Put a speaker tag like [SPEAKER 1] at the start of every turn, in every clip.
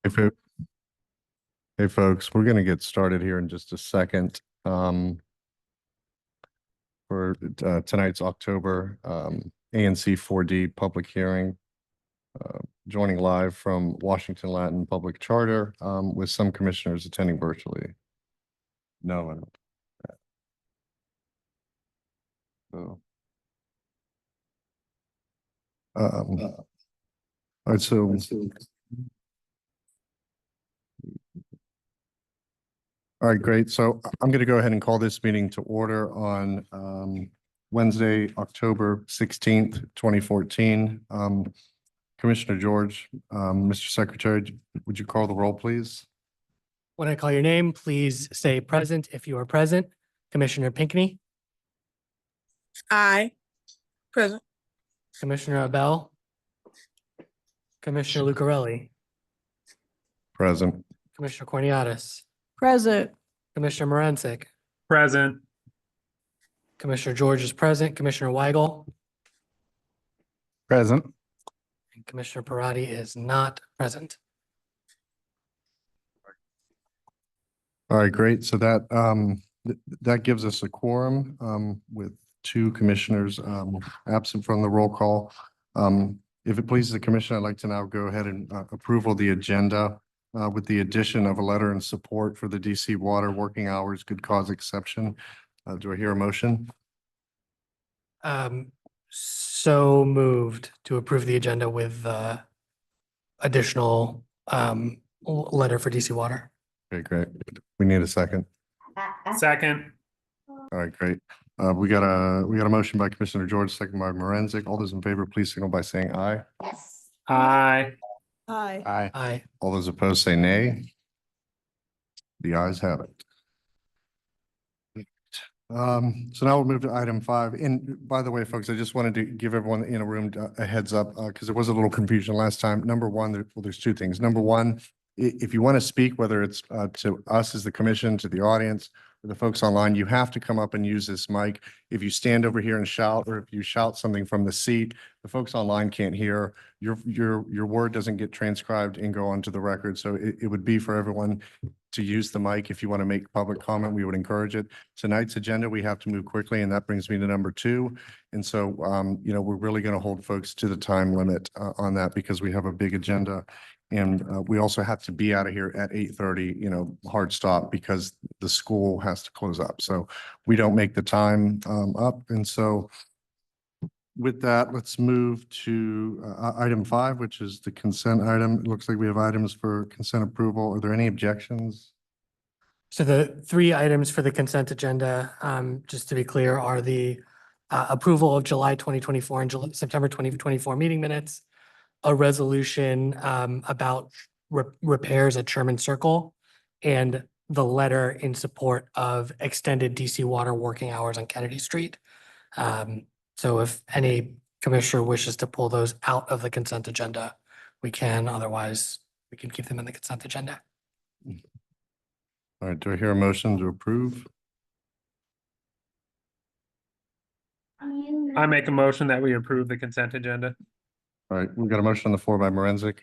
[SPEAKER 1] Hey, hey, folks, we're going to get started here in just a second for tonight's October ANC 4D public hearing. Joining live from Washington Latin Public Charter with some commissioners attending virtually. No one. So, all right, so all right, great. So I'm going to go ahead and call this meeting to order on Wednesday, October 16th, 2014. Commissioner George, Mr. Secretary, would you call the roll, please?
[SPEAKER 2] When I call your name, please say present if you are present. Commissioner Pinckney,
[SPEAKER 3] Aye. Present.
[SPEAKER 2] Commissioner Abell, Commissioner Lucarelli,
[SPEAKER 1] Present.
[SPEAKER 2] Commissioner Corniatis,
[SPEAKER 3] Present.
[SPEAKER 2] Commissioner Morancic,
[SPEAKER 4] Present.
[SPEAKER 2] Commissioner George is present, Commissioner Weigel,
[SPEAKER 1] Present.
[SPEAKER 2] and Commissioner Parati is not present.
[SPEAKER 1] All right, great. So that that gives us a quorum with two commissioners absent from the roll call. If it pleases the commission, I'd like to now go ahead and approval the agenda with the addition of a letter in support for the DC water working hours good cause exception. Do I hear a motion?
[SPEAKER 2] So moved to approve the agenda with additional letter for DC Water.
[SPEAKER 1] Okay, great. We need a second.
[SPEAKER 4] Second.
[SPEAKER 1] All right, great. We got a motion by Commissioner George, second by Morenzik. All those in favor, please signal by saying aye.
[SPEAKER 4] Aye.
[SPEAKER 3] Aye.
[SPEAKER 1] Aye.
[SPEAKER 2] Aye.
[SPEAKER 1] All those opposed say nay. The ayes have it. So now we'll move to item 5. And by the way, folks, I just wanted to give everyone in a room a heads up because there was a little confusion last time. Number one, there's two things. Number one, if you want to speak, whether it's to us as the commission, to the audience, or the folks online, you have to come up and use this mic. If you stand over here and shout, or if you shout something from the seat, the folks online can't hear. Your word doesn't get transcribed and go onto the record. So it would be for everyone to use the mic. If you want to make public comment, we would encourage it. Tonight's agenda, we have to move quickly, and that brings me to number 2. And so, we're really going to hold folks to the time limit on that because we have a big agenda. And we also have to be out of here at 8:30, hard stop because the school has to close up. So we don't make the time up. And so with that, let's move to item 5, which is the consent item. It looks like we have items for consent approval. Are there any objections?
[SPEAKER 2] So the 3 items for the consent agenda, just to be clear, are the approval of July 2024 and September 2024 meeting minutes, a resolution about repairs at Sherman Circle, and the letter in support of extended DC water working hours on Kennedy Street. So if any commissioner wishes to pull those out of the consent agenda, we can. Otherwise, we can keep them in the consent agenda.
[SPEAKER 1] All right, do I hear a motion to approve?
[SPEAKER 4] I make a motion that we approve the consent agenda.
[SPEAKER 1] All right, we've got a motion on the floor by Morenzik.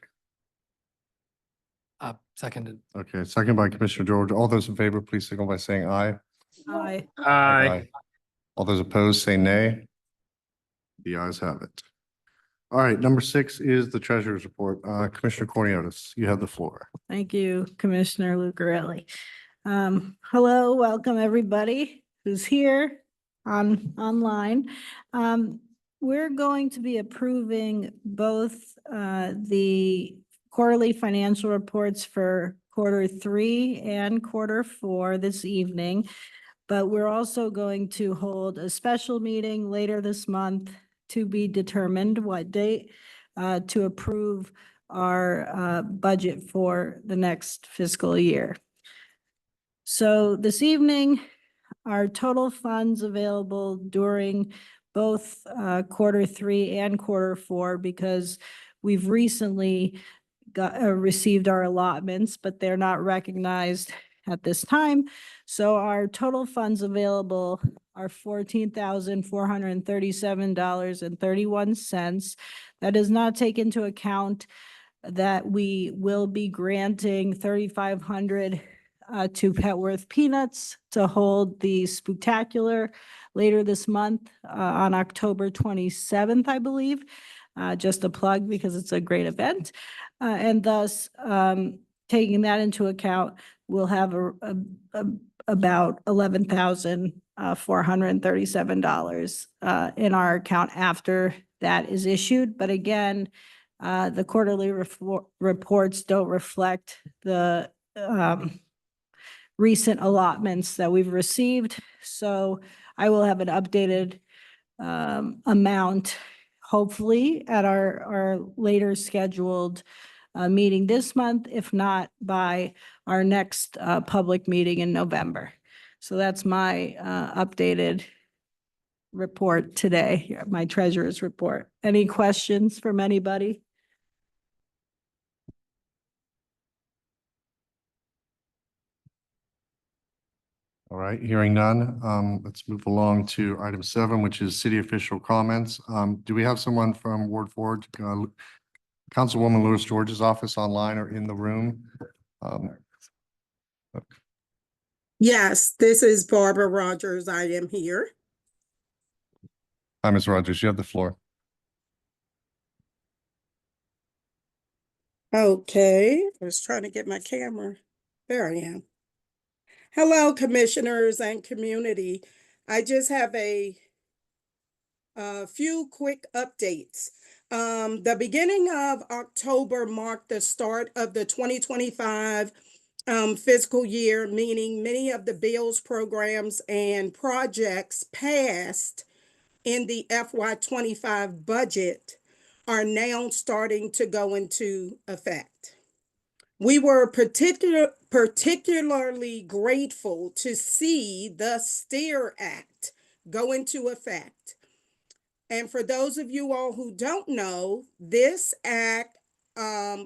[SPEAKER 2] Seconded.
[SPEAKER 1] Okay, second by Commissioner George. All those in favor, please signal by saying aye.
[SPEAKER 3] Aye.
[SPEAKER 4] Aye.
[SPEAKER 1] All those opposed say nay. The ayes have it. All right, number 6 is the treasurer's report. Commissioner Corniotis, you have the floor.
[SPEAKER 5] Thank you, Commissioner Lucarelli. Hello, welcome everybody who's here online. We're going to be approving both the quarterly financial reports for Q3 and Q4 this evening. But we're also going to hold a special meeting later this month to be determined what date to approve our budget for the next fiscal year. So this evening, our total funds available during both Q3 and Q4, because we've recently received our allotments, but they're not recognized at this time. So our total funds available are $14,437.31. That does not take into account that we will be granting 3,500 to Petworth Peanuts to hold the Spooktacular later this month on October 27th, I believe. Just a plug because it's a great event. And thus, taking that into account, we'll have about $11,437 in our account after that is issued. But again, the quarterly reports don't reflect the recent allotments that we've received. So I will have an updated amount, hopefully at our later scheduled meeting this month, if not by our next public meeting in November. So that's my updated report today, my treasurer's report. Any questions from anybody?
[SPEAKER 1] All right, hearing none, let's move along to item 7, which is city official comments. Do we have someone from Ward 4, Councilwoman Lewis George's office online or in the room?
[SPEAKER 6] Yes, this is Barbara Rogers. I am here.
[SPEAKER 1] Hi, Ms. Rogers, you have the floor.
[SPEAKER 6] Okay, I was trying to get my camera. There I am. Hello, commissioners and community. I just have a few quick updates. The beginning of October marked the start of the 2025 fiscal year, meaning many of the bills, programs, and projects passed in the FY25 budget are now starting to go into effect. We were particularly grateful to see the STEER Act go into effect. And for those of you all who don't know, this act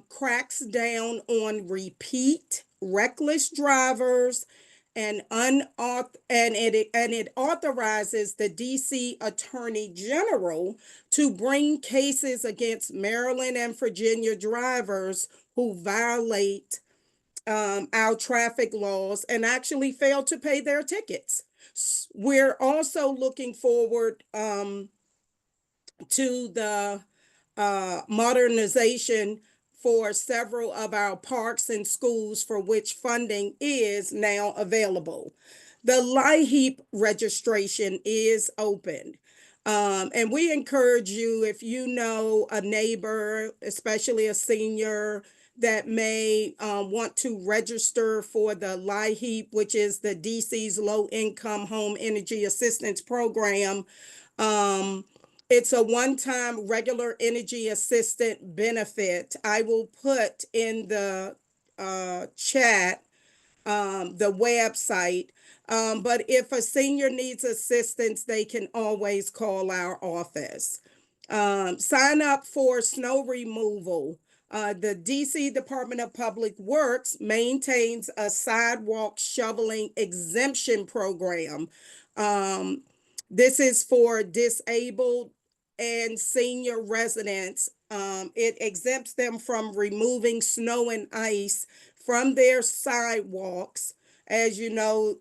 [SPEAKER 6] cracks down on repeat reckless drivers and it authorizes the DC Attorney General to bring cases against Maryland and Virginia drivers who violate our traffic laws and actually fail to pay their tickets. We're also looking forward to the modernization for several of our parks and schools for which funding is now available. The LIHEAP registration is open. And we encourage you, if you know a neighbor, especially a senior, that may want to register for the LIHEAP, which is the DC's Low Income Home Energy Assistance Program. It's a one-time regular energy assistant benefit. I will put in the chat the website. But if a senior needs assistance, they can always call our office. Sign up for snow removal. The DC Department of Public Works maintains a sidewalk shoveling exemption program. This is for disabled and senior residents. It exempts them from removing snow and ice from their sidewalks. As you know,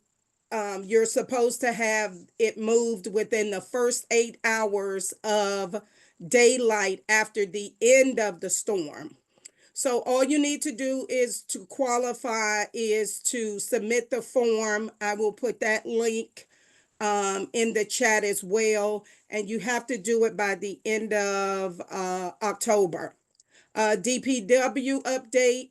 [SPEAKER 6] you're supposed to have it moved within the first 8 hours of daylight after the end of the storm. So all you need to do is to qualify is to submit the form. I will put that link in the chat as well. And you have to do it by the end of October. DPW update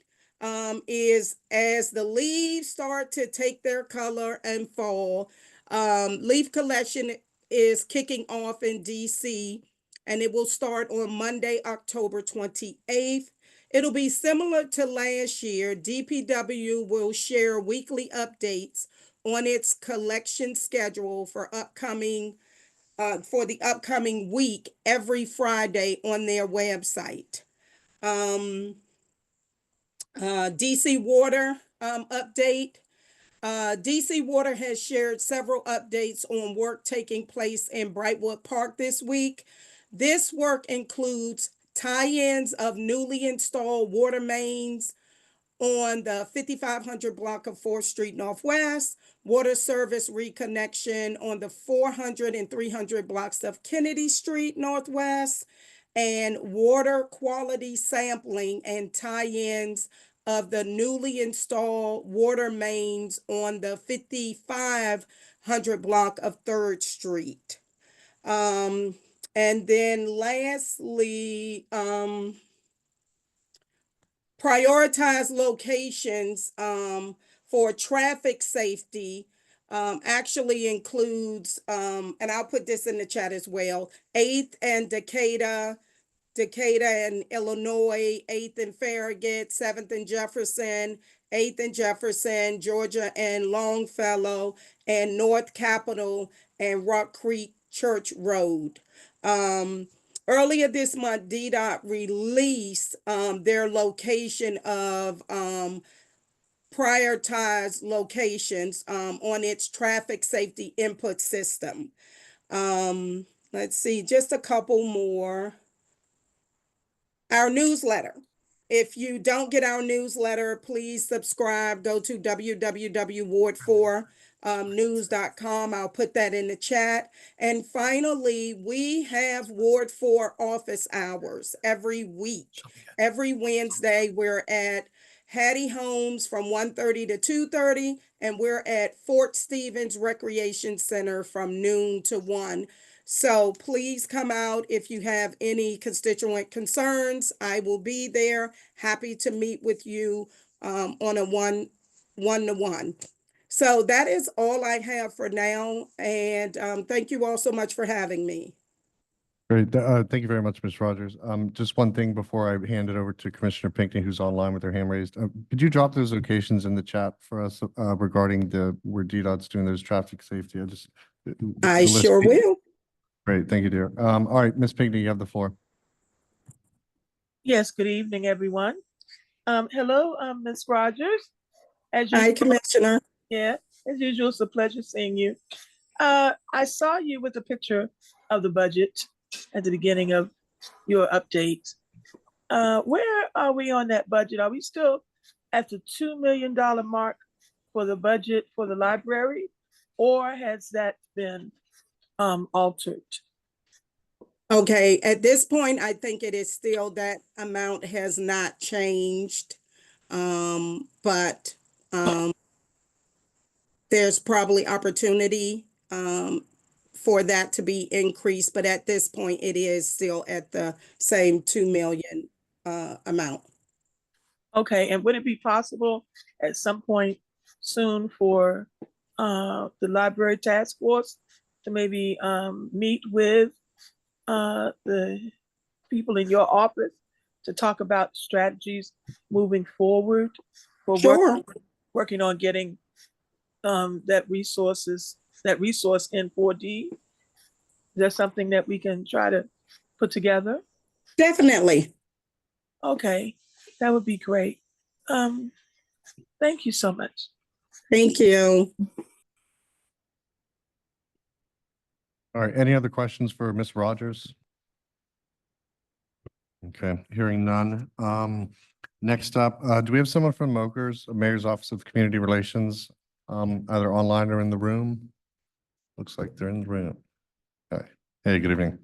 [SPEAKER 6] is as the leaves start to take their color and fall, leaf collection is kicking off in DC, and it will start on Monday, October 28th. It'll be similar to last year. DPW will share weekly updates on its collection schedule for the upcoming week every Friday on their website. DC Water update. DC Water has shared several updates on work taking place in Brightwood Park this week. This work includes tie-ins of newly installed water mains on the 5500 block of 4th Street Northwest, water service reconnection on the 400 and 300 blocks of Kennedy Street Northwest, and water quality sampling and tie-ins of the newly installed water mains on the 5500 block of 3rd Street. And then lastly, prioritize locations for traffic safety actually includes, and I'll put this in the chat as well, 8th and Decatur and Illinois, 8th and Farragut, 7th and Jefferson, 8th and Jefferson, Georgia and Longfellow, and North Capitol and Rock Creek Church Road. Earlier this month, DDOT released their location of prioritized locations on its traffic safety input system. Let's see, just a couple more. Our newsletter. If you don't get our newsletter, please subscribe. Go to www.ward4news.com. I'll put that in the chat. And finally, we have Ward 4 office hours every week. Every Wednesday, we're at Hattie Homes from 1:30 to 2:30, and we're at Fort Stevens Recreation Center from noon to 1. So please come out if you have any constituent concerns. I will be there, happy to meet with you on a one-to-one. So that is all I have for now, and thank you all so much for having me.
[SPEAKER 1] Great. Thank you very much, Ms. Rogers. Just one thing before I hand it over to Commissioner Pinckney, who's online with her hand raised. Could you drop those locations in the chat for us regarding where DDOT's doing those traffic safety?
[SPEAKER 6] I sure will.
[SPEAKER 1] Great. Thank you, dear. All right, Ms. Pinckney, you have the floor.
[SPEAKER 7] Yes, good evening, everyone. Hello, Ms. Rogers. As
[SPEAKER 6] Hi,
[SPEAKER 7] usual,
[SPEAKER 6] Commissioner.
[SPEAKER 7] yeah, as usual, it's a pleasure seeing you. I saw you with a picture of the budget at the beginning of your update. Where are we on that budget? Are we still at the $2 million mark for the budget for the library, or has that been altered?
[SPEAKER 6] Okay, at this point, I think it is still that amount has not changed. But there's probably opportunity for that to be increased, but at this point, it is still at the same 2 million amount.
[SPEAKER 7] Okay, and would it be possible at some point soon for the library task force to maybe meet with the people in your office to talk about strategies moving forward for
[SPEAKER 6] Sure.
[SPEAKER 7] working on getting that resource in 4D? Is that something that we can try to put together?
[SPEAKER 6] Definitely.
[SPEAKER 7] Okay, that would be great. Thank you so much.
[SPEAKER 6] Thank you.
[SPEAKER 1] All right, any other questions for Ms. Rogers? Okay, hearing none. Next up, do we have someone from MOKER's, Mayor's Office of Community Relations, either online or in the room? Looks like they're in the room. Okay. Hey, good evening.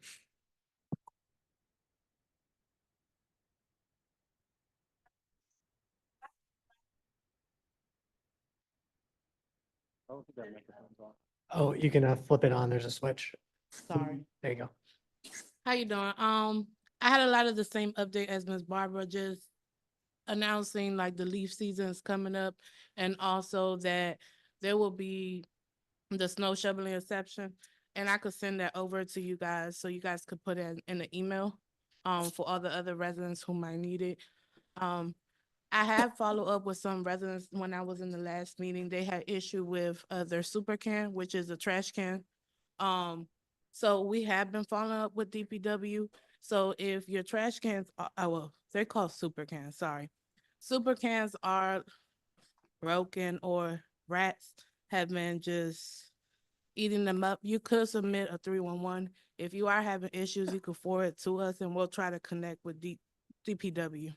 [SPEAKER 2] Oh, you can flip it on. There's a switch.
[SPEAKER 8] Sorry.
[SPEAKER 2] There you go.
[SPEAKER 8] How you doing? I had a lot of the same update as Ms. Barbara, just announcing like the leaf season is coming up, and also that there will be the snow shoveling exception, and I could send that over to you guys so you guys could put it in the email for all the other residents who might need it. I have followed up with some residents when I was in the last meeting. They had issue with their super can, which is a trash can. So we have been following up with DPW. So if your trash cans are, well, they're called super cans, sorry. Super cans are broken or rats have been just eating them up, you could submit a 311. If you are having issues, you could forward it to us and we'll try to connect with DPW.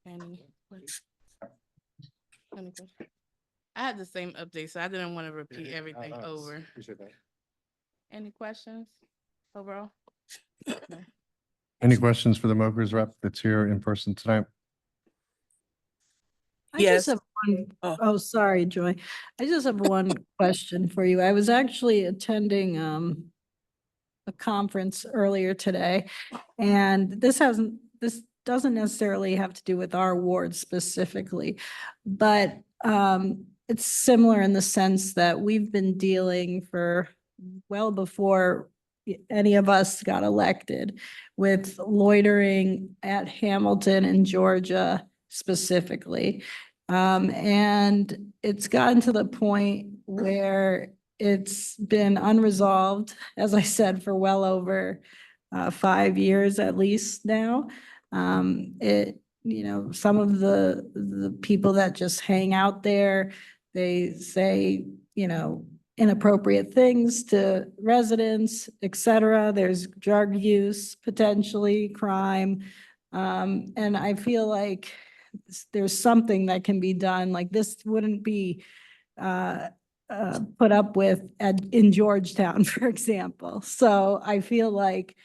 [SPEAKER 8] Any questions? I had the same update, so I didn't want to repeat everything over.
[SPEAKER 1] Appreciate that.
[SPEAKER 8] Any questions overall? No.
[SPEAKER 1] Any questions for the Mokers rep that's here in person tonight?
[SPEAKER 5] I just
[SPEAKER 7] Yes.
[SPEAKER 5] have one,
[SPEAKER 7] Oh.
[SPEAKER 5] oh, sorry, Joy. I just have one question for you. I was actually attending a conference earlier today, and this doesn't necessarily have to do with our ward specifically, but it's similar in the sense that we've been dealing for well before any of us got elected with loitering at Hamilton and Georgia specifically. And it's gotten to the point where it's been unresolved, as I said, for well over 5 years at least now. Some of the people that just hang out there, they say, inappropriate things to residents, et cetera. There's drug use, potentially crime. And I feel like there's something that can be done. Like this wouldn't be put up with in Georgetown, for example. So I feel like,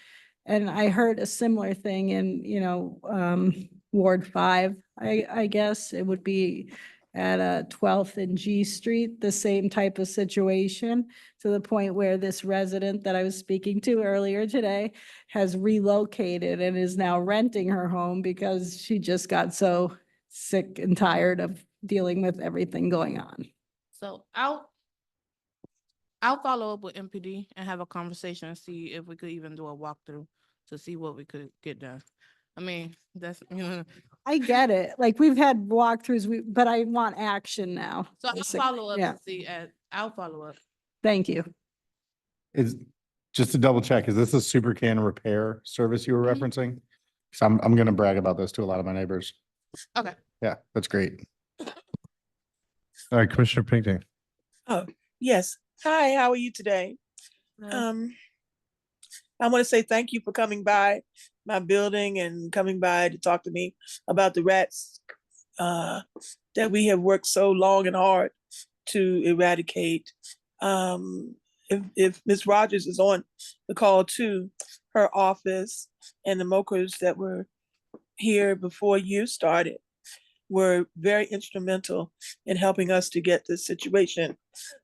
[SPEAKER 5] and I heard a similar thing in, Ward 5, I guess it would be at 12th and G Street, the same type of situation, to the point where this resident that I was speaking to earlier today has relocated and is now renting her home because she just got so sick and tired of dealing with everything going on.
[SPEAKER 8] So I'll follow up with MPD and have a conversation and see if we could even do a walkthrough to see what we could get done. I mean, that's,
[SPEAKER 5] I get it. Like we've had walkthroughs, but I want action now.
[SPEAKER 8] so I'll
[SPEAKER 5] basically.
[SPEAKER 8] follow up
[SPEAKER 5] Yeah,
[SPEAKER 8] and see, I'll follow up.
[SPEAKER 5] thank you.
[SPEAKER 1] Is, just to double check, is this a super can repair service you were
[SPEAKER 8] Mhm.
[SPEAKER 1] referencing? So I'm gonna brag about this to a lot of my neighbors.
[SPEAKER 8] Okay.
[SPEAKER 1] Yeah, that's great. All right, Commissioner Pinckney.
[SPEAKER 7] Yes. Hi, how are you today? I want to say thank you for coming by my building and coming by to talk to me about the rats that we have worked so long and hard to eradicate. If Ms. Rogers is on the call too, her office and the Mokers that were here before you started were very instrumental in helping us to get this situation.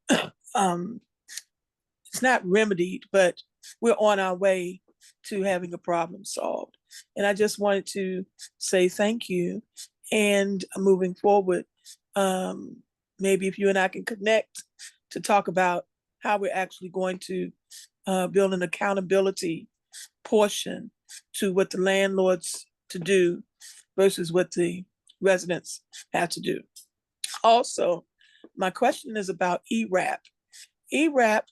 [SPEAKER 7] It's not remedied, but we're on our way to having a problem solved. And I just wanted to say thank you. And moving forward, maybe if you and I can connect to talk about how we're actually going to build an accountability portion to what the landlords to do versus what the residents have to do. Also, my question is about ERAP. ERAP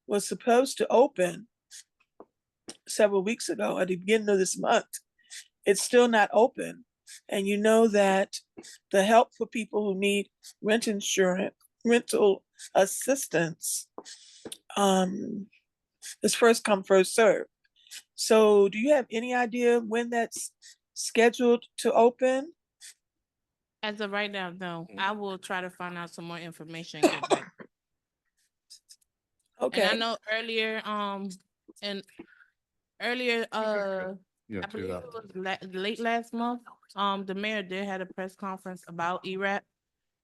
[SPEAKER 7] was supposed to open several weeks ago at the beginning of this month. It's still not open. And you know that the help for people who need rental assistance is first come, first serve. So do you have any idea when that's scheduled to open?
[SPEAKER 8] As of right now, no. I will try to find out some more information. And get back.
[SPEAKER 7] Okay.
[SPEAKER 8] And I know earlier,
[SPEAKER 1] Yeah,
[SPEAKER 8] I believe it was late last month, the mayor did had a press conference about ERAP.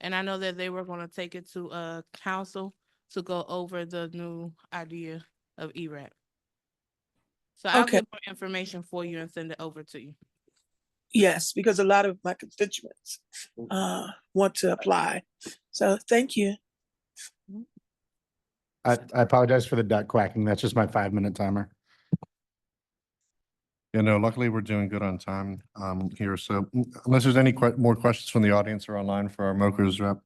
[SPEAKER 8] And I know that they were gonna take it to council to go over the new idea of ERAP. So I'll
[SPEAKER 7] Okay.
[SPEAKER 8] get more information for you and send it over to you.
[SPEAKER 7] Yes, because a lot of my constituents want to apply. So thank you.
[SPEAKER 1] I apologize for the duck quacking. That's just my 5-minute timer. You know, luckily we're doing good on time here. So unless there's any more questions from the audience or online for our Mokers rep,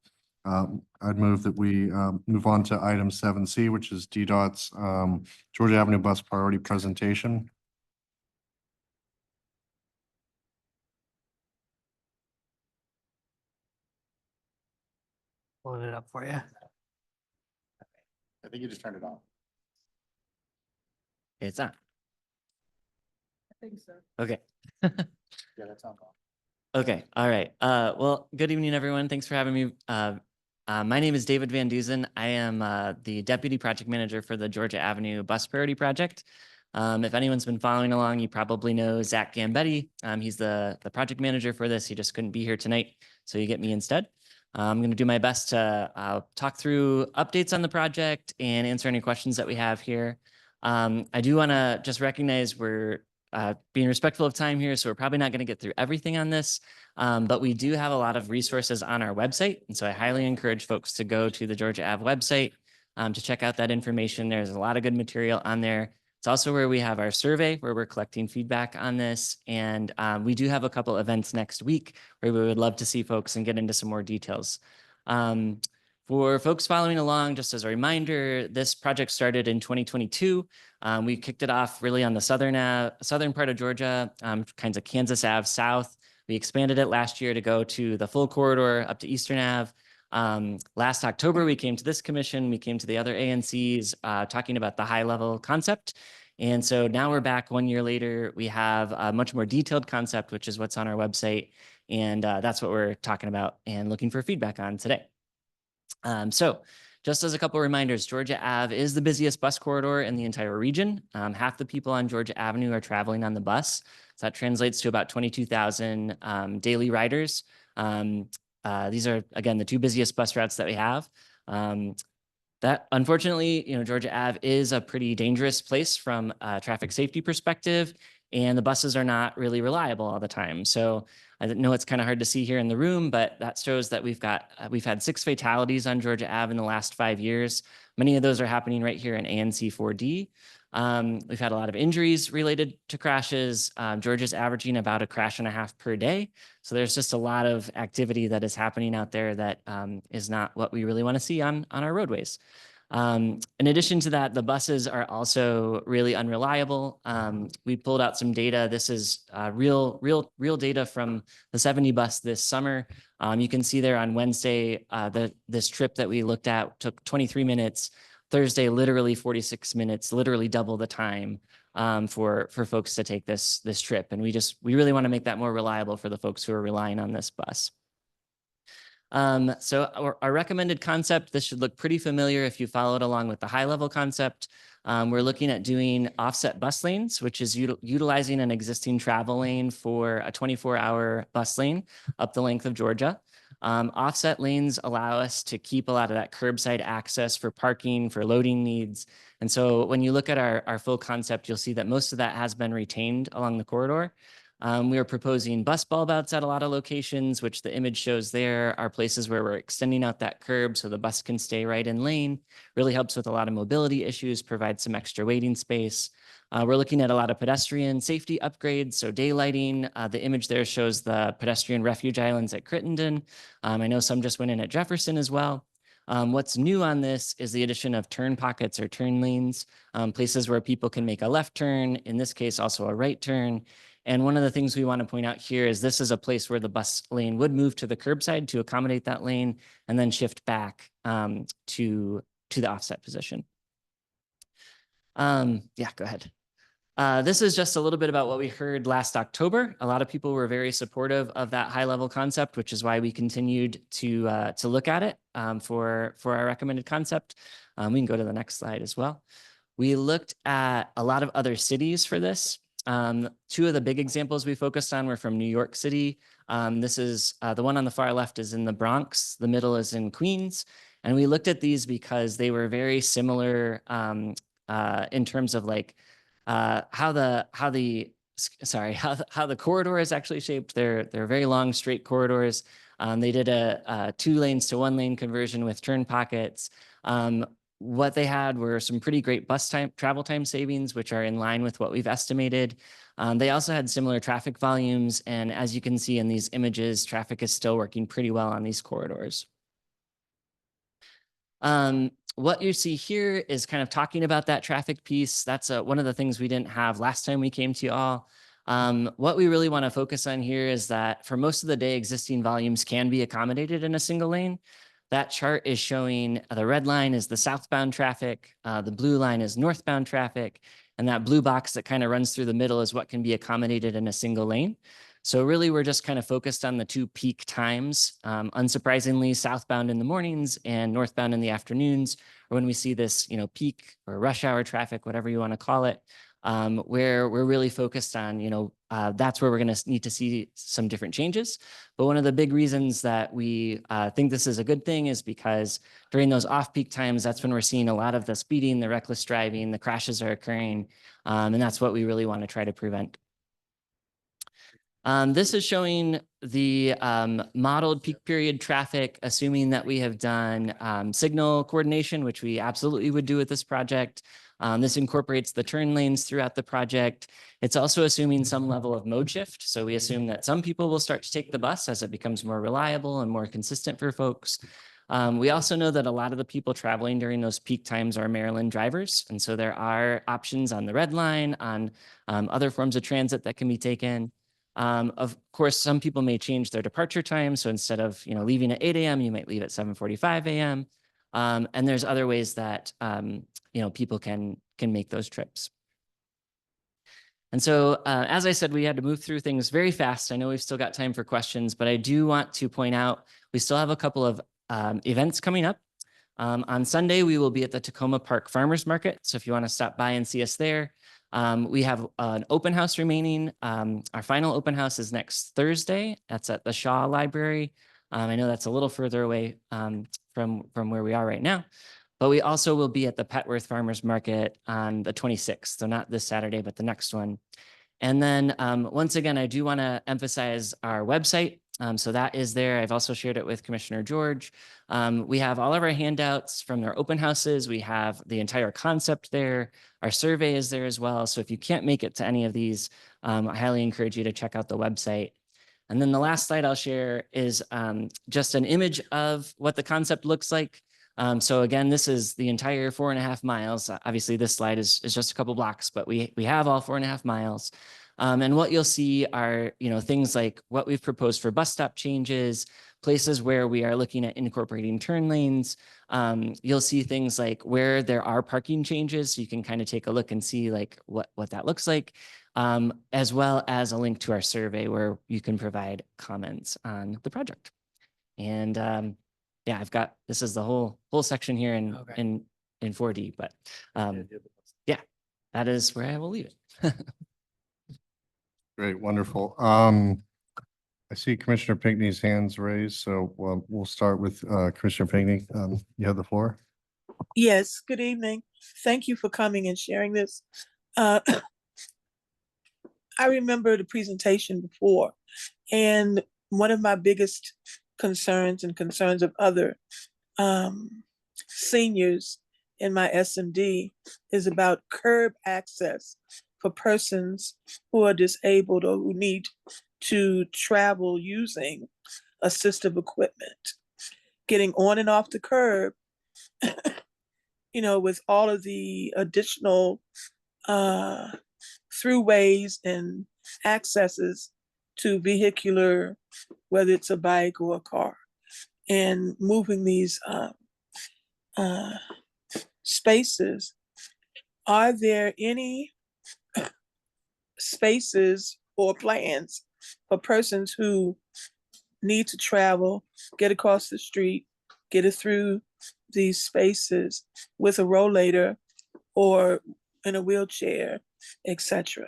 [SPEAKER 1] I'd move that we move on to item 7C, which is DDOT's Georgia Avenue Bus Priority Presentation.
[SPEAKER 2] pulling it up for you.
[SPEAKER 1] I think you just turned it off.
[SPEAKER 9] It's on.
[SPEAKER 3] I think so.
[SPEAKER 9] Okay.
[SPEAKER 1] Yeah, that's on.
[SPEAKER 9] Okay. All right. Well, good evening, everyone. Thanks for having me. My name is David Van Duzen. I am the Deputy Project Manager for the Georgia Avenue Bus Priority Project. If anyone's been following along, you probably know Zach Gambetti. He's the project manager for this. He just couldn't be here tonight, so you get me instead. I'm going to do my best to talk through updates on the project and answer any questions that we have here. I do want to just recognize we're being respectful of time here, so we're probably not going to get through everything on this, but we do have a lot of resources on our website. And so I highly encourage folks to go to the Georgia Ave website to check out that information. There's a lot of good material on there. It's also where we have our survey where we're collecting feedback on this. And we do have a couple events next week where we would love to see folks and get into some more details. For folks following along, just as a reminder, this project started in 2022. We kicked it off really on the southern part of Georgia, kinds of Kansas Ave south. We expanded it last year to go to the full corridor up to Eastern Ave. Last October, we came to this commission. We came to the other ANCs talking about the high level concept. And so now we're back 1 year later. We have a much more detailed concept, which is what's on our website. And that's what we're talking about and looking for feedback on today. So just as a couple of reminders, Georgia Ave is the busiest bus corridor in the entire region. Half the people on Georgia Avenue are traveling on the bus. So that translates to about 22,000 daily riders. These are, again, the two busiest bus routes that we have. That unfortunately, Georgia Ave is a pretty dangerous place from a traffic safety perspective, and the buses are not really reliable all the time. So I know it's kind of hard to see here in the room, but that shows that we've had 6 fatalities on Georgia Ave in the last 5 years. Many of those are happening right here in ANC 4D. We've had a lot of injuries related to crashes. Georgia's averaging about a crash and a half per day. So there's just a lot of activity that is happening out there that is not what we really want to see on our roadways. In addition to that, the buses are also really unreliable. We pulled out some data. This is real data from the 70 bus this summer. You can see there on Wednesday, this trip that we looked at took 23 minutes. Thursday, literally 46 minutes, literally double the time for folks to take this trip. And we really want to make that more reliable for the folks who are relying on this bus. So our recommended concept, this should look pretty familiar if you followed along with the high level concept. We're looking at doing offset bus lanes, which is utilizing an existing travel lane for a 24-hour bus lane up the length of Georgia. Offset lanes allow us to keep a lot of that curbside access for parking, for loading needs. And so when you look at our full concept, you'll see that most of that has been retained along the corridor. We are proposing bus bulb outs at a lot of locations, which the image shows there are places where we're extending out that curb so the bus can stay right in lane. Really helps with a lot of mobility issues, provides some extra waiting space. We're looking at a lot of pedestrian safety upgrades, so daylighting. The image there shows the pedestrian refuge islands at Crittenden. I know some just went in at Jefferson as well. What's new on this is the addition of turn pockets or turn lanes, places where people can make a left turn, in this case also a right turn. And one of the things we want to point out here is this is a place where the bus lane would move to the curbside to accommodate that lane and then shift back to the offset position. Yeah, go ahead. This is just a little bit about what we heard last October. A lot of people were very supportive of that high level concept, which is why we continued to look at it for our recommended concept. We can go to the next slide as well. We looked at a lot of other cities for this. 2 of the big examples we focused on were from New York City. This is the one on the far left is in the Bronx. The middle is in Queens. And we looked at these because they were very similar in terms of like how the corridor is actually shaped. They're very long, straight corridors. They did a 2 lanes to 1 lane conversion with turn pockets. What they had were some pretty great travel time savings, which are in line with what we've estimated. They also had similar traffic volumes. And as you can see in these images, traffic is still working pretty well on these corridors. What you see here is kind of talking about that traffic piece. That's one of the things we didn't have last time we came to you all. What we really want to focus on here is that for most of the day, existing volumes can be accommodated in a single lane. that chart is showing the red line is the southbound traffic, the blue line is northbound traffic, and that blue box that kind of runs through the middle is what can be accommodated in a single lane. So really, we're just kind of focused on the two peak times. Unsurprisingly, southbound in the mornings and northbound in the afternoons, or when we see this, peak or rush hour traffic, whatever you want to call it, where we're really focused on, that's where we're going to need to see some different changes. But one of the big reasons that we think this is a good thing is because during those off-peak times, that's when we're seeing a lot of the speeding, the reckless driving, the crashes are occurring, and that's what we really want to try to prevent. This is showing the modeled peak period traffic, assuming that we have done signal coordination, which we absolutely would do with this project. This incorporates the turn lanes throughout the project. It's also assuming some level of mode shift. So we assume that some people will start to take the bus as it becomes more reliable and more consistent for folks. We also know that a lot of the people traveling during those peak times are Maryland drivers. And so there are options on the red line, on other forms of transit that can be taken. Of course, some people may change their departure time. So instead of leaving at 8 a.m., you might leave at 7:45 a.m. And there's other ways that people can make those trips. And so, as I said, we had to move through things very fast. I know we've still got time for questions, but I do want to point out we still have a couple of events coming up. On Sunday, we will be at the Tacoma Park Farmers Market. So if you want to stop by and see us there, we have an open house remaining. Our final open house is next Thursday. That's at the Shaw Library. I know that's a little further away from where we are right now, but we also will be at the Petworth Farmers Market on the 26th. So not this Saturday, but the next one. And then once again, I do want to emphasize our website. So that is there. I've also shared it with Commissioner George. We have all of our handouts from our open houses. We have the entire concept there. Our survey is there as well. So if you can't make it to any of these, I highly encourage you to check out the website. And then the last slide I'll share is just an image of what the concept looks like. So again, this is the entire 4.5 miles. Obviously, this slide is just a couple blocks, but we have all 4.5 miles. And what you'll see are, things like what we've proposed for bus stop changes, places where we are looking at incorporating turn lanes. You'll see things like where there are parking changes. So you can kind of take a look and see like what that looks like, as well as a link to our survey where you can provide comments on the project. And yeah, this is the whole section here in 4D, but yeah, that is where I will leave it.
[SPEAKER 1] Great, wonderful. I see Commissioner Pinckney's hands raised, so we'll start with Commissioner Pinckney. You have the floor.
[SPEAKER 7] Yes, good evening. Thank you for coming and sharing this. I remember the presentation before, and one of my biggest concerns and concerns of other seniors in my SMD is about curb access for persons who are disabled or who need to travel using assistive equipment. Getting on and off the curb, with all of the additional throughways and accesses to vehicular, whether it's a bike or a car, and moving these spaces. Are there any spaces or plans for persons who need to travel, get across the street, get it through these spaces with a rollator or in a wheelchair, etc.?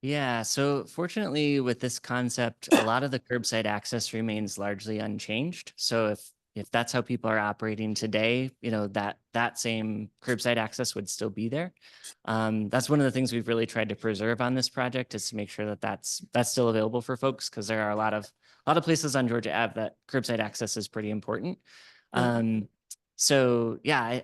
[SPEAKER 9] Yeah, so fortunately with this concept, a lot of the curbside access remains largely unchanged. So if that's how people are operating today, that same curbside access would still be there. That's one of the things we've really tried to preserve on this project, is to make sure that that's still available for folks, because there are a lot of places on Georgia Ave that curbside access is pretty important. So yeah,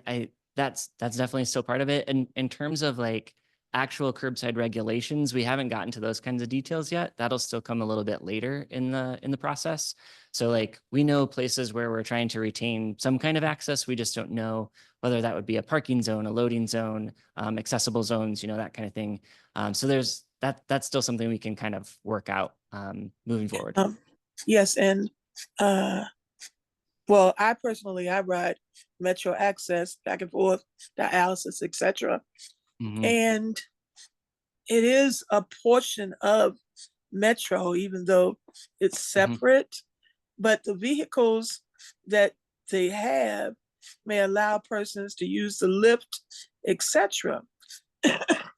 [SPEAKER 9] that's definitely still part of it. And in terms of like actual curbside regulations, we haven't gotten to those kinds of details yet. That'll still come a little bit later in the process. So like we know places where we're trying to retain some kind of access. We just don't know whether that would be a parking zone, a loading zone, accessible zones, that kind of thing. So that's still something we can kind of work out moving forward.
[SPEAKER 7] Yes, and well, I personally, I ride Metro Access back and forth, dialysis, etc.
[SPEAKER 9] Mhm.
[SPEAKER 7] And it is a portion of Metro, even though it's separate, but the vehicles that they have may allow persons to use the lift, etc.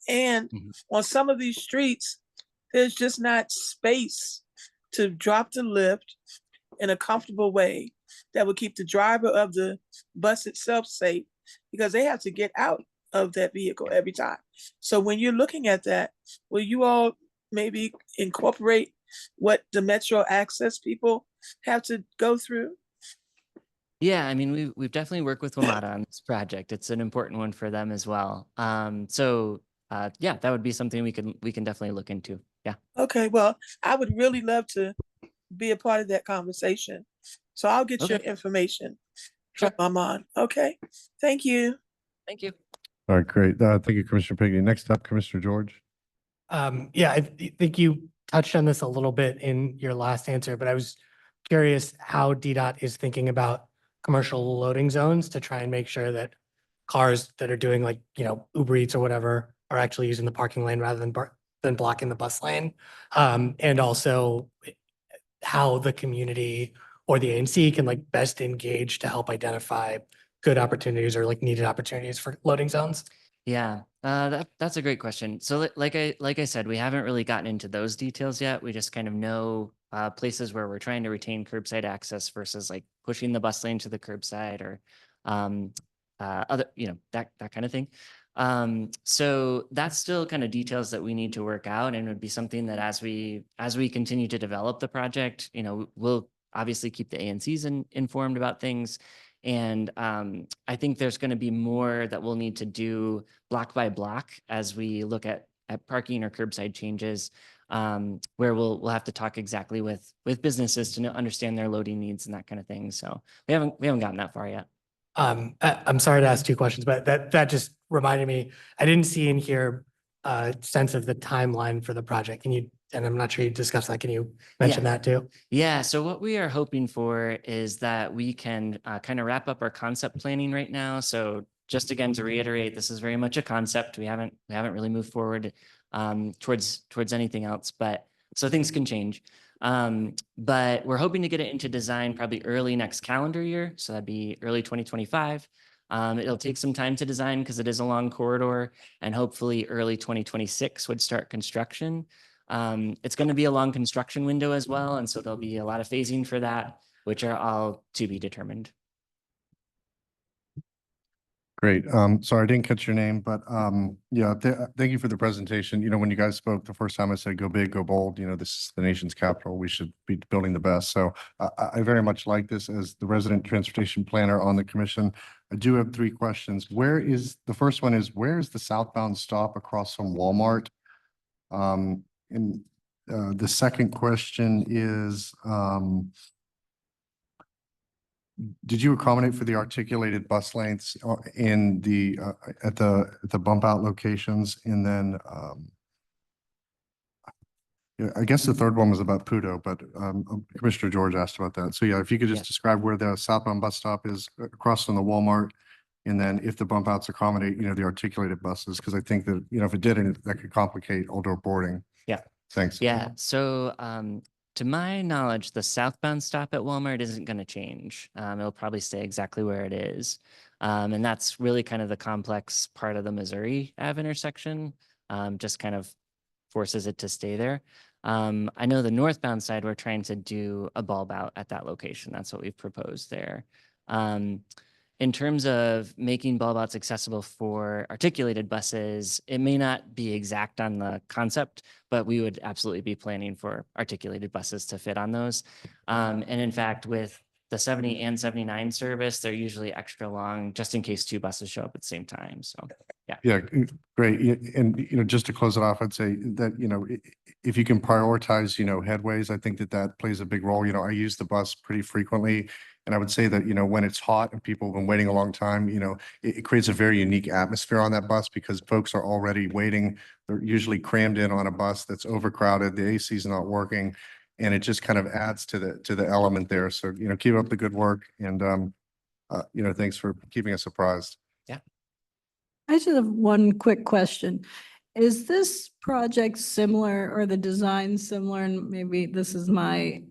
[SPEAKER 7] And
[SPEAKER 9] Mhm.
[SPEAKER 7] on some of these streets, there's just not space to drop the lift in a comfortable way that would keep the driver of the bus itself safe, because they have to get out of that vehicle every time. So when you're looking at that, will you all maybe incorporate what the Metro Access people have to go through?
[SPEAKER 9] Yeah, I mean, we've definitely worked with WMATA on this project. It's an important one for them as well. Yeah, that would be something we can definitely look into. Yeah.
[SPEAKER 7] Okay, well, I would really love to be a part of that conversation. So I'll get your
[SPEAKER 9] Okay.
[SPEAKER 7] information
[SPEAKER 9] Sure.
[SPEAKER 7] from Amon. Okay, thank you.
[SPEAKER 9] Thank you.
[SPEAKER 1] All right, great. Thank you, Commissioner Pigney. Next up, Commissioner George.
[SPEAKER 2] Yeah, think you touched on this a little bit in your last answer, but I was curious how DDOT is thinking about commercial loading zones to try and make sure that cars that are doing like, Uber Eats or whatever are actually using the parking lane rather than blocking the bus lane. And also how the community or the ANC can like best engage to help identify good opportunities or like needed opportunities for loading zones.
[SPEAKER 9] Yeah, that's a great question. So like I said, we haven't really gotten into those details yet. We just kind of know places where we're trying to retain curbside access versus like pushing the bus lane to the curbside or other, that kind of thing. So that's still kind of details that we need to work out, and it would be something that as we continue to develop the project, we'll obviously keep the ANCs informed about things. And I think there's going to be more that we'll need to do block by block as we look at parking or curbside changes, where we'll have to talk exactly with businesses to understand their loading needs and that kind of thing. So we haven't gotten that far yet.
[SPEAKER 2] I'm sorry to ask two questions, but that just reminded me, I didn't see in here a sense of the timeline for the project. And I'm not sure you discussed that. Can you mention that too?
[SPEAKER 9] Yeah, so what we are hoping for is that we can kind of wrap up our concept planning right now. So just again to reiterate, this is very much a concept. We haven't really moved forward towards anything else, but so things can change. But we're hoping to get it into design probably early next calendar year. So that'd be early 2025. It'll take some time to design because it is a long corridor, and hopefully early 2026 would start construction. It's going to be a long construction window as well, and so there'll be a lot of phasing for that, which are all to be determined.
[SPEAKER 1] Great. Sorry, I didn't catch your name, but yeah, thank you for the presentation. When you guys spoke the first time, I said, go big, go bold. This is the nation's capital. We should be building the best. So I very much like this as the resident transportation planner on the commission. I do have three questions. The first one is, where is the southbound stop across from Walmart? And the second question is, did you accommodate for the articulated bus lengths in at the bump out locations? And then yeah, I guess the third one was about Pudo, but Commissioner George asked about that. So yeah, if you could just describe where the southbound bus stop is across from the Walmart, and then if the bump outs accommodate, the articulated buses, because I think that, if it didn't, that could complicate outdoor boarding.
[SPEAKER 9] Yeah.
[SPEAKER 1] Thanks.
[SPEAKER 9] Yeah. So to my knowledge, the southbound stop at Walmart isn't going to change. It'll probably stay exactly where it is. And that's really kind of the complex part of the Missouri Ave intersection, just kind of forces it to stay there. I know the northbound side, we're trying to do a bulb out at that location. That's what we've proposed there. In terms of making bulb outs accessible for articulated buses, it may not be exact on the concept, but we would absolutely be planning for articulated buses to fit on those. And in fact, with the 70 and 79 service, they're usually extra long just in case two buses show up at the same time. So, yeah.
[SPEAKER 1] Yeah, great. And, just to close it off, I'd say that, if you can prioritize, headways, I think that plays a big role. I use the bus pretty frequently. And I would say that, when it's hot and people have been waiting a long time, it creates a very unique atmosphere on that bus because folks are already waiting. They're usually crammed in on a bus that's overcrowded. The AC is not working. And it just kind of adds to the element there. So, keep up the good work and, thanks for keeping us apprised.
[SPEAKER 5] I just have one quick question. Is this project similar or the design similar, and maybe this is my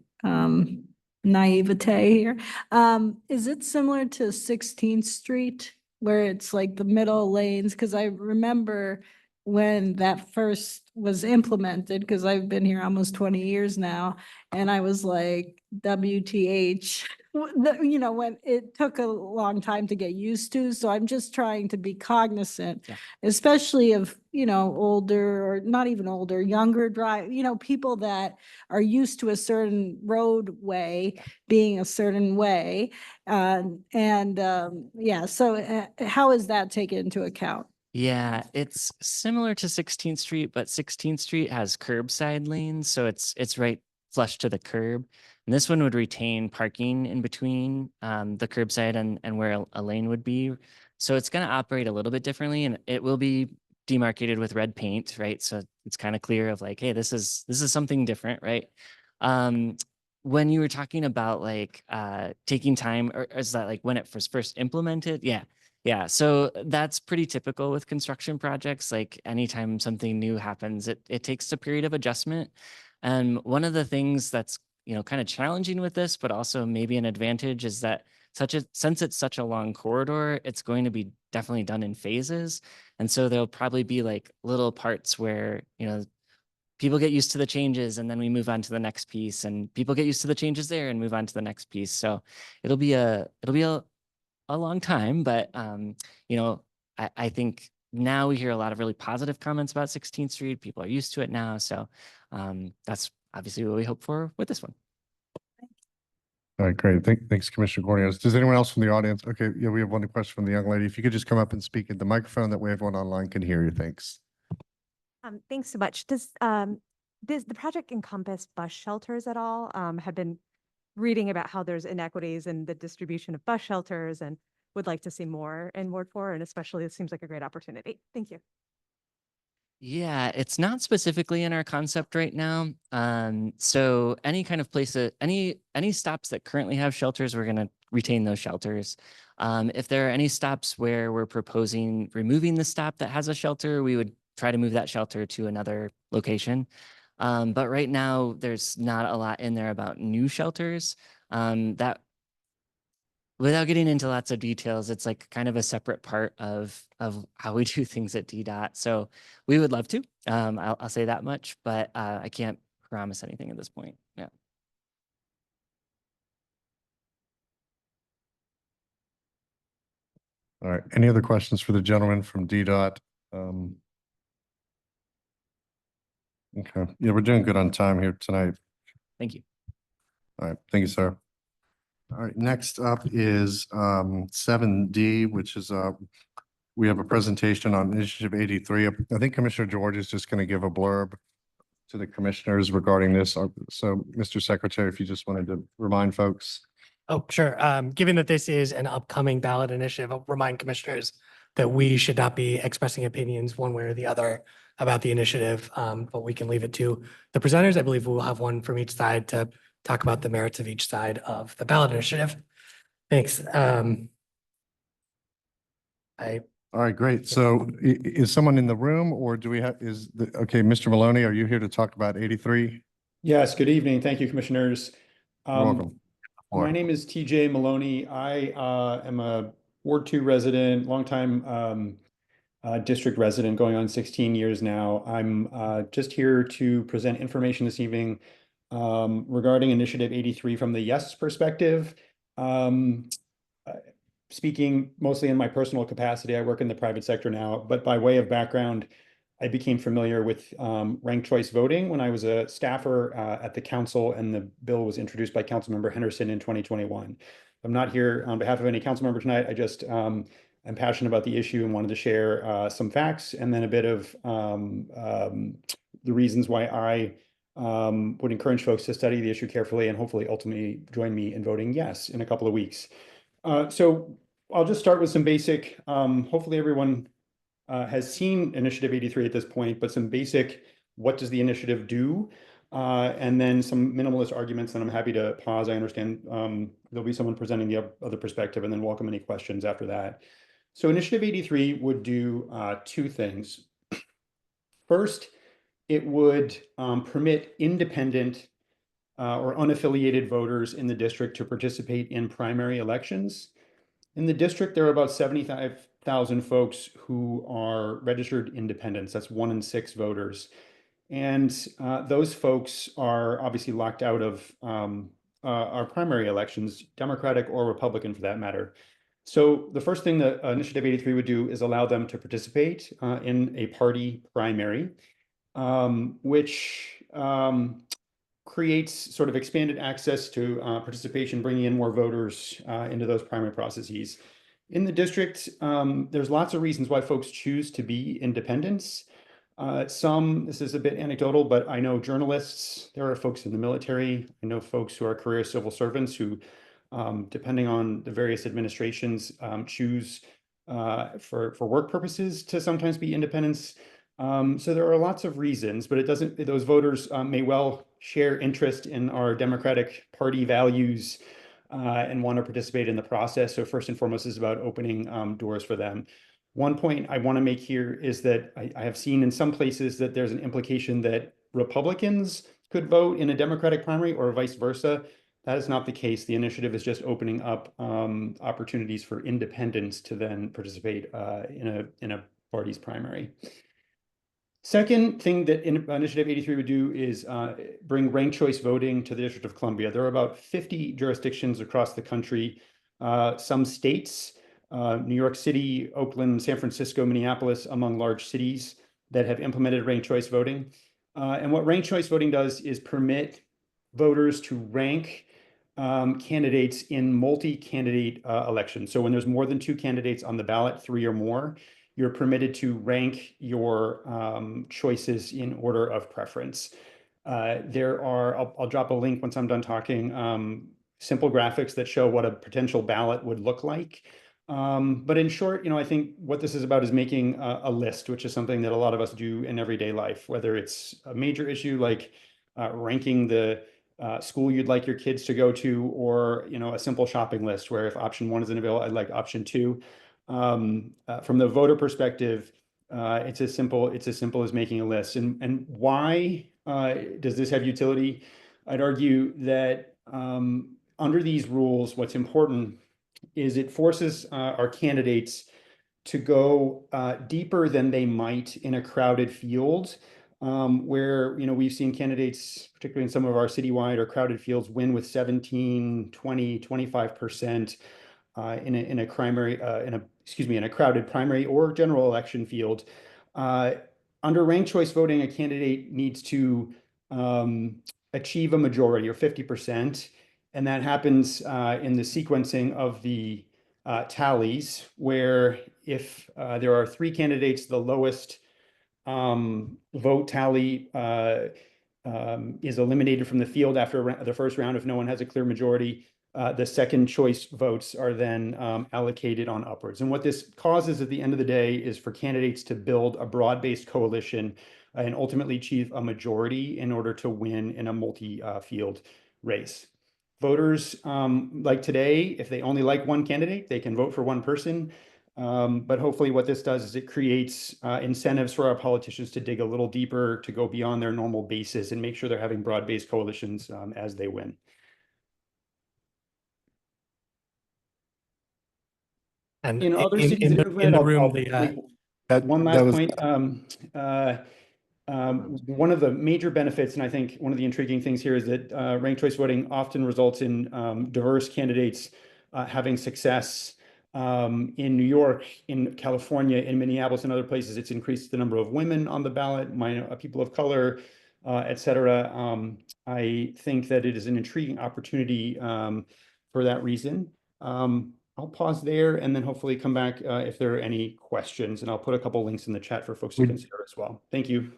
[SPEAKER 5] naivete here. Is it similar to 16th Street where it's like the middle lanes? Because I remember when that first was implemented, because I've been here almost 20 years now, and I was like, WTH, when it took a long time to get used to. So I'm just trying to be cognizant, especially of, older or not even older, younger people that are used to a certain roadway being a certain way. So how is that taken into account?
[SPEAKER 9] Yeah, it's similar to 16th Street, but 16th Street has curbside lanes, so it's right flush to the curb. And this one would retain parking in between the curbside and where a lane would be. So it's going to operate a little bit differently, and it will be demarcated with red paint, right? So it's kind of clear of like, hey, this is something different, right? When you were talking about like taking time, or is that like when it was first implemented? Yeah. Yeah, so that's pretty typical with construction projects. Like anytime something new happens, it takes a period of adjustment. And one of the things that's, kind of challenging with this, but also maybe an advantage is that since it's such a long corridor, it's going to be definitely done in phases. And so there'll probably be like little parts where, people get used to the changes and then we move on to the next piece, and people get used to the changes there and move on to the next piece. So it'll be a long time, but I think now we hear a lot of really positive comments about 16th Street. People are used to it now. So that's obviously what we hope for with this one.
[SPEAKER 1] All right, great. Thanks, Commissioner Gornios. Does anyone else from the audience? Okay, yeah, we have one question from the young lady. If you could just come up and speak at the microphone, that way everyone online can hear you. Thanks.
[SPEAKER 10] Thanks so much. Does the project encompass bus shelters at all? Have been reading about how there's inequities in the distribution of bus shelters and would like to see more in Ward 4, and especially it seems like a great opportunity. Thank you.
[SPEAKER 9] Yeah, it's not specifically in our concept right now. So any kind of place, any stops that currently have shelters, we're going to retain those shelters. If there are any stops where we're proposing removing the stop that has a shelter, we would try to move that shelter to another location. But right now, there's not a lot in there about new shelters. That, without getting into lots of details, it's like kind of a separate part of how we do things at DDOT. So we would love to. I'll say that much, but I can't promise anything at this point. Yeah.
[SPEAKER 1] All right. Any other questions for the gentleman from DDOT? Okay. Yeah, we're doing good on time here tonight.
[SPEAKER 9] Thank you.
[SPEAKER 1] All right. Thank you, sir. All right. Next up is 7D, which is we have a presentation on Initiative 83. I think Commissioner George is just going to give a blurb to the commissioners regarding this. So, Mr. Secretary, if you just wanted to remind folks.
[SPEAKER 2] Oh, sure. Given that this is an upcoming ballot initiative, I'll remind commissioners that we should not be expressing opinions one way or the other about the initiative, but we can leave it to the presenters. I believe we'll have one from each side to talk about the merits of each side of the ballot initiative. Thanks.
[SPEAKER 1] All right, great. So is someone in the room, or do we have, okay, Mr. Maloney, are you here to talk about 83?
[SPEAKER 11] Yes, good evening. Thank you, commissioners.
[SPEAKER 1] Welcome.
[SPEAKER 11] My name is TJ Maloney. I am a Ward 2 resident, longtime district resident, going on 16 years now. I'm just here to present information this evening regarding Initiative 83 from the yes perspective. Speaking mostly in my personal capacity, I work in the private sector now, but by way of background, I became familiar with ranked choice voting when I was a staffer at the council, and the bill was introduced by Councilmember Henderson in 2021. I'm not here on behalf of any council member tonight. I just am passionate about the issue and wanted to share some facts and then a bit of the reasons why I would encourage folks to study the issue carefully and hopefully ultimately join me in voting yes in a couple of weeks. So I'll just start with some basic, hopefully everyone has seen Initiative 83 at this point, but some basic, what does the initiative do? and then some minimalist arguments, and I'm happy to pause. I understand there'll be someone presenting the other perspective, and then welcome any questions after that. So Initiative 83 would do two things. First, it would permit independent or unaffiliated voters in the district to participate in primary elections. In the district, there are about 75,000 folks who are registered independents. That's 1 in 6 voters. And those folks are obviously locked out of our primary elections, Democratic or Republican for that matter. So the first thing that Initiative 83 would do is allow them to participate in a party primary, which creates sort of expanded access to participation, bringing in more voters into those primary processes. In the district, there's lots of reasons why folks choose to be independents. This is a bit anecdotal, but I know journalists, there are folks in the military, I know folks who are career civil servants who, depending on the various administrations, choose for work purposes to sometimes be independents. So there are lots of reasons, but those voters may well share interest in our Democratic Party values and want to participate in the process. So first and foremost is about opening doors for them. One point I want to make here is that I have seen in some places that there's an implication that Republicans could vote in a Democratic primary or vice versa. That is not the case. The initiative is just opening up opportunities for independents to then participate in a party's primary. Second thing that Initiative 83 would do is bring ranked choice voting to the District of Columbia. There are about 50 jurisdictions across the country, some states, New York City, Oakland, San Francisco, Minneapolis, among large cities that have implemented ranked choice voting. And what ranked choice voting does is permit voters to rank candidates in multi-candidate elections. So when there's more than 2 candidates on the ballot, 3 or more, you're permitted to rank your choices in order of preference. I'll drop a link once I'm done talking, simple graphics that show what a potential ballot would look like. But in short, I think what this is about is making a list, which is something that a lot of us do in everyday life, whether it's a major issue like ranking the school you'd like your kids to go to, or a simple shopping list where if option 1 isn't available, I'd like option 2. From the voter perspective, it's as simple as making a list. And why does this have utility? I'd argue that under these rules, what's important is it forces our candidates to go deeper than they might in a crowded field, where we've seen candidates, particularly in some of our citywide or crowded fields, win with 17, 20, 25%. In a crowded primary or general election field. Under ranked choice voting, a candidate needs to achieve a majority or 50%, and that happens in the sequencing of the tallies, where if there are 3 candidates, the lowest vote tally is eliminated from the field after the first round if no one has a clear majority. The second choice votes are then allocated on upwards. And what this causes at the end of the day is for candidates to build a broad-based coalition and ultimately achieve a majority in order to win in a multi-field race. Voters, like today, if they only like one candidate, they can vote for one person. But hopefully what this does is it creates incentives for our politicians to dig a little deeper, to go beyond their normal bases and make sure they're having broad-based coalitions as they win.
[SPEAKER 2] And
[SPEAKER 11] In other
[SPEAKER 2] in
[SPEAKER 11] cities
[SPEAKER 2] the room,
[SPEAKER 11] one last point. One of the major benefits, and I think one of the intriguing things here, is that ranked choice voting often results in diverse candidates having success. In New York, in California, in Minneapolis, and other places, it's increased the number of women on the ballot, people of color, et cetera. I think that it is an intriguing opportunity for that reason. I'll pause there and then hopefully come back if there are any questions, and I'll put a couple links in the chat for folks to consider as well. Thank you.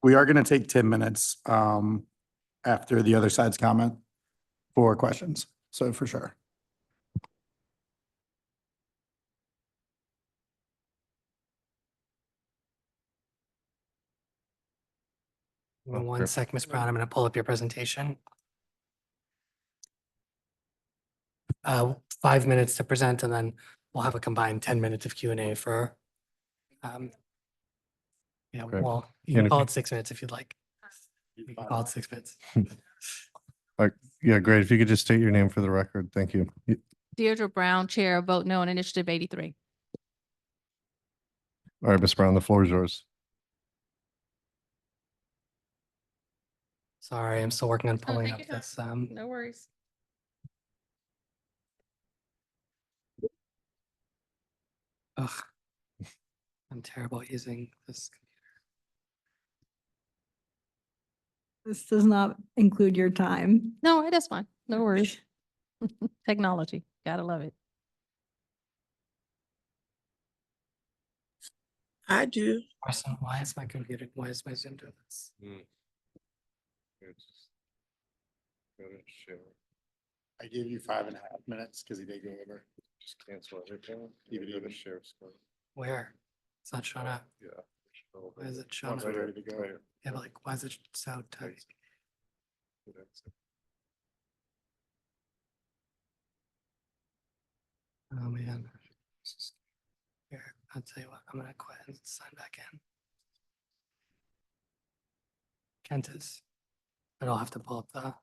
[SPEAKER 12] We are going to take 10 minutes after the other side's comment for questions. So for sure.
[SPEAKER 2] Give me
[SPEAKER 1] Oh,
[SPEAKER 2] one
[SPEAKER 1] great.
[SPEAKER 2] sec, Ms. Brown. I'm going to pull up your presentation. 5 minutes to present, and then we'll have a combined 10 minutes of Q&A for, yeah,
[SPEAKER 1] Great.
[SPEAKER 2] well, you
[SPEAKER 1] And
[SPEAKER 2] can
[SPEAKER 1] if
[SPEAKER 2] call
[SPEAKER 1] you-
[SPEAKER 2] it 6 minutes if you'd like. You can call it 6 minutes.
[SPEAKER 1] Yeah, great. If you could just state your name for the record. Thank you.
[SPEAKER 3] Deirdre Brown, Chair of Vote No on Initiative 83.
[SPEAKER 1] All right, Ms. Brown, the floor is yours.
[SPEAKER 2] Sorry, I'm still working on pulling
[SPEAKER 3] take
[SPEAKER 2] up
[SPEAKER 3] your time.
[SPEAKER 2] this.
[SPEAKER 3] No worries.
[SPEAKER 2] Ugh. I'm terrible at using this.
[SPEAKER 5] This does not include your time.
[SPEAKER 3] No, that's fine. No worries. Technology, gotta love it.
[SPEAKER 7] I do.
[SPEAKER 2] Question, why is my computer, why is my Zoom doing this?
[SPEAKER 12] I gave you 5.5 minutes because he did go over.
[SPEAKER 1] Just cancel everything.
[SPEAKER 12] Even even.
[SPEAKER 1] Share screen.
[SPEAKER 2] Where? It's not showing up.
[SPEAKER 1] Yeah.
[SPEAKER 2] Why is it showing
[SPEAKER 12] Once
[SPEAKER 2] up?
[SPEAKER 12] we're ready to go.
[SPEAKER 2] Yeah, but like, why is it so tight? Oh, man. Here, I'll tell you what, I'm gonna quit and sign back in. Kentis. But I'll have to pull up the.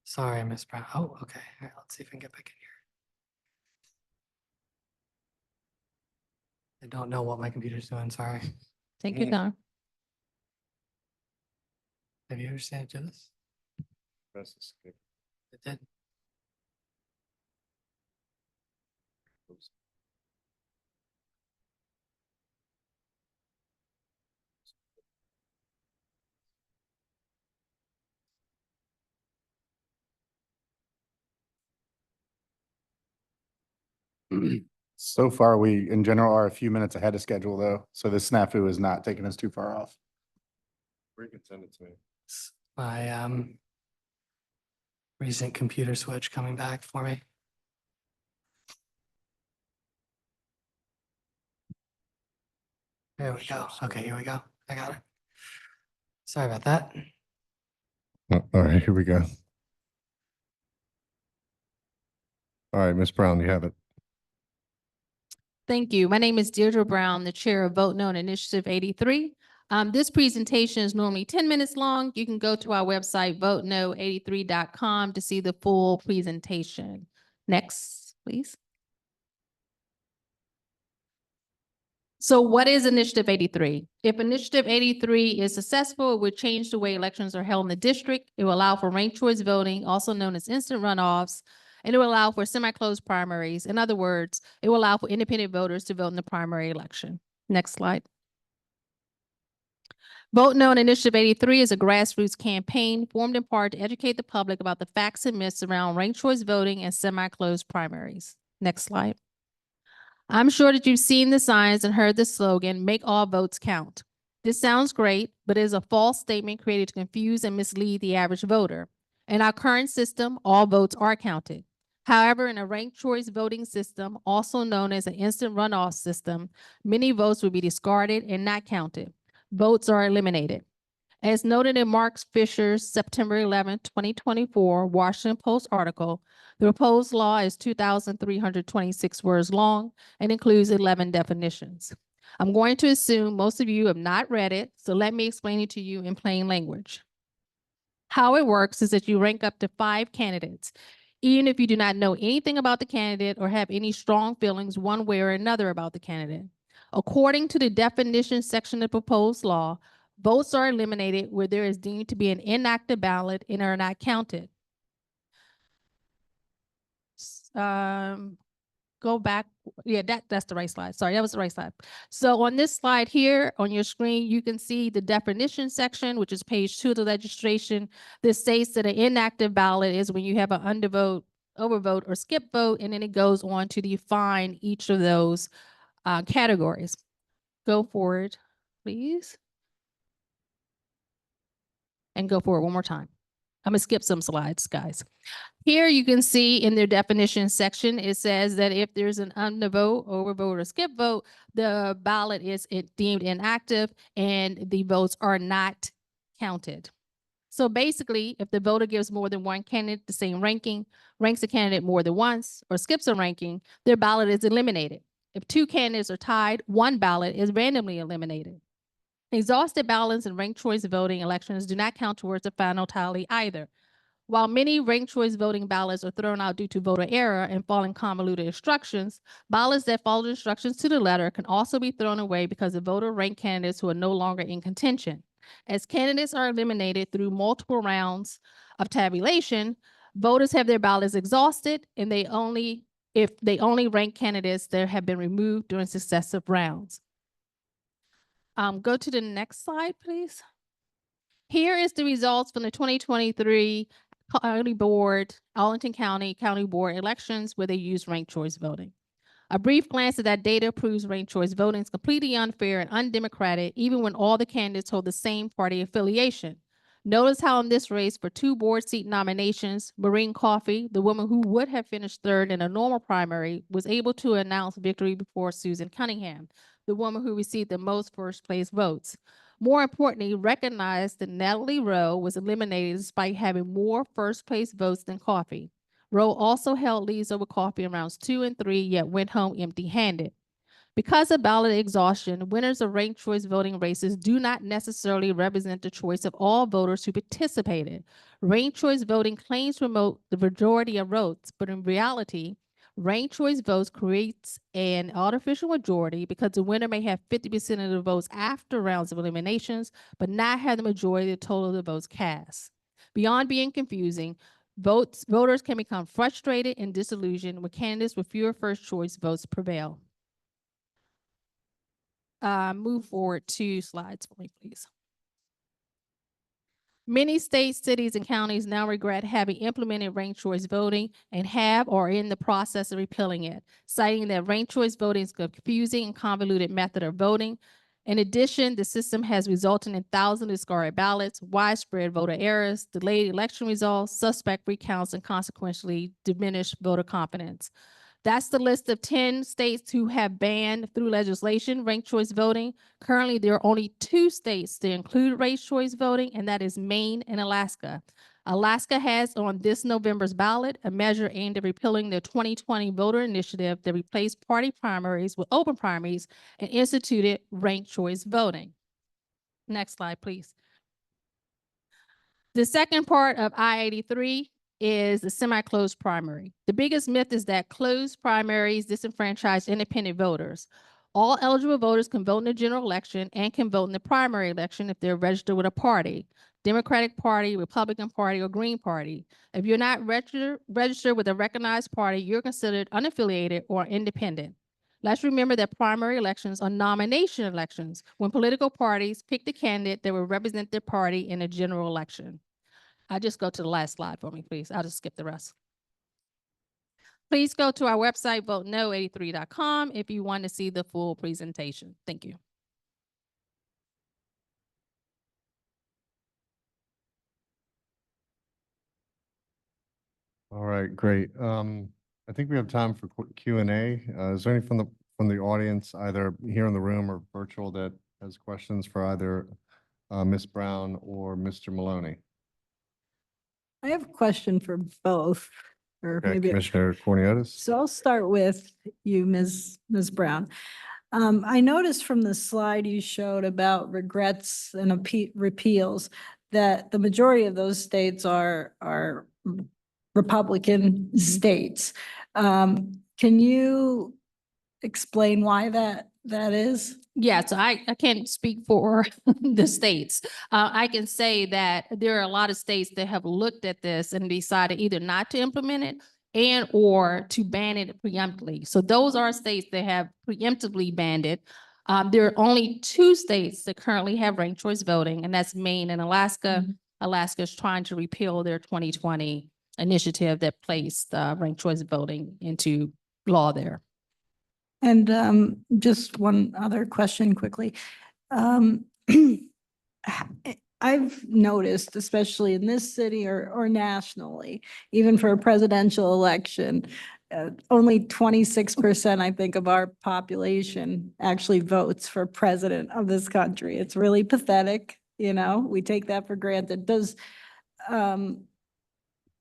[SPEAKER 2] Sorry, Miss Brown. Oh, okay. All right, let's see if we can get back in here. I don't know what my computer's doing, sorry.
[SPEAKER 3] Take your time.
[SPEAKER 2] Have you ever seen it do this?
[SPEAKER 1] Press escape.
[SPEAKER 2] It did.
[SPEAKER 12] So far, we in general are a few minutes ahead of schedule though. So this snafu is not taking us too far off.
[SPEAKER 1] Or you can send it to me.
[SPEAKER 2] My recent computer switch coming back for me. There we go. Okay, here we go. I got it. Sorry about that.
[SPEAKER 1] All right, here we go. All right, Ms. Brown, you have it.
[SPEAKER 3] Thank you. My name is Deirdre Brown, the Chair of Vote No on Initiative 83. This presentation is normally 10 minutes long. You can go to our website, voteno83.com, to see the full presentation. Next, please. So what is Initiative 83? If Initiative 83 is successful, it would change the way elections are held in the district. It will allow for ranked choice voting, also known as instant runoffs, and it will allow for semi-closed primaries. In other words, it will allow for independent voters to vote in the primary election. Next slide. Vote No on Initiative 83 is a grassroots campaign formed in part to educate the public about the facts and myths around ranked choice voting and semi-closed primaries. Next slide. I'm sure that you've seen the signs and heard the slogan, "Make all votes count." This sounds great, but it is a false statement created to confuse and mislead the average voter. In our current system, all votes are counted. However, in a ranked choice voting system, also known as an instant runoff system, many votes will be discarded and not counted. Votes are eliminated. As noted in Mark Fisher's September 11, 2024 Washington Post article, the proposed law is 2,326 words long and includes 11 definitions. I'm going to assume most of you have not read it, so let me explain it to you in plain language. How it works is that you rank up to 5 candidates, even if you do not know anything about the candidate or have any strong feelings one way or another about the candidate. According to the definition section of the proposed law, votes are eliminated where there is deemed to be an inactive ballot and are not counted. Go back. Yeah, that's the right slide. Sorry, that was the right slide. So on this slide here on your screen, you can see the definition section, which is page 2 of the registration. This states that an inactive ballot is when you have an undervote, overvote, or skip vote, and then it goes on to define each of those categories. Go forward, please. And go forward one more time. I'm gonna skip some slides, guys. Here you can see in their definition section, it says that if there's an undervote, overvote, or skip vote, the ballot is deemed inactive and the votes are not counted. So basically, if the voter gives more than one candidate the same ranking, ranks a candidate more than once, or skips a ranking, their ballot is eliminated. If two candidates are tied, one ballot is randomly eliminated. Exhausted ballots and ranked choice voting elections do not count towards the final tally either. While many ranked choice voting ballots are thrown out due to voter error and following convoluted instructions, ballots that follow the instructions to the letter can also be thrown away because the voter ranked candidates who are no longer in contention. As candidates are eliminated through multiple rounds of tabulation, voters have their ballots exhausted and if they only rank candidates that have been removed during successive rounds. Go to the next slide, please. Here is the results from the 2023 County Board, Arlington County Board elections where they used ranked choice voting. A brief glance at that data proves ranked choice voting is completely unfair and undemocratic, even when all the candidates hold the same party affiliation. Notice how in this race for 2 board seat nominations, Maureen Coffey, the woman who would have finished third in a normal primary, was able to announce victory before Susan Cunningham, the woman who received the most first place votes. More importantly, recognize that Natalie Rowe was eliminated despite having more first place votes than Coffey. Rowe also held leads over Coffey in rounds 2 and 3, yet went home empty-handed. Because of ballot exhaustion, winners of ranked choice voting races do not necessarily represent the choice of all voters who participated. Ranked choice voting claims to promote the majority of votes, but in reality, ranked choice votes creates an artificial majority because the winner may have 50% of the votes after rounds of eliminations, but not have the majority of the total of the votes cast. Beyond being confusing, voters can become frustrated and disillusioned when candidates with fewer first choice votes prevail. Move forward 2 slides for me, please. Many states, cities, and counties now regret having implemented ranked choice voting and have or are in the process of repealing it, citing that ranked choice voting is a confusing and convoluted method of voting. In addition, the system has resulted in thousands of discarded ballots, widespread voter errors, delayed election results, suspect recounts, and consequently diminished voter confidence. That's the list of 10 states who have banned through legislation ranked choice voting. Currently, there are only 2 states that include ranked choice voting, and that is Maine and Alaska. Alaska has on this November's ballot a measure aimed at repealing the 2020 voter initiative that replaced party primaries with open primaries and instituted ranked choice voting. Next slide, please. The second part of I-83 is the semi-closed primary. The biggest myth is that closed primaries disenfranchise independent voters. All eligible voters can vote in the general election and can vote in the primary election if they're registered with a party, Democratic Party, Republican Party, or Green Party. If you're not registered with a recognized party, you're considered unaffiliated or independent. Let's remember that primary elections are nomination elections when political parties pick the candidate that will represent their party in a general election. I'll just go to the last slide for me, please. I'll just skip the rest. Please go to our website, voteno83.com, if you want to see the full presentation. Thank you.
[SPEAKER 1] All right, great. I think we have time for Q&A. Is there any from the audience, either here in the room or virtual, that has questions for either Ms. Brown or Mr. Maloney?
[SPEAKER 5] I have a question for both, or
[SPEAKER 1] Okay,
[SPEAKER 5] maybe.
[SPEAKER 1] Commissioner Cornelius?
[SPEAKER 5] So I'll start with you, Ms. Brown. I noticed from the slide you showed about regrets and repeals that the majority of those states are Republican states. Can you explain why that is?
[SPEAKER 3] Yeah, so I can't speak for the states. I can say that there are a lot of states that have looked at this and decided either not to implement it and or to ban it preemptively. So those are states that have preemptively banned it. There are only 2 states that currently have ranked choice voting, and that's Maine and Alaska. Alaska is trying to repeal their 2020 initiative that placed ranked choice voting into law there.
[SPEAKER 5] And just one other question quickly. I've noticed, especially in this city or nationally, even for a presidential election, only 26%, I think, of our population actually votes for president of this country. It's really pathetic, you know, we take that for granted. Does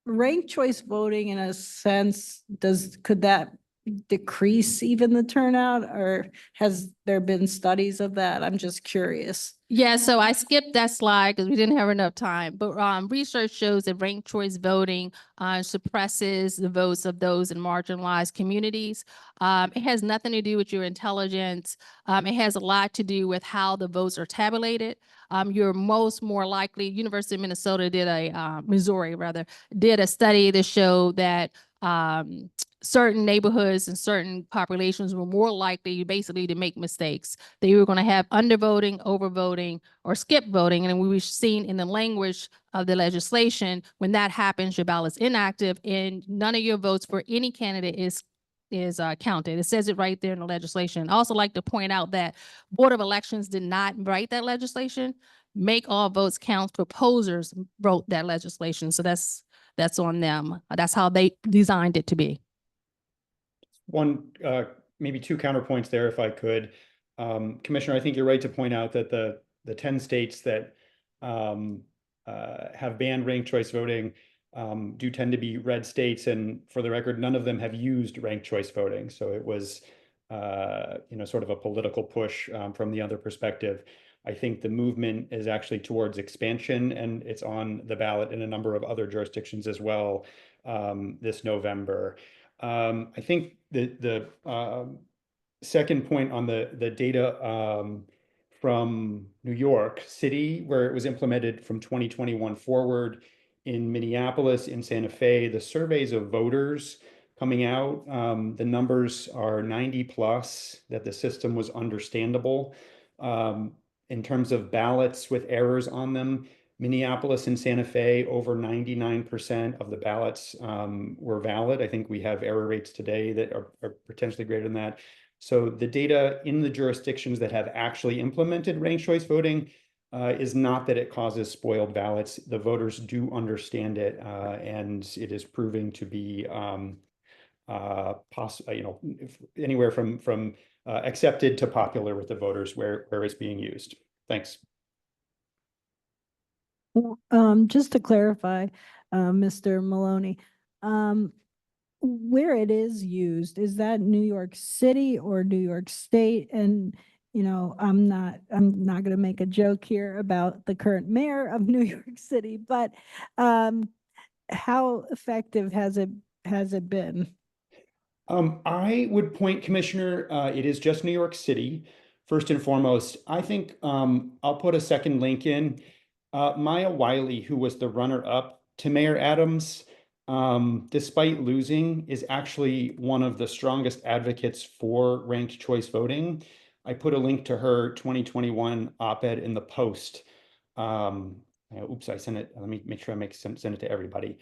[SPEAKER 5] ranked choice voting, in a sense, could that decrease even the turnout, or has there been studies of that? I'm just curious.
[SPEAKER 3] Yeah, so I skipped that slide because we didn't have enough time, but research shows that ranked choice voting suppresses the votes of those in marginalized communities. It has nothing to do with your intelligence. It has a lot to do with how the votes are tabulated. You're more likely, University of Minnesota Missouri did a study to show that certain neighborhoods and certain populations were more likely basically to make mistakes. They were going to have undervoting, overvoting, or skip voting. And we've seen in the language of the legislation, when that happens, your ballot's inactive and none of your votes for any candidate is counted. It says it right there in the legislation. I also like to point out that Board of Elections did not write that legislation. Make all votes count. Proposers wrote that legislation. So that's on them. That's how they designed it to be.
[SPEAKER 11] One, maybe two counterpoints there, if I could. Commissioner, I think you're right to point out that the 10 states that have banned ranked choice voting do tend to be red states, and for the record, none of them have used ranked choice voting. So it was, sort of a political push from the other perspective. I think the movement is actually towards expansion, and it's on the ballot in a number of other jurisdictions as well this November. I think the second point on the data from New York City, where it was implemented from 2021 forward, in Minneapolis, in Santa Fe, the surveys of voters coming out, the numbers are 90 plus, that the system was understandable. In terms of ballots with errors on them, Minneapolis and Santa Fe, over 99% of the ballots were valid. I think we have error rates today that are potentially greater than that. So the data in the jurisdictions that have actually implemented ranked choice voting is not that it causes spoiled ballots. The voters do understand it, and it is proving to be anywhere from accepted to popular with the voters where it's being used. Thanks.
[SPEAKER 5] Just to clarify, Mr. Maloney, where it is used, is that New York City or New York State? And, you know, I'm not going to make a joke here about the current mayor of New York City, but how effective has it been?
[SPEAKER 11] I would point, Commissioner, it is just New York City. First and foremost, I think I'll put a second link in. Maya Wiley, who was the runner-up to Mayor Adams, despite losing, is actually one of the strongest advocates for ranked choice voting. I put a link to her 2021 op-ed in the Post. Oops, I sent it. Let me make sure I send it to everybody.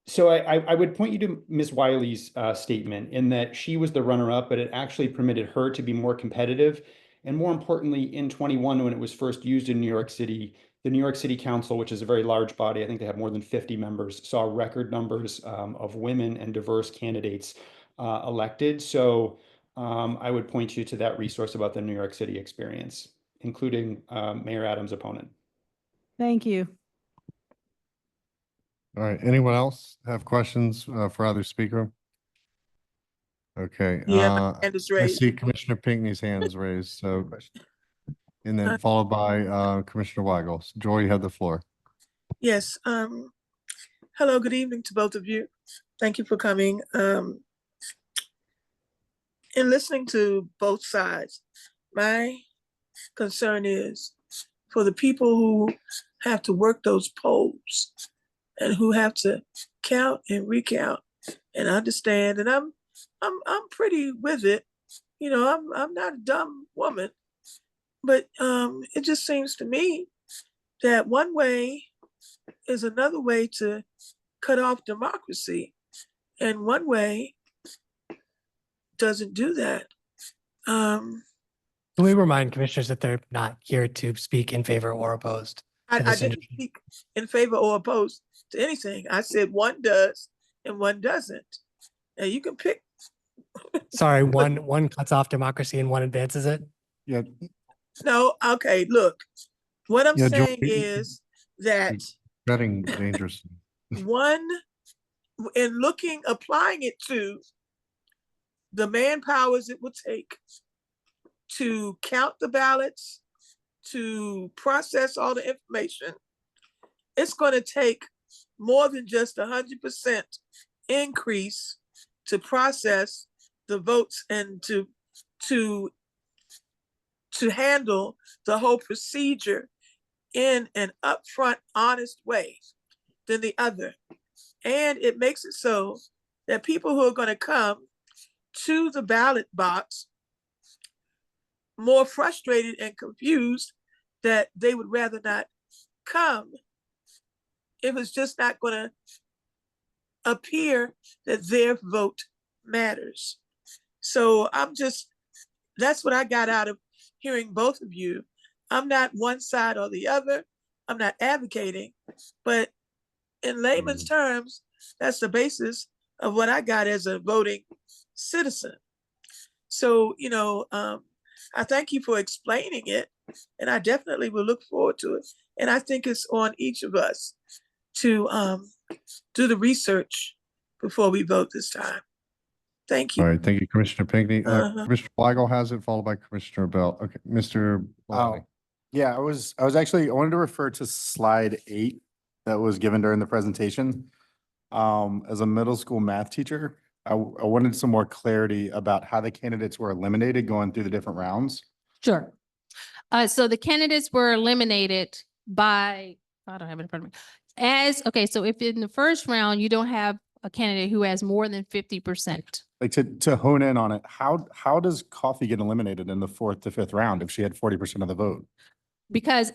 [SPEAKER 11] So I would point you to Ms. Wiley's statement in that she was the runner-up, but it actually permitted her to be more competitive. And more importantly, in 21, when it was first used in New York City, the New York City Council, which is a very large body, I think they have more than 50 members, saw record numbers of women and diverse candidates elected. So I would point you to that resource about the New York City experience, including Mayor Adams' opponent.
[SPEAKER 5] Thank you.
[SPEAKER 1] All right, anyone else have questions for either speaker? Okay.
[SPEAKER 7] Yeah, my hand is
[SPEAKER 1] I
[SPEAKER 7] raised.
[SPEAKER 1] see Commissioner Pinckney's hand is raised, so, and then followed by Commissioner Weigel. So, Joy, you have the floor.
[SPEAKER 7] Yes. Hello, good evening to both of you. Thank you for coming. In listening to both sides, my concern is for the people who have to work those polls and who have to count and recount and understand. And I'm pretty with it. You know, I'm not a dumb woman, but it just seems to me that one way is another way to cut off democracy, and one way doesn't do that.
[SPEAKER 2] Can we remind commissioners that they're not here to speak in favor or opposed?
[SPEAKER 7] I
[SPEAKER 2] to this
[SPEAKER 7] didn't
[SPEAKER 2] initiative?
[SPEAKER 7] speak in favor or opposed to anything. I said one does and one doesn't. And you can pick.
[SPEAKER 2] Sorry, one cuts off democracy and one advances it.
[SPEAKER 1] Yeah,
[SPEAKER 7] No, okay, look. What I'm
[SPEAKER 1] Yeah, George,
[SPEAKER 7] saying is that
[SPEAKER 1] betting dangerous.
[SPEAKER 7] one, in looking, applying it to the manpowers it would take to count the ballots, to process all the information, it's going to take more than just 100% increase to process the votes and to handle the whole procedure in an upfront, honest way than the other. And it makes it so that people who are going to come to the ballot box more frustrated and confused that they would rather not come if it's just not going to appear that their vote matters. So that's what I got out of hearing both of you. I'm not one side or the other. I'm not advocating, but in layman's terms, that's the basis of what I got as a voting citizen. So, I thank you for explaining it, and I definitely will look forward to it. And I think it's on each of us to do the research before we vote this time. Thank you.
[SPEAKER 1] All right, thank you, Commissioner Pinckney.
[SPEAKER 7] Uh-huh.
[SPEAKER 1] Commissioner Weigel has it, followed by Commissioner Bell. Okay, Mr. Maloney.
[SPEAKER 12] Yeah, I wanted to refer to slide 8 that was given during the presentation. As a middle school math teacher, I wanted some more clarity about how the candidates were eliminated going through the different rounds.
[SPEAKER 3] Sure. So the candidates were eliminated by, I don't have it in front of me. So if in the first round, you don't have a candidate who has more than 50%.
[SPEAKER 12] Like to hone in on it, how does Coffee get eliminated in the 4th to 5th round if she had 40% of the vote?
[SPEAKER 3] Because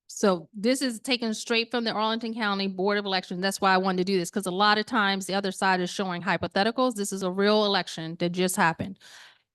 [SPEAKER 3] so this is taken straight from the Arlington County Board of Elections. That's why I wanted to do this, because a lot of times the other side is showing hypotheticals. This is a real election that just happened.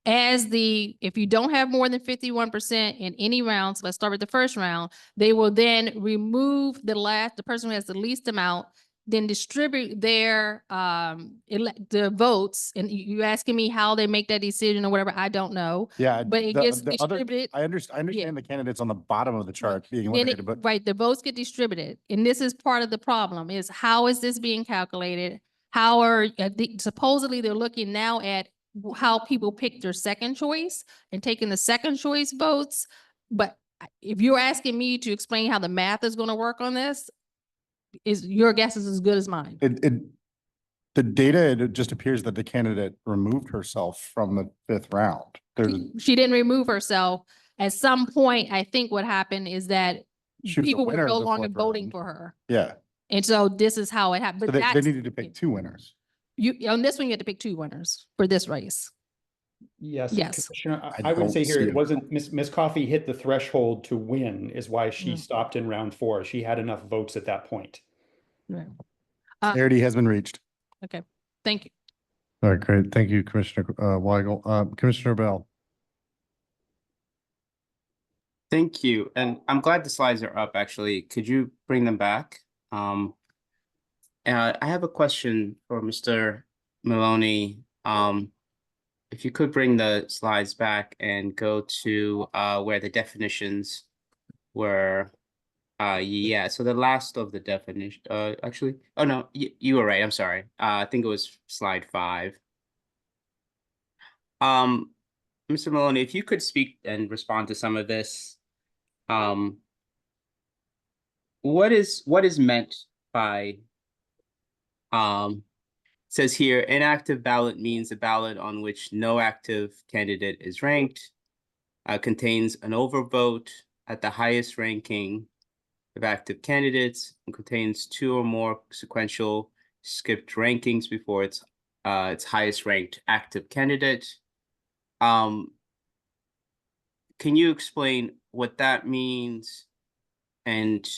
[SPEAKER 3] If you don't have more than 51% in any rounds, let's start with the first round, they will then remove the person who has the least amount, then distribute their the votes. And you asking me how they make that decision or whatever, I don't know.
[SPEAKER 12] Yeah,
[SPEAKER 3] But it gets distributed.
[SPEAKER 12] I understand the candidates on the bottom of the chart being
[SPEAKER 3] Then
[SPEAKER 12] eliminated, but
[SPEAKER 3] right, the votes get distributed. And this is part of the problem, is how is this being calculated? How are, supposedly they're looking now at how people pick their second choice and taking the second choice votes. But if you're asking me to explain how the math is going to work on this, your guess is as good as mine.
[SPEAKER 12] the data, it just appears that the candidate removed herself from the 5th round.
[SPEAKER 3] She didn't remove herself. At some point, I think what happened is that
[SPEAKER 12] She was the
[SPEAKER 3] people were
[SPEAKER 12] winner of
[SPEAKER 3] no
[SPEAKER 12] the
[SPEAKER 3] longer
[SPEAKER 12] 4th
[SPEAKER 3] voting
[SPEAKER 12] round.
[SPEAKER 3] for her.
[SPEAKER 12] Yeah,
[SPEAKER 3] And so this is how it happened.
[SPEAKER 12] so
[SPEAKER 3] But
[SPEAKER 12] they
[SPEAKER 3] that's,
[SPEAKER 12] needed to pick 2 winners.
[SPEAKER 3] on this one, you had to pick 2 winners for this race.
[SPEAKER 11] Yes.
[SPEAKER 3] Yes.
[SPEAKER 11] Commissioner,
[SPEAKER 12] I
[SPEAKER 11] I would say
[SPEAKER 12] don't
[SPEAKER 11] here,
[SPEAKER 12] see
[SPEAKER 11] it
[SPEAKER 12] it.
[SPEAKER 11] wasn't, Miss Coffee hit the threshold to win is why she
[SPEAKER 3] Mm.
[SPEAKER 11] stopped in round 4. She had enough votes at that point.
[SPEAKER 3] Right.
[SPEAKER 12] Parity has been reached.
[SPEAKER 3] Okay, thank you.
[SPEAKER 1] All right, great. Thank you, Commissioner Weigel. Commissioner Bell.
[SPEAKER 13] Thank you. And I'm glad the slides are up, actually. Could you bring them back? I have a question for Mr. Maloney. If you could bring the slides back and go to where the definitions were. Yeah, so the last of the definition, actually, oh no, you were right. I'm sorry. I think it was slide 5. Mr. Maloney, if you could speak and respond to some of this. What is meant by says here, inactive ballot means a ballot on which no active candidate is ranked, contains an overvote at the highest ranking of active candidates, and contains 2 or more sequential skipped rankings before its highest ranked active candidate. Can you explain what that means? And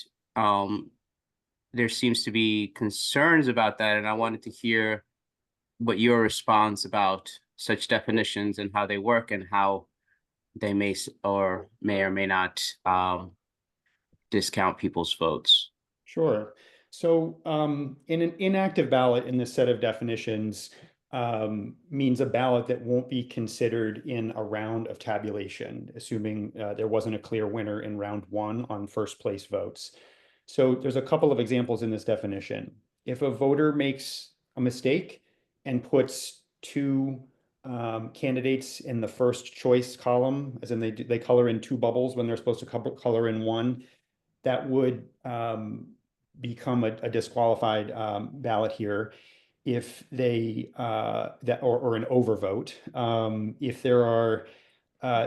[SPEAKER 13] there seems to be concerns about that, and I wanted to hear what your response about such definitions and how they work and how they may or may not discount people's votes.
[SPEAKER 11] Sure. So in an inactive ballot in this set of definitions means a ballot that won't be considered in a round of tabulation, assuming there wasn't a clear winner in round one on first place votes. So there's a couple of examples in this definition. If a voter makes a mistake and puts two candidates in the first choice column, as in they color in two bubbles when they're supposed to color in one, that would become a disqualified ballot here if they or an overvote. If there are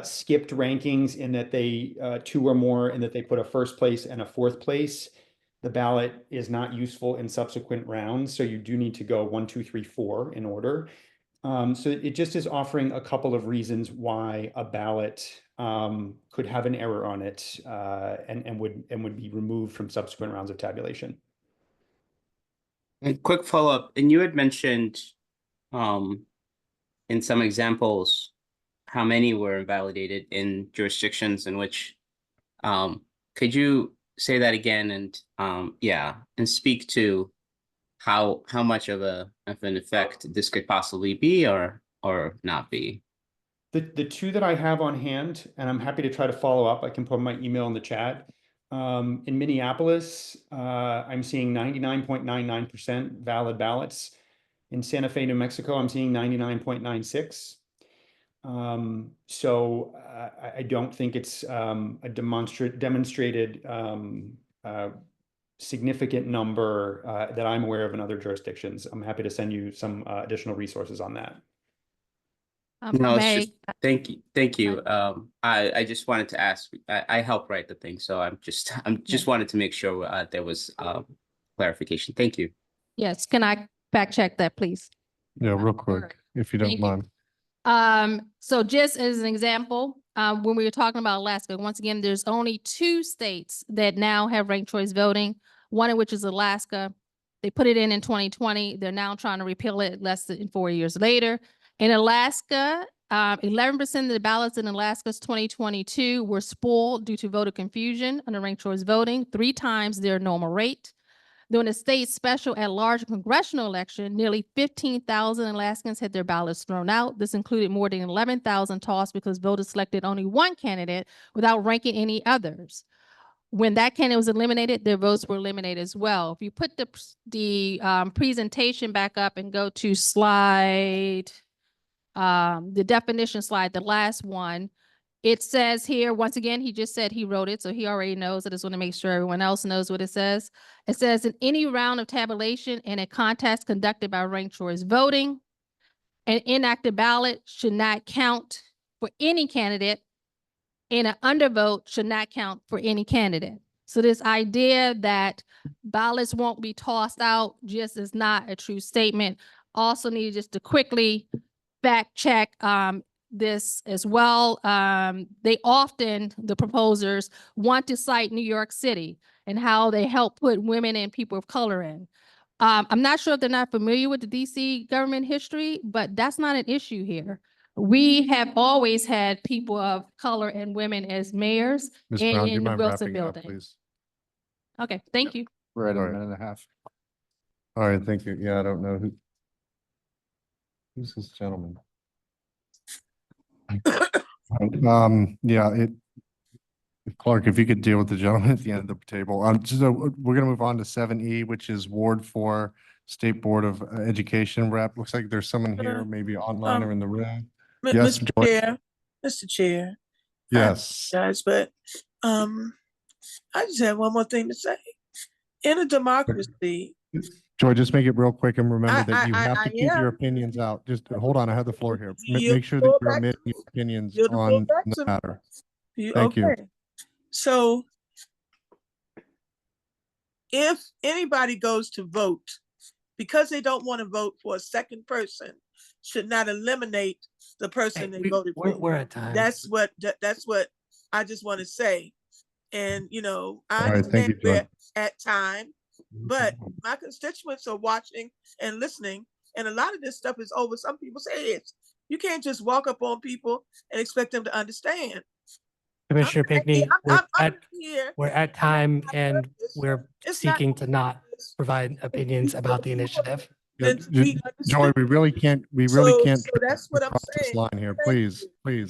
[SPEAKER 11] skipped rankings in that they two or more and that they put a first place and a fourth place, the ballot is not useful in subsequent rounds. So you do need to go 1, 2, 3, 4 in order. So it just is offering a couple of reasons why a ballot could have an error on it and would be removed from subsequent rounds of tabulation.
[SPEAKER 13] And quick follow-up, and you had mentioned in some examples how many were invalidated in jurisdictions in which could you say that again and and speak to how much of an effect this could possibly be or not be?
[SPEAKER 11] The two that I have on hand, and I'm happy to try to follow up, I can put my email in the chat. In Minneapolis, I'm seeing 99.99% valid ballots. In Santa Fe, New Mexico, I'm seeing 99.96. So I don't think it's a demonstrated significant number that I'm aware of in other jurisdictions. I'm happy to send you some additional resources on that.
[SPEAKER 13] No, it's just, thank you. I just wanted to ask. I help write the thing, so I'm just wanted to make sure there was clarification. Thank you.
[SPEAKER 3] Yes, can I fact check that, please?
[SPEAKER 1] Yeah, real quick, if you don't
[SPEAKER 3] Thank you.
[SPEAKER 1] mind.
[SPEAKER 3] So just as an example, when we were talking about Alaska, once again, there's only 2 states that now have ranked choice voting, one of which is Alaska. They put it in 2020. They're now trying to repeal it less than 4 years later. In Alaska, 11% of the ballots in Alaska's 2022 were spoiled due to voter confusion under ranked choice voting, 3 times their normal rate. During the state special at-large congressional election, nearly 15,000 Alaskans had their ballots thrown out. This included more than 11,000 tossed because voters selected only one candidate without ranking any others. When that candidate was eliminated, their votes were eliminated as well. If you put the presentation back up and go to slide, the definition slide, the last one, it says here, once again, he just said he wrote it, so he already knows. I just want to make sure everyone else knows what it says. It says, in any round of tabulation in a contest conducted by ranked choice voting, an inactive ballot should not count for any candidate, and an undervote should not count for any candidate. So this idea that ballots won't be tossed out just is not a true statement. Also need just to quickly fact check this as well. They often, the proposers, want to cite New York City and how they help put women and people of color in. I'm not sure if they're not familiar with the DC government history, but that's not an issue here. We have always had people of color and women as mayors
[SPEAKER 1] Ms. Brown, do you
[SPEAKER 3] in the
[SPEAKER 1] mind
[SPEAKER 3] Wilson
[SPEAKER 1] wrapping up,
[SPEAKER 3] building.
[SPEAKER 1] please?
[SPEAKER 3] Okay, thank you.
[SPEAKER 12] We're at a
[SPEAKER 1] All right.
[SPEAKER 12] minute and a half.
[SPEAKER 1] All right, thank you. Yeah, I don't know who's this gentleman? Yeah, Clark, if you could deal with the gentleman at the end of the table. So we're gonna move on to 7E, which is Ward 4 State Board of Education rep. Looks like there's someone here, maybe online or in the room. Yes,
[SPEAKER 7] Mr.
[SPEAKER 1] Joy?
[SPEAKER 7] Chair, Mr. Chair.
[SPEAKER 1] Yes.
[SPEAKER 7] Guys, but I just have one more thing to say. In a democracy,
[SPEAKER 1] Joy, just make it real quick and remember that you
[SPEAKER 7] I
[SPEAKER 1] have to keep your
[SPEAKER 7] am.
[SPEAKER 1] opinions out. Just hold on, I have the floor here.
[SPEAKER 7] Yield
[SPEAKER 1] Make sure
[SPEAKER 7] the
[SPEAKER 1] that
[SPEAKER 7] floor
[SPEAKER 1] you're
[SPEAKER 7] back to
[SPEAKER 1] omitting
[SPEAKER 7] me.
[SPEAKER 1] your opinions
[SPEAKER 7] Yield the floor
[SPEAKER 1] on
[SPEAKER 7] back
[SPEAKER 1] the
[SPEAKER 7] to me.
[SPEAKER 1] matter. Thank you.
[SPEAKER 7] Okay. So if anybody goes to vote because they don't want to vote for a second person, should not eliminate the person they voted for.
[SPEAKER 2] We're at time.
[SPEAKER 7] That's what I just want to say. And I
[SPEAKER 1] All right, thank
[SPEAKER 7] understand
[SPEAKER 1] you,
[SPEAKER 7] we're
[SPEAKER 1] Joy.
[SPEAKER 7] at time, but my constituents are watching and listening, and a lot of this stuff is over some people's heads. You can't just walk up on people and expect them to understand.
[SPEAKER 2] Commissioner Pinkney,
[SPEAKER 7] I'm here.
[SPEAKER 2] we're at time and
[SPEAKER 7] purpose.
[SPEAKER 2] we're
[SPEAKER 7] It's not
[SPEAKER 2] seeking to not
[SPEAKER 7] purpose.
[SPEAKER 2] provide opinions about the initiative.
[SPEAKER 7] Then to be
[SPEAKER 1] Joey, we
[SPEAKER 7] understood.
[SPEAKER 1] really can't
[SPEAKER 7] So that's what I'm
[SPEAKER 1] cross this
[SPEAKER 7] saying.
[SPEAKER 1] line here.
[SPEAKER 7] Thank
[SPEAKER 1] Please,
[SPEAKER 7] you.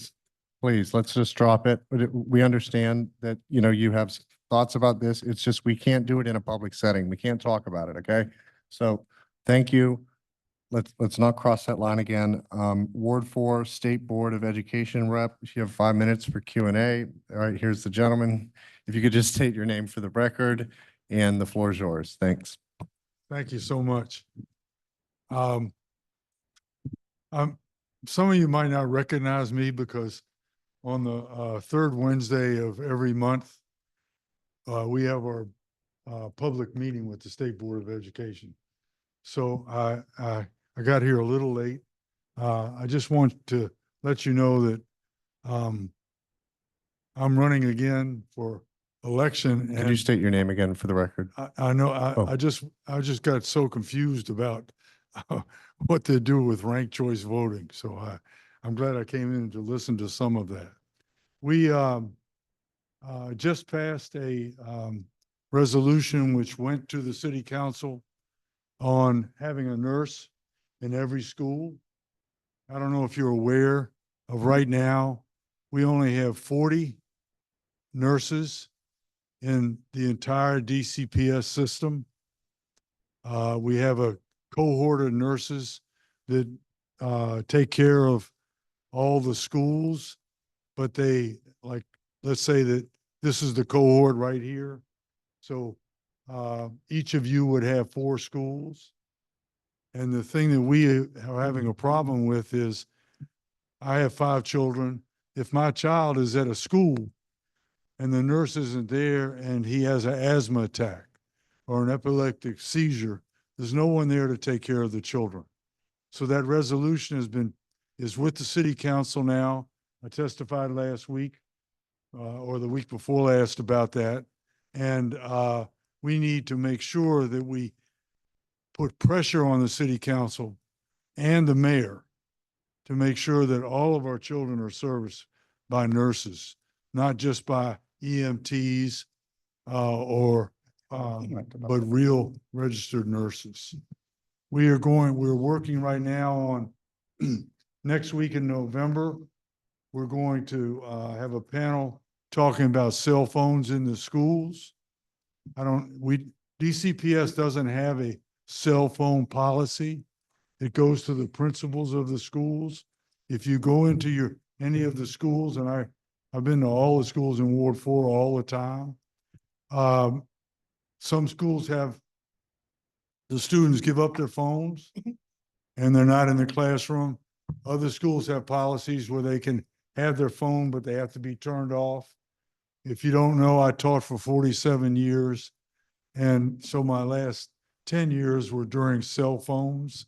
[SPEAKER 1] please, let's just drop it. But we understand that, you know, you have thoughts about this. It's just, we can't do it in a public setting. We can't talk about it, okay? So, thank you. Let's not cross that line again. Ward 4, State Board of Education rep, you have 5 minutes for Q&A. All right, here's the gentleman. If you could just state your name for the record, and the floor is yours. Thanks.
[SPEAKER 14] Thank you so much. Some of you might not recognize me because on the third Wednesday of every month, we have our public meeting with the State Board of Education. So I got here a little late. I just want to let you know that I'm running again for election.
[SPEAKER 1] Could you state your name again for the record?
[SPEAKER 14] I know,
[SPEAKER 1] Oh.
[SPEAKER 14] I just got so confused about what to do with ranked choice voting. So I'm glad I came in to listen to some of that. We just passed a resolution which went to the city council on having a nurse in every school. I don't know if you're aware of right now, we only have 40 nurses in the entire DCPS system. We have a cohort of nurses that take care of all the schools, but they, like, let's say that this is the cohort right here. So each of you would have 4 schools. And the thing that we are having a problem with is I have 5 children. If my child is at a school and the nurse isn't there and he has an asthma attack or an epileptic seizure, there's no one there to take care of the children. So that resolution is with the city council now. I testified last week or the week before last about that. And we need to make sure that we put pressure on the city council and the mayor to make sure that all of our children are serviced by nurses, not just by EMTs but real registered nurses. We're working right now on next week in November. We're going to have a panel talking about cell phones in the schools. DCPS doesn't have a cell phone policy. It goes to the principals of the schools. If you go into any of the schools, and I've been to all the schools in Ward 4 all the time. Some schools have the students give up their phones and they're not in the classroom. Other schools have policies where they can have their phone, but they have to be turned off. If you don't know, I taught for 47 years. And so my last 10 years were during cell phones.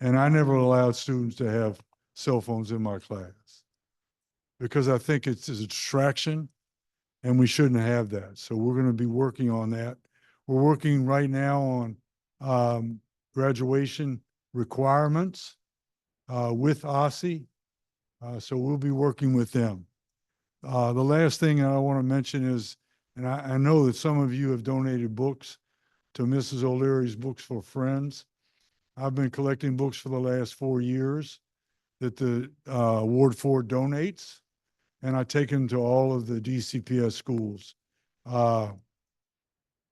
[SPEAKER 14] And I never allowed students to have cell phones in my class because I think it's a distraction and we shouldn't have that. So we're going to be working on that. We're working right now on graduation requirements with OSSI. So we'll be working with them. The last thing I want to mention is, and I know that some of you have donated books to Mrs. O'Leary's Books for Friends. I've been collecting books for the last 4 years that the Ward 4 donates, and I take them to all of the DCPS schools,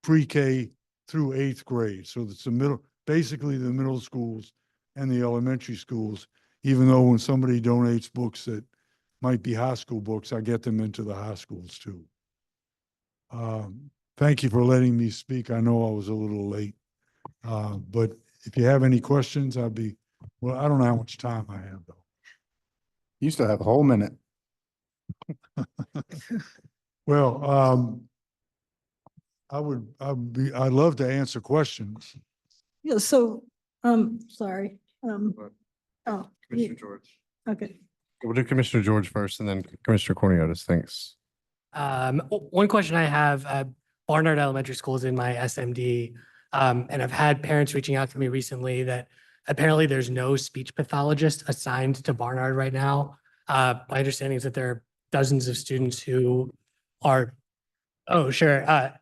[SPEAKER 14] pre-K through 8th grade. So it's basically the middle schools and the elementary schools, even though when somebody donates books that might be high school books, I get them into the high schools too. Thank you for letting me speak. I know I was a little late, but if you have any questions, I don't know how much time I have though.
[SPEAKER 12] You still have a whole minute.
[SPEAKER 14] Well, I'd love to answer questions.
[SPEAKER 5] Yeah, so, sorry, oh.
[SPEAKER 1] Commissioner George.
[SPEAKER 5] Okay.
[SPEAKER 1] We'll do Commissioner George first and then Commissioner Cornelius. Thanks.
[SPEAKER 2] One question I have, Barnard Elementary School is in my SMD. And I've had parents reaching out to me recently that apparently there's no speech pathologist assigned to Barnard right now. My understanding is that there are dozens of students who are, oh, sure.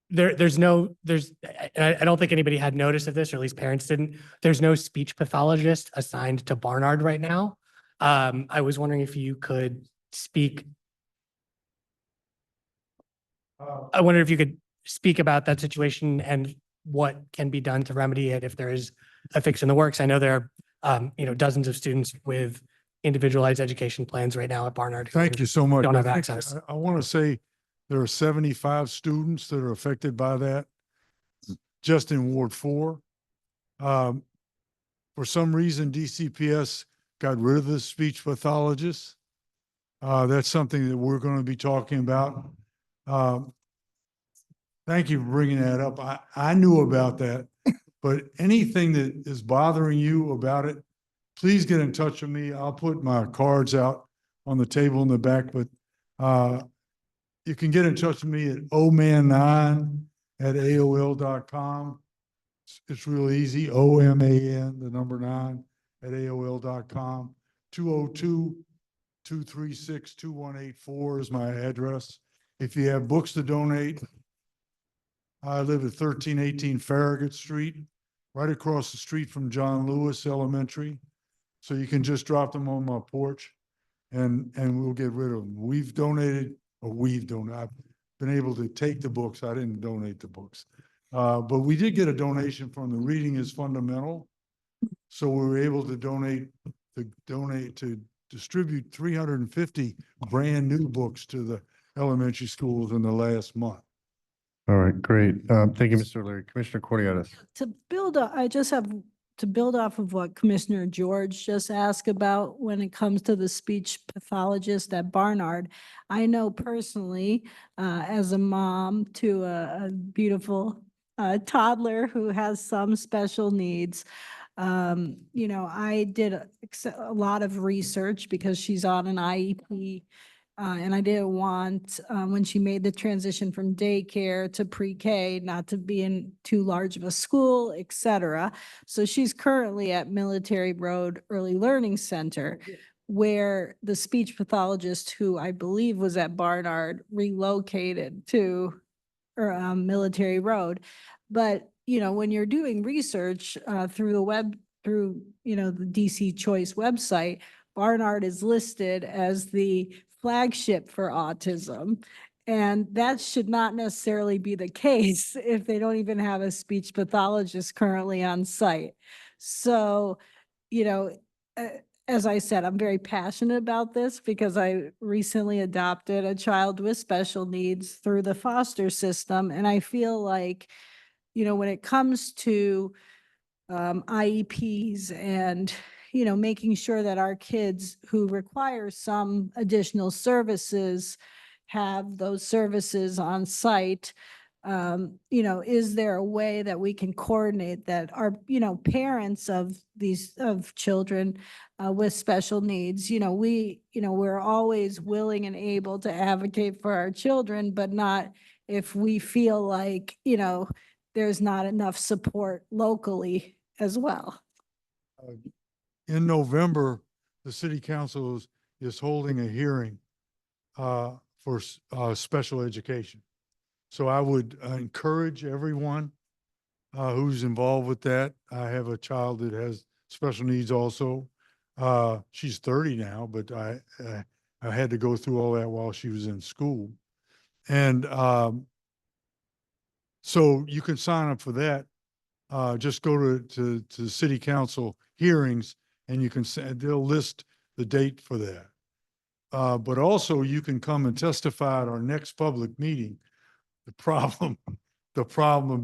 [SPEAKER 2] There's I don't think anybody had notice of this, or at least parents didn't. There's no speech pathologist assigned to Barnard right now. I was wondering if you could speak. I wonder if you could speak about that situation and what can be done to remedy it if there is a fix in the works. I know there are, dozens of students with individualized education plans right now at Barnard. who
[SPEAKER 14] Thank you so much.
[SPEAKER 2] Don't have
[SPEAKER 14] I think-
[SPEAKER 2] access.
[SPEAKER 14] I want to say there are 75 students that are affected by that just in Ward 4. For some reason, DCPS got rid of the speech pathologist. That's something that we're going to be talking about. Thank you for bringing that up. I knew about that, but anything that is bothering you about it, please get in touch with me. I'll put my cards out on the table in the back, but you can get in touch with me at oman9@aol.com. It's real easy, OMAN, the number 9 at AOL.com. 202-236-2184 is my address. If you have books to donate, I live at 1318 Farragut Street, right across the street from John Lewis Elementary. So you can just drop them on my porch and we'll get rid of them. I've been able to take the books. I didn't donate the books. But we did get a donation from the Reading is Fundamental. So we were able to distribute 350 brand new books to the elementary schools in the last month.
[SPEAKER 1] All right, great. Thank you, Mr. O'Leary. Commissioner Cordiatis.
[SPEAKER 5] I just have to build off of what Commissioner George just asked about when it comes to the speech pathologist at Barnard. I know personally, as a mom to a beautiful toddler who has some special needs, I did a lot of research because she's on an IEP. And I didn't want, when she made the transition from daycare to pre-K, not to be in too large of a school, et cetera. So she's currently at Military Road Early Learning Center, where the speech pathologist, who I believe was at Barnard, relocated to Military Road. But, when you're doing research through the web, through, the DC Choice website, Barnard is listed as the flagship for autism. And that should not necessarily be the case if they don't even have a speech pathologist currently on site. So, as I said, I'm very passionate about this because I recently adopted a child with special needs through the foster system. And I feel like, when it comes to IEPs and, making sure that our kids who require some additional services have those services on site. Is there a way that we can coordinate that our, parents of children with special needs, we're always willing and able to advocate for our children, but not if we feel like, there's not enough support locally as well.
[SPEAKER 14] In November, the city council is holding a hearing for special education. So I would encourage everyone who's involved with that. I have a child that has special needs also. She's 30 now, but I had to go through all that while she was in school. And so you can sign up for that. Just go to the city council hearings and you can they'll list the date for that. But also you can come and testify at our next public meeting. The problem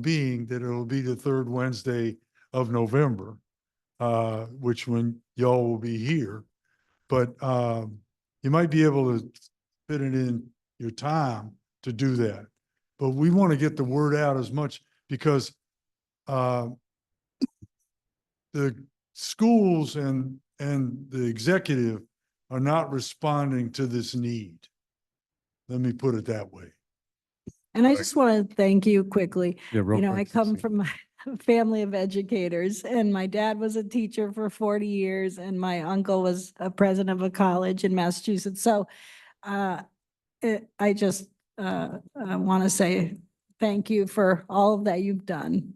[SPEAKER 14] being that it'll be the third Wednesday of November, which when y'all will be here. But you might be able to fit it in your time to do that. But we want to get the word out as much because the schools and the executive are not responding to this need. Let me put it that way.
[SPEAKER 5] And I just want to thank you quickly.
[SPEAKER 1] Yeah, real
[SPEAKER 5] I
[SPEAKER 1] quick,
[SPEAKER 5] come
[SPEAKER 1] Cece.
[SPEAKER 5] from family of educators, and my dad was a teacher for 40 years, and my uncle was a president of a college in Massachusetts. So I just want to say thank you for all of that you've done.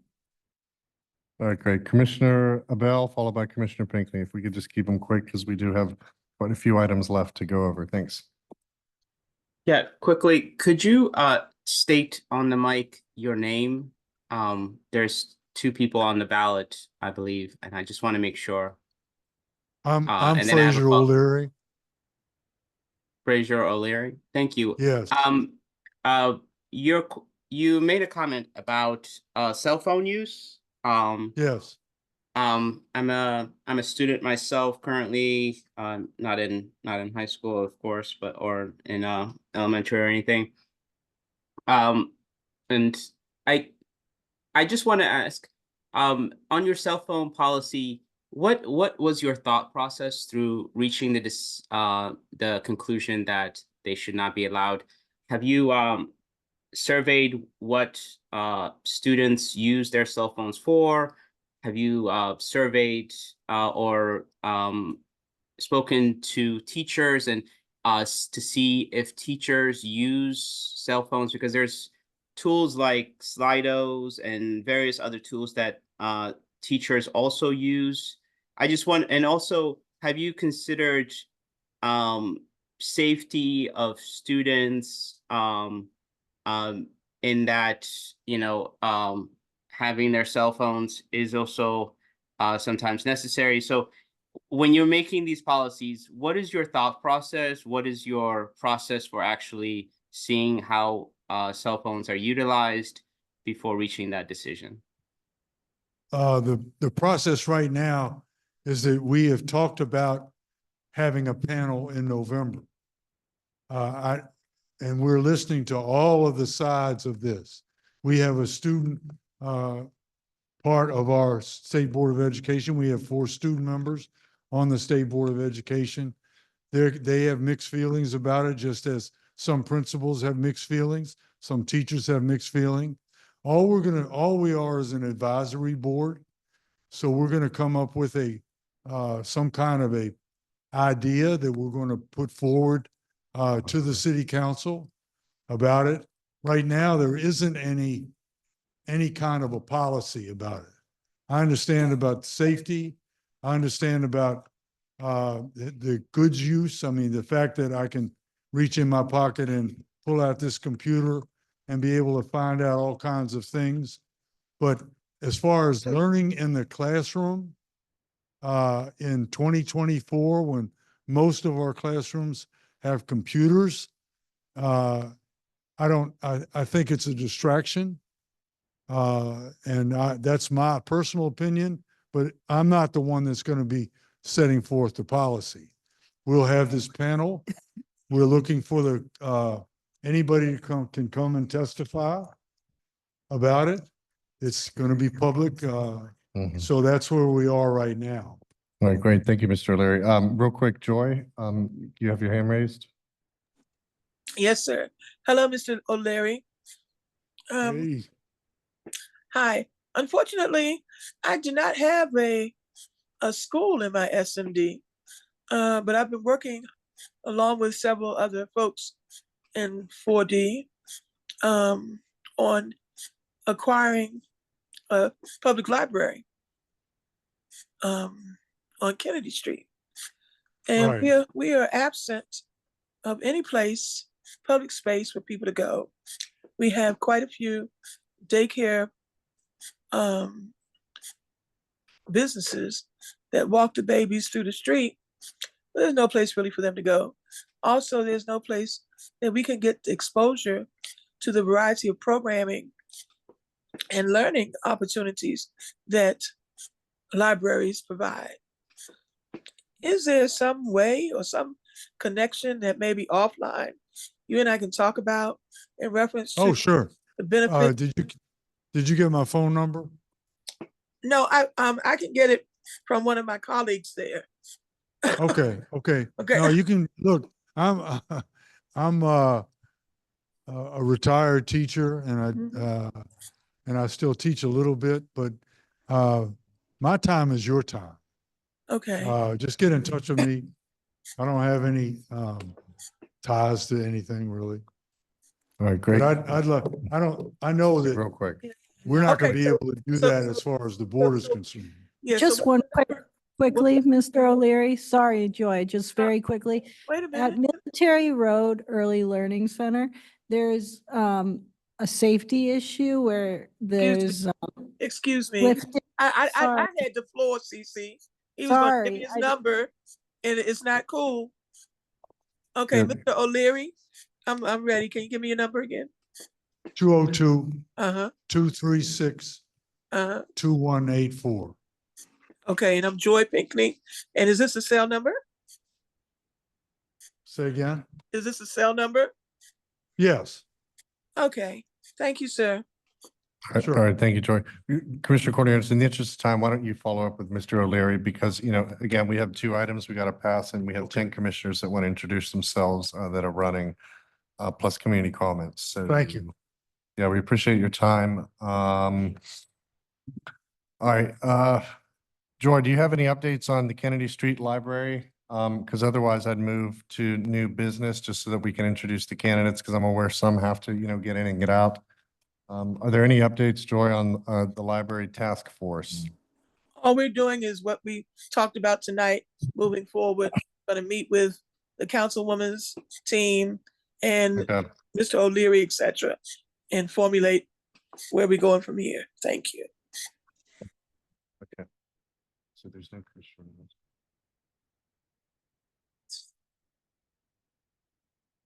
[SPEAKER 1] All right, great. Commissioner Abell, followed by Commissioner Pinckney. If we could just keep them quick because we do have quite a few items left to go over. Thanks.
[SPEAKER 13] Yeah, quickly, could you state on the mic your name? There's two people on the ballot, I believe, and I just want to make sure.
[SPEAKER 14] I'm
[SPEAKER 13] And then I have a
[SPEAKER 14] Fraser
[SPEAKER 13] follow-
[SPEAKER 14] O'Leary.
[SPEAKER 13] Fraser O'Leary. Thank you.
[SPEAKER 14] Yes.
[SPEAKER 13] You made a comment about cell phone use.
[SPEAKER 14] Yes.
[SPEAKER 13] I'm a student myself currently, not in high school, of course, but or in elementary or anything. And I just want to ask, on your cell phone policy, what was your thought process through reaching the conclusion that they should not be allowed? Have you surveyed what students use their cell phones for? Have you surveyed or spoken to teachers and to see if teachers use cell phones? Because there's tools like Slidos and various other tools that teachers also use. I just want, and also, have you considered safety of students in that, having their cell phones is also sometimes necessary. So when you're making these policies, what is your thought process? What is your process for actually seeing how cell phones are utilized before reaching that decision?
[SPEAKER 14] The process right now is that we have talked about having a panel in November. And we're listening to all of the sides of this. We have a student part of our State Board of Education. We have 4 student members on the State Board of Education. They have mixed feelings about it, just as some principals have mixed feelings, some teachers have mixed feeling. All we are is an advisory board. So we're going to come up with some kind of a idea that we're going to put forward to the city council about it. Right now, there isn't any kind of a policy about it. I understand about safety. I understand about the goods use. I mean, the fact that I can reach in my pocket and pull out this computer and be able to find out all kinds of things. But as far as learning in the classroom, in 2024, when most of our classrooms have computers, I think it's a distraction. And that's my personal opinion, but I'm not the one that's going to be setting forth the policy. We'll have this panel. We're looking for anybody can come and testify about it. It's going to be public. So that's where we are right now.
[SPEAKER 1] All right, great. Thank you, Mr. O'Leary. Real quick, Joy, you have your hand raised?
[SPEAKER 7] Yes, sir. Hello, Mr. O'Leary.
[SPEAKER 14] Hey.
[SPEAKER 7] Hi. Unfortunately, I do not have a school in my SMD, but I've been working along with several other folks in 4D on acquiring a public library on Kennedy Street. And
[SPEAKER 14] Right.
[SPEAKER 7] we are absent of any place, public space for people to go. We have quite a few daycare businesses that walk the babies through the street, but there's no place really for them to go. Also, there's no place that we can get exposure to the variety of programming and learning opportunities that libraries provide. Is there some way or some connection that may be offline you and I can talk about in reference to
[SPEAKER 14] Sure.
[SPEAKER 7] the benefit?
[SPEAKER 14] Did you get my phone number?
[SPEAKER 7] No, I can get it from one of my colleagues there.
[SPEAKER 14] Okay.
[SPEAKER 7] Okay.
[SPEAKER 14] No, you can look. I'm a retired teacher, and and I still teach a little bit, but my time is your time.
[SPEAKER 7] Okay.
[SPEAKER 14] Just get in touch with me. I don't have any ties to anything really.
[SPEAKER 1] All right, great.
[SPEAKER 14] But I know that
[SPEAKER 1] Real quick.
[SPEAKER 14] we're not gonna
[SPEAKER 7] Okay,
[SPEAKER 14] be
[SPEAKER 7] so-
[SPEAKER 14] able to do
[SPEAKER 7] so-
[SPEAKER 14] that as far as the board is concerned.
[SPEAKER 7] Yeah.
[SPEAKER 5] Just one quickly, Mr. O'Leary. Sorry, Joy, just very quickly.
[SPEAKER 7] Wait a
[SPEAKER 5] At
[SPEAKER 7] minute.
[SPEAKER 5] Military Road Early Learning Center, there's a safety issue where there's
[SPEAKER 7] Excuse me.
[SPEAKER 5] lifting.
[SPEAKER 7] I
[SPEAKER 5] Sorry.
[SPEAKER 7] had the floor, CC. He was gonna give me
[SPEAKER 5] Sorry,
[SPEAKER 7] his number, and it's not cool. Okay,
[SPEAKER 1] Yeah.
[SPEAKER 7] Mr. O'Leary, I'm ready. Can you give me your number again?
[SPEAKER 14] 202
[SPEAKER 7] Uh-huh,
[SPEAKER 14] 236
[SPEAKER 7] uh-huh.
[SPEAKER 14] 2184.
[SPEAKER 7] Okay, and I'm Joy Pinckney. And is this a cell number?
[SPEAKER 14] Say again?
[SPEAKER 7] Is this a cell number?
[SPEAKER 14] Yes.
[SPEAKER 7] Okay, thank you, sir.
[SPEAKER 14] Sure.
[SPEAKER 1] All right, thank you, Joy. Commissioner Cornelius, in the interest of time, why don't you follow up with Mr. O'Leary? Because, again, we have 2 items we got to pass, and we have 10 commissioners that want to introduce themselves that are running, plus community comments. So,
[SPEAKER 14] Thank you.
[SPEAKER 1] yeah, we appreciate your time. All right, Joy, do you have any updates on the Kennedy Street Library? Because otherwise I'd move to new business just so that we can introduce the candidates, because I'm aware some have to, get in and get out. Are there any updates, Joy, on the library task force?
[SPEAKER 7] All we're doing is what we talked about tonight, moving forward. Gonna meet with the councilwoman's team and
[SPEAKER 1] Okay.
[SPEAKER 7] Mr. O'Leary, et cetera, and formulate where we're going from here. Thank you.
[SPEAKER 1] Okay. So there's no commissioner.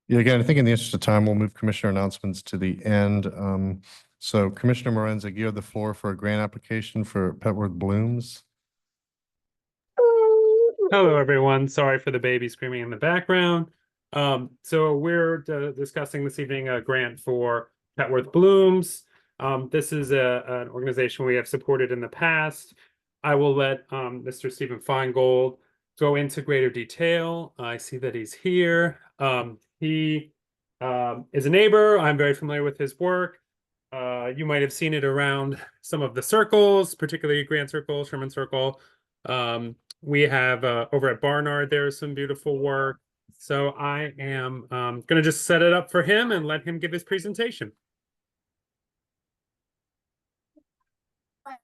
[SPEAKER 1] Yeah, again, I think in the interest of time, we'll move commissioner announcements to the end. So Commissioner Morenza, you have the floor for a grant application for Petworth Blooms.
[SPEAKER 4] Hello, everyone. Sorry for the baby screaming in the background. So we're discussing this evening a grant for Petworth Blooms. This is an organization we have supported in the past. I will let Mr. Stephen Feingold go into greater detail. I see that he's here. He is a neighbor. I'm very familiar with his work. You might have seen it around some of the circles, particularly Grand Circle, Sherman Circle. We have over at Barnard, there's some beautiful work. So I am going to just set it up for him and let him give his presentation.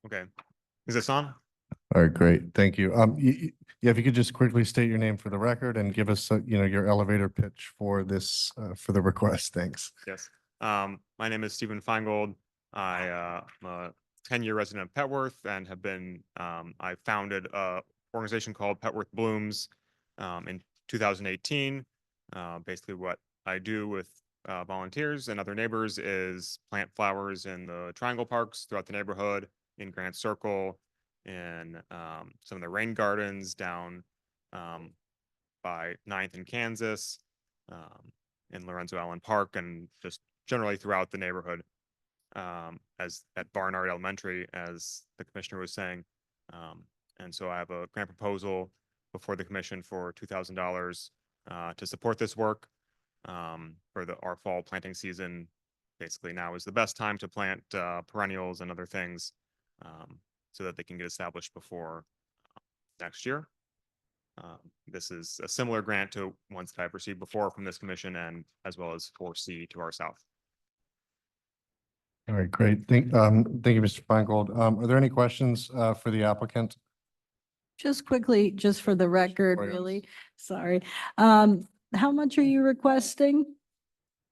[SPEAKER 15] Okay. Is this on?
[SPEAKER 1] All right, great. Thank you. Yeah, if you could just quickly state your name for the record and give us, your elevator pitch for this, for the request. Thanks.
[SPEAKER 15] Yes. My name is Stephen Feingold. I'm a 10-year resident of Petworth and have been, I founded a organization called Petworth Blooms in 2018. Basically what I do with volunteers and other neighbors is plant flowers in the triangle parks throughout the neighborhood, in Grant Circle, in some of the rain gardens down by 9th and Kansas, in Lorenzo Allen Park, and just generally throughout the neighborhood, as at Barnard Elementary, as the commissioner was saying. And so I have a grant proposal before the commission for $2,000 to support this work for our fall planting season. Basically, now is the best time to plant perennials and other things so that they can get established before next year. This is a similar grant to ones that I've received before from this commission, and as well as 4C to our south.
[SPEAKER 1] All right, great. Thank you, Mr. Feingold. Are there any questions for the applicant?
[SPEAKER 5] Just quickly, just for the record,
[SPEAKER 1] Sorry.
[SPEAKER 5] really, sorry. How much are you requesting?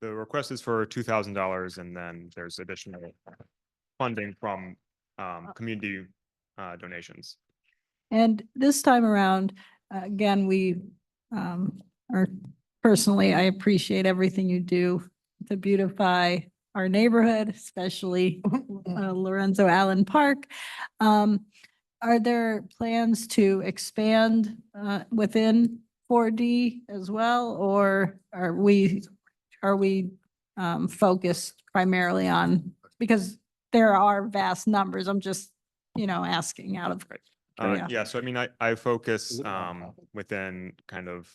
[SPEAKER 15] The request is for $2,000, and then there's additional funding from community donations.
[SPEAKER 5] And this time around, again, we are personally, I appreciate everything you do to beautify our neighborhood, especially Lorenzo Allen Park. Are there plans to expand within 4D as well, or are we focused primarily on, because there are vast numbers, I'm just, asking out of curiosity.
[SPEAKER 15] Yeah, so I mean, I focus within kind of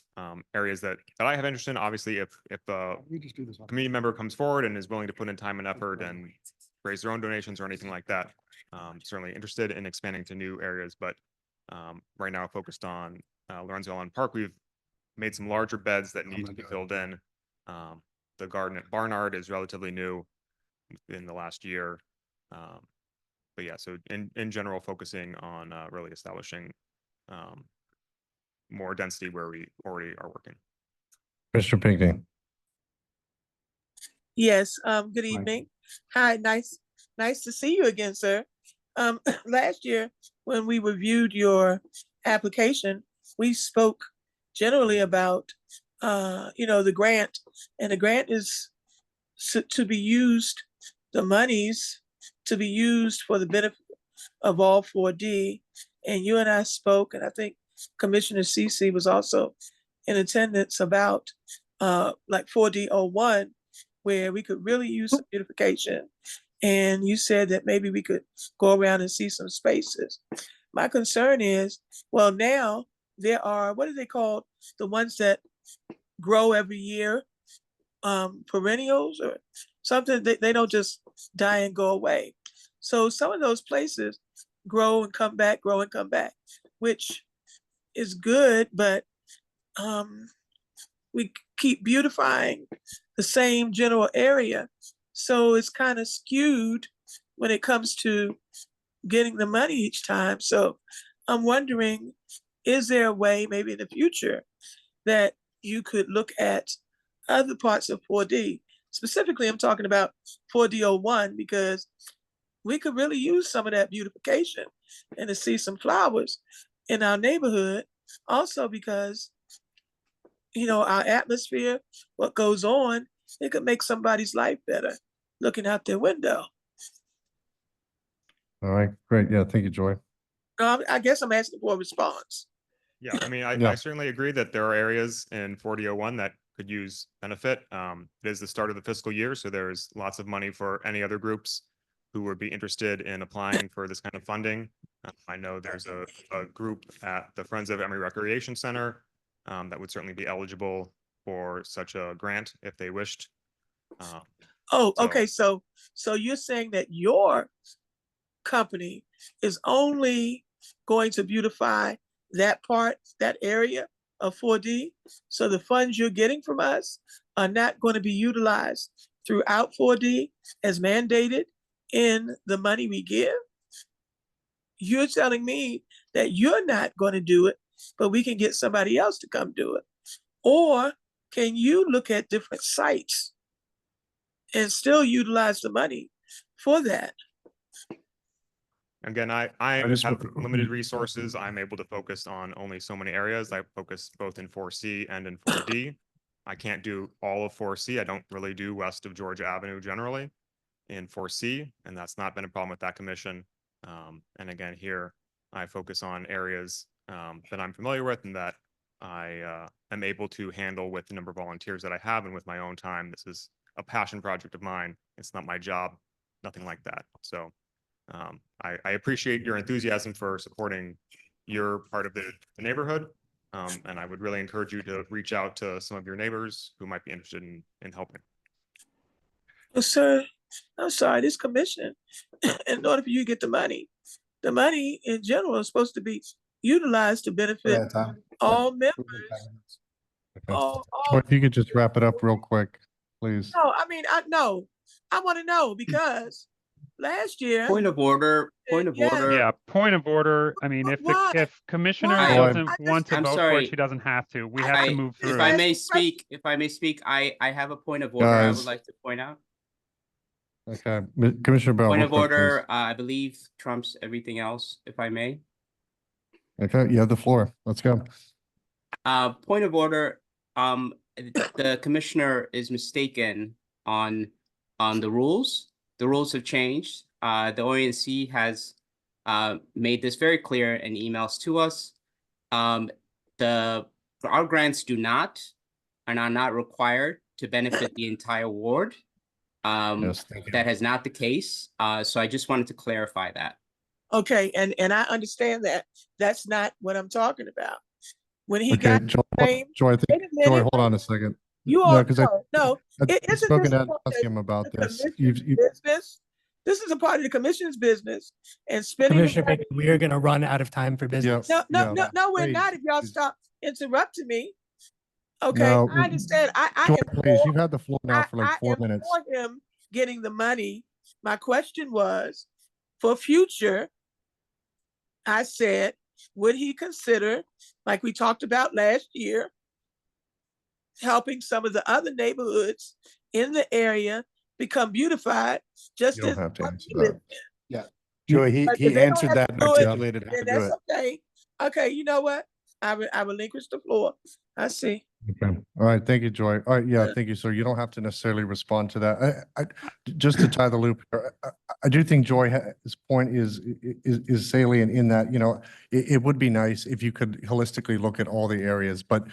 [SPEAKER 15] areas that I have interest in. Obviously, if a community member comes forward and is willing to put in time and effort and raise their own donations or anything like that. Certainly interested in expanding to new areas, but right now focused on Lorenzo Allen Park. We've made some larger beds that need to be filled in. The garden at Barnard is relatively new in the last year. But yeah, so in general, focusing on really establishing more density where we already are working.
[SPEAKER 1] Mr. Pinckney.
[SPEAKER 7] Yes, good evening. Hi, nice to see you again, sir. Last year, when we reviewed your application, we spoke generally about, the grant, and the grant is to be used, the monies to be used for the benefit of all 4D. And you and I spoke, and I think Commissioner CC was also in attendance about like 4D01, where we could really use some beautification. And you said that maybe we could go around and see some spaces. My concern is, well, now there are, what are they called? The ones that grow every year, perennials or something. They don't just die and go away. So some of those places grow and come back, which is good, but we keep beautifying the same general area. So it's kind of skewed when it comes to getting the money each time. So I'm wondering, is there a way maybe in the future that you could look at other parts of 4D? Specifically, I'm talking about 4D01, because we could really use some of that beautification and to see some flowers in our neighborhood. Also because, our atmosphere, what goes on, it could make somebody's life better looking out their window.
[SPEAKER 1] All right, great. Yeah, thank you, Joy.
[SPEAKER 7] I guess I'm asking for a response.
[SPEAKER 15] Yeah, I mean,
[SPEAKER 1] Yeah.
[SPEAKER 15] I certainly agree that there are areas in 4001 that could use benefit. It is the start of the fiscal year, so there's lots of money for any other groups who would be interested in applying for this kind of funding. I know there's a group at the Friends of Emory Recreation Center that would certainly be eligible for such a grant if they wished.
[SPEAKER 7] Okay. So you're saying that your company is only going to beautify that part, that area of 4D. So the funds you're getting from us are not going to be utilized throughout 4D as mandated in the money we give. You're telling me that you're not going to do it, but we can get somebody else to come do it. Or can you look at different sites and still utilize the money for that?
[SPEAKER 15] Again, I
[SPEAKER 1] just
[SPEAKER 15] have
[SPEAKER 1] want-
[SPEAKER 15] limited resources. I'm able to focus on only so many areas. I focus both in 4C and in 4D. I can't do all of 4C. I don't really do west of Georgia Avenue generally in 4C, and that's not been a problem with that commission. And again, here I focus on areas that I'm familiar with and that I am able to handle with the number of volunteers that I have and with my own time. This is a passion project of mine. It's not my job, nothing like that. So I appreciate your enthusiasm for supporting your part of the neighborhood. And I would really encourage you to reach out to some of your neighbors who might be interested in helping.
[SPEAKER 7] Well, sir, I'm sorry, this commission, in order for you to get the money in general is supposed to be utilized to benefit all members.
[SPEAKER 1] Joy, if you could just wrap it up real quick, please.
[SPEAKER 7] No, I mean, I want to know because last year.
[SPEAKER 13] Point of order.
[SPEAKER 4] Yeah, point of order. I mean,
[SPEAKER 7] Why?
[SPEAKER 4] if Commissioner
[SPEAKER 7] Why?
[SPEAKER 4] doesn't
[SPEAKER 7] I
[SPEAKER 4] want to
[SPEAKER 13] I'm
[SPEAKER 4] vote for
[SPEAKER 13] sorry.
[SPEAKER 4] it, she doesn't have to. We have to move through
[SPEAKER 13] If
[SPEAKER 4] it.
[SPEAKER 13] I may speak, I have a point of order I would
[SPEAKER 1] Guys.
[SPEAKER 13] like to point out.
[SPEAKER 1] Okay, Commissioner Bell.
[SPEAKER 13] Point
[SPEAKER 1] real
[SPEAKER 13] of
[SPEAKER 1] quick, please.
[SPEAKER 13] order, I believe trumps everything else, if I may.
[SPEAKER 1] Okay, you have the floor. Let's go.
[SPEAKER 13] Point of order, the commissioner is mistaken on the rules. The rules have changed. The ANC has made this very clear in emails to us. Our grants do not and are not required to benefit the entire ward.
[SPEAKER 1] Yes, thank you.
[SPEAKER 13] That is not the case. So I just wanted to clarify that.
[SPEAKER 7] Okay, and I understand that. That's not what I'm talking about. When he
[SPEAKER 1] Okay,
[SPEAKER 7] got
[SPEAKER 1] Joy,
[SPEAKER 7] same.
[SPEAKER 1] Joy, I
[SPEAKER 7] Wait
[SPEAKER 1] think,
[SPEAKER 7] a minute,
[SPEAKER 1] Joy, hold on a second.
[SPEAKER 7] You all
[SPEAKER 1] because
[SPEAKER 7] no.
[SPEAKER 1] I've
[SPEAKER 7] Isn't
[SPEAKER 1] spoken
[SPEAKER 7] this
[SPEAKER 1] to
[SPEAKER 7] the
[SPEAKER 1] Asim about
[SPEAKER 7] the
[SPEAKER 1] this.
[SPEAKER 7] commission's business This is a part of the commission's business and spending. the
[SPEAKER 2] Commissioner
[SPEAKER 7] money-
[SPEAKER 2] Bacon, we are gonna run out of time for business.
[SPEAKER 7] No, no,
[SPEAKER 1] Yeah.
[SPEAKER 7] no, no, we're
[SPEAKER 1] Please,
[SPEAKER 7] not. If y'all
[SPEAKER 1] please.
[SPEAKER 7] stop interrupting me. Okay,
[SPEAKER 1] No,
[SPEAKER 7] I understand. I
[SPEAKER 1] George,
[SPEAKER 7] am
[SPEAKER 1] please,
[SPEAKER 7] for,
[SPEAKER 1] you've had the floor now for like
[SPEAKER 7] I
[SPEAKER 1] 4
[SPEAKER 7] am
[SPEAKER 1] minutes.
[SPEAKER 7] for him getting the money. My question was, for future, I said, would he consider, like we talked about last year, helping some of the other neighborhoods in the area become beautified, just
[SPEAKER 1] You don't
[SPEAKER 7] as
[SPEAKER 1] have to
[SPEAKER 7] what
[SPEAKER 1] answer
[SPEAKER 7] we live
[SPEAKER 1] that.
[SPEAKER 12] Yeah. Joey,
[SPEAKER 7] But
[SPEAKER 12] he
[SPEAKER 7] if they don't
[SPEAKER 12] answered
[SPEAKER 7] have
[SPEAKER 12] that
[SPEAKER 7] to
[SPEAKER 12] and
[SPEAKER 7] do it,
[SPEAKER 12] articulated how
[SPEAKER 7] then
[SPEAKER 12] to do
[SPEAKER 7] that's
[SPEAKER 12] it.
[SPEAKER 7] okay. Okay, you know what? I relinquish the floor. I see.
[SPEAKER 1] Okay. All right. Thank you, Joy. All right. Yeah. Thank you, sir. You don't have to necessarily respond to that. Just to tie the loop, I do think Joy's point is salient in that, you know, it would be nice if you could holistically look at all the areas, but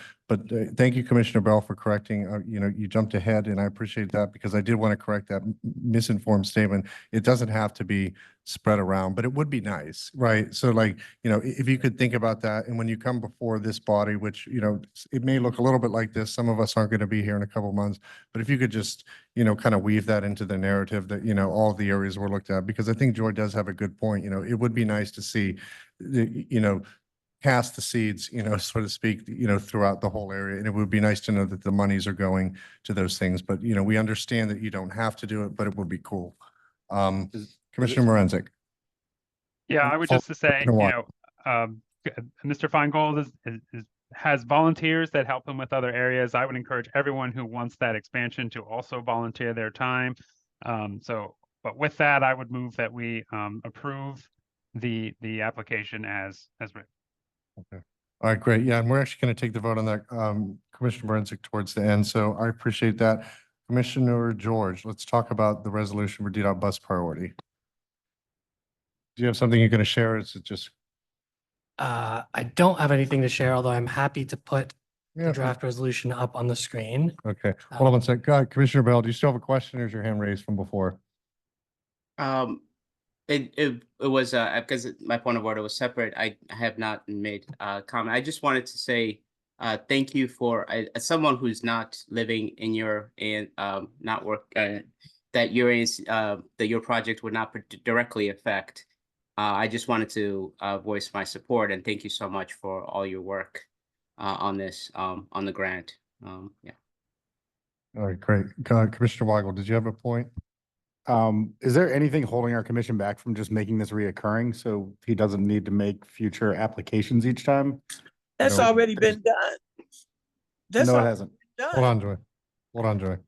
[SPEAKER 1] thank you, Commissioner Bell, for correcting, you know, you jumped ahead and I appreciate that because I did want to correct that misinformed statement. It doesn't have to be spread around, but it would be nice, right? So like, you know, if you could think about that and when you come before this body, which, you know, it may look a little bit like this, some of us aren't going to be here in a couple of months, but if you could just, you know, kind of weave that into the narrative that, you know, all the areas were looked at, because I think Joy does have a good point. You know, it would be nice to see, you know, cast the seeds, you know, so to speak, you know, throughout the whole area. And it would be nice to know that the monies are going to those things. But, you know, we understand that you don't have to do it, but it would be cool. Commissioner Morenzik.
[SPEAKER 16] Yeah, I would just to say, you know, Mr. Feingold has volunteers that help him with other areas. I would encourage everyone who wants that expansion to also volunteer their time. But with that, I would move that we approve the application as written.
[SPEAKER 1] Okay. All right, great. Yeah, and we're actually going to take the vote on that, Commissioner Morenzik, towards the end. So I appreciate that. Commissioner George, let's talk about the resolution for DDOT bus priority. Do you have something you're going to share? Or is it just?
[SPEAKER 2] I don't have anything to share, although I'm happy to put
[SPEAKER 1] Yeah.
[SPEAKER 2] the draft resolution up on the screen.
[SPEAKER 1] Okay, hold on one sec. Commissioner Bell, do you still have a question or is your hand raised from before?
[SPEAKER 13] It was because my point of order was separate. I have not made comment. I just wanted to say thank you for as someone who's not living in your and not work that your project would not directly affect. I just wanted to voice my support and thank you so much for all your work on this on the grant. Yeah.
[SPEAKER 1] All right, great. Commissioner Weigel, did you have a point?
[SPEAKER 12] Is there anything holding our commission back from just making this reoccurring so he doesn't need to make future applications each time?
[SPEAKER 7] That's
[SPEAKER 1] No.
[SPEAKER 7] already been done. That's
[SPEAKER 12] No, it
[SPEAKER 7] already
[SPEAKER 12] hasn't.
[SPEAKER 7] been
[SPEAKER 1] Hold
[SPEAKER 7] done.
[SPEAKER 1] on, Joy. Hold on, Joy.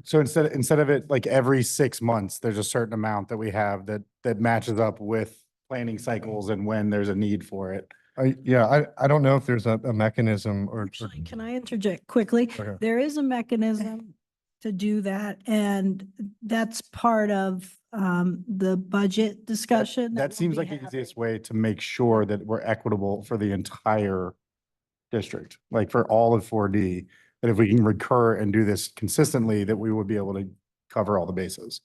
[SPEAKER 12] So instead of it like every 6 months, there's a certain amount that we have that matches up with planning cycles and when there's a need for it.
[SPEAKER 1] I don't know if there's a mechanism or.
[SPEAKER 5] Actually, can I interject quickly?
[SPEAKER 1] Okay.
[SPEAKER 5] There is a mechanism to do that, and that's part of the budget discussion.
[SPEAKER 12] That
[SPEAKER 5] will
[SPEAKER 12] seems
[SPEAKER 5] be
[SPEAKER 12] like the
[SPEAKER 5] happening.
[SPEAKER 12] easiest way to make sure that we're equitable for the entire district, like for all of 4D, that if we can recur and do this consistently, that we would be able to cover all the bases.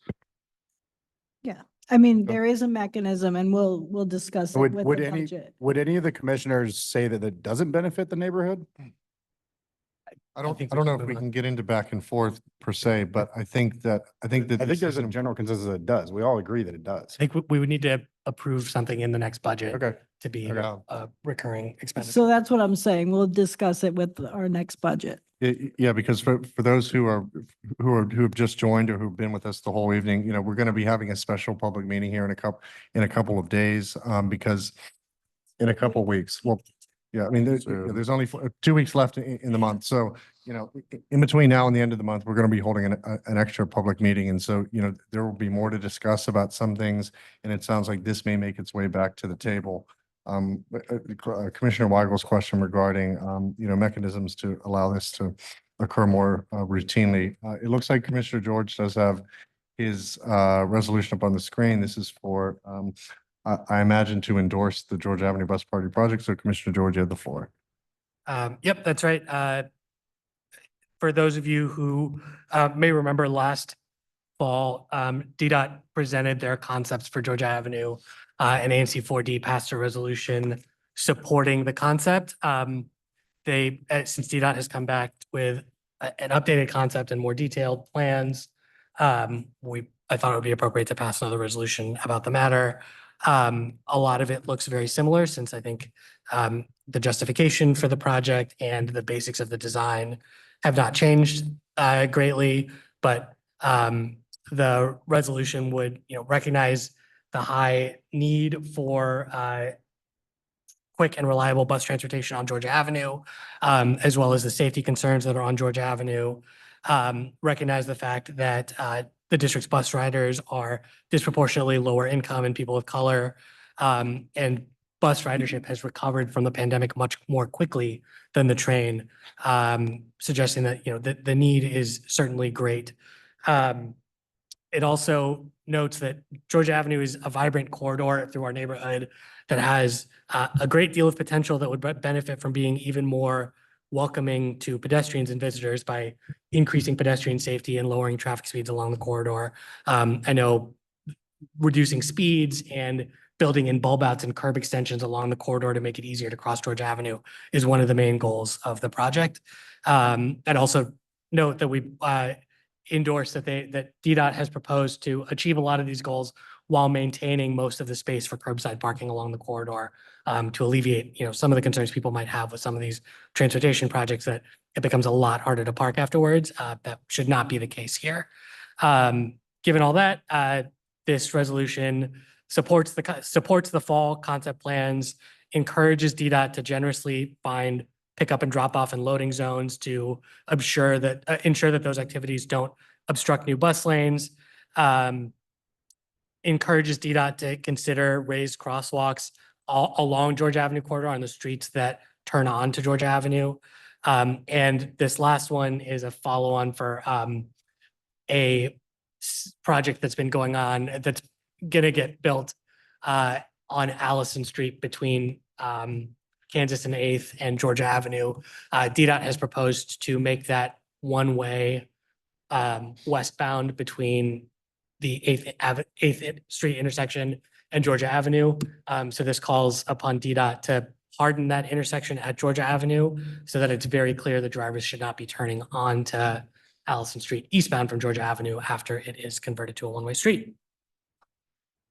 [SPEAKER 5] Yeah, I mean,
[SPEAKER 1] Okay.
[SPEAKER 5] there is a mechanism and we'll discuss it with the budget.
[SPEAKER 12] Would any of the commissioners say that it doesn't benefit the neighborhood?
[SPEAKER 1] I don't
[SPEAKER 2] think
[SPEAKER 1] know
[SPEAKER 2] we
[SPEAKER 1] if
[SPEAKER 2] can
[SPEAKER 1] we
[SPEAKER 2] move
[SPEAKER 1] can get into back and forth per se, but I think that
[SPEAKER 12] I think
[SPEAKER 1] this
[SPEAKER 12] there's
[SPEAKER 1] is
[SPEAKER 12] a general consensus that it does. We all agree that it does.
[SPEAKER 2] I think we would need to approve something in the next budget
[SPEAKER 1] Okay.
[SPEAKER 2] to be
[SPEAKER 1] Okay.
[SPEAKER 2] a recurring expenditure.
[SPEAKER 5] So that's what I'm saying. We'll discuss it with our next budget.
[SPEAKER 1] Yeah, because for those who have just joined or who've been with us the whole evening, you know, we're going to be having a special public meeting here in a couple of days, because in a couple of weeks, well, yeah, I mean, there's only 2 weeks left in the month. So, you know, in between now and the end of the month, we're going to be holding an extra public meeting. And so, you know, there will be more to discuss about some things. And it sounds like this may make its way back to the table. Commissioner Weigel's question regarding, you know, mechanisms to allow this to occur more routinely. It looks like Commissioner George does have his resolution up on the screen. This is for, I imagine, to endorse the George Avenue Bus Party project. So Commissioner George, you have the floor.
[SPEAKER 2] Yep, that's right. For those of you who may remember last fall, DDOT presented their concepts for Georgia Avenue, and ANC 4D passed a resolution supporting the concept. Since DDOT has come back with an updated concept and more detailed plans, we I thought it would be appropriate to pass another resolution about the matter. A lot of it looks very similar since I think the justification for the project and the basics of the design have not changed greatly, but the resolution would, recognize the high need for quick and reliable bus transportation on Georgia Avenue, as well as the safety concerns that are on Georgia Avenue. Recognize the fact that the district's bus riders are disproportionately lower income and people of color. And bus ridership has recovered from the pandemic much more quickly than the train, suggesting that, the need is certainly great. It also notes that Georgia Avenue is a vibrant corridor through our neighborhood that has a great deal of potential that would benefit from being even more welcoming to pedestrians and visitors by increasing pedestrian safety and lowering traffic speeds along the corridor. I know reducing speeds and building in bulb outs and curb extensions along the corridor to make it easier to cross Georgia Avenue is one of the main goals of the project. I'd also note that we endorse that DDOT has proposed to achieve a lot of these goals while maintaining most of the space for curbside parking along the corridor, to alleviate, some of the concerns people might have with some of these transportation projects, that it becomes a lot harder to park afterwards. That should not be the case here. Given all that, this resolution supports the fall concept plans, encourages DDOT to generously find pickup and drop off and loading zones to ensure that those activities don't obstruct new bus lanes. Encourages DDOT to consider raised crosswalks along Georgia Avenue corridor on the streets that turn on to Georgia Avenue. And this last one is a follow-on for a project that's been going on that's gonna get built on Allison Street between Kansas and 8th and Georgia Avenue. DDOT has proposed to make that one-way westbound between the 8th Street intersection and Georgia Avenue. So this calls upon DDOT to harden that intersection at Georgia Avenue so that it's very clear the drivers should not be turning onto Allison Street eastbound from Georgia Avenue after it is converted to a one-way street.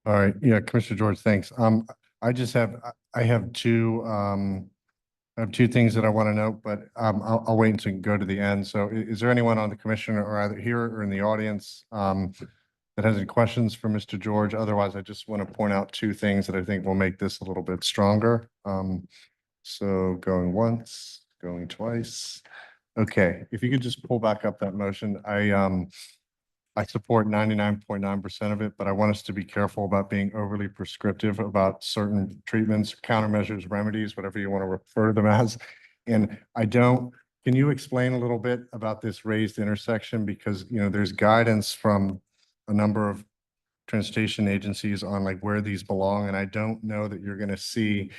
[SPEAKER 1] All right, yeah, Commissioner George, thanks. I have two things that I want to note, but I'll wait until we go to the end. So is there anyone on the commission or either here or in the audience that has any questions for Mr. George? Otherwise, I just want to point out two things that I think will make this a little bit stronger. So going once, going twice. Okay, if you could just pull back up that motion. I support 99.9% of it, but I want us to be careful about being overly prescriptive about certain treatments, countermeasures, remedies, whatever you want to refer to them as. And can you explain a little bit about this raised intersection? Because, there's guidance from a number of transportation agencies on like where these belong. And I don't know that you're going to see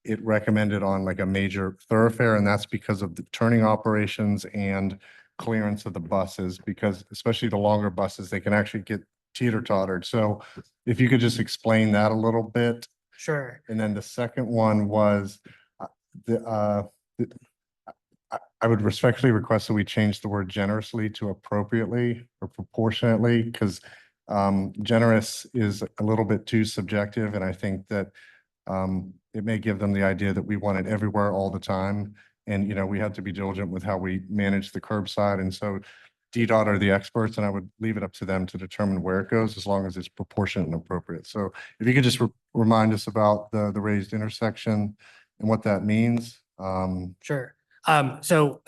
[SPEAKER 1] it recommended on like a major thoroughfare. And that's because of the turning operations and clearance of the buses, because especially the longer buses, they can actually get teeter-tottered. So if you could just explain that a little bit.
[SPEAKER 2] Sure.
[SPEAKER 1] And then the second one was I would respectfully request that we change the word generously to appropriately or proportionately, because generous is a little bit too subjective. And I think that it may give them the idea that we want it everywhere all the time. And, we have to be diligent with how we manage the curbside. And so DDOT are the experts, and I would leave it up to them to determine where it goes as long as it's proportionate and appropriate. So if you could just remind us about the raised intersection and what that means.
[SPEAKER 2] Sure. So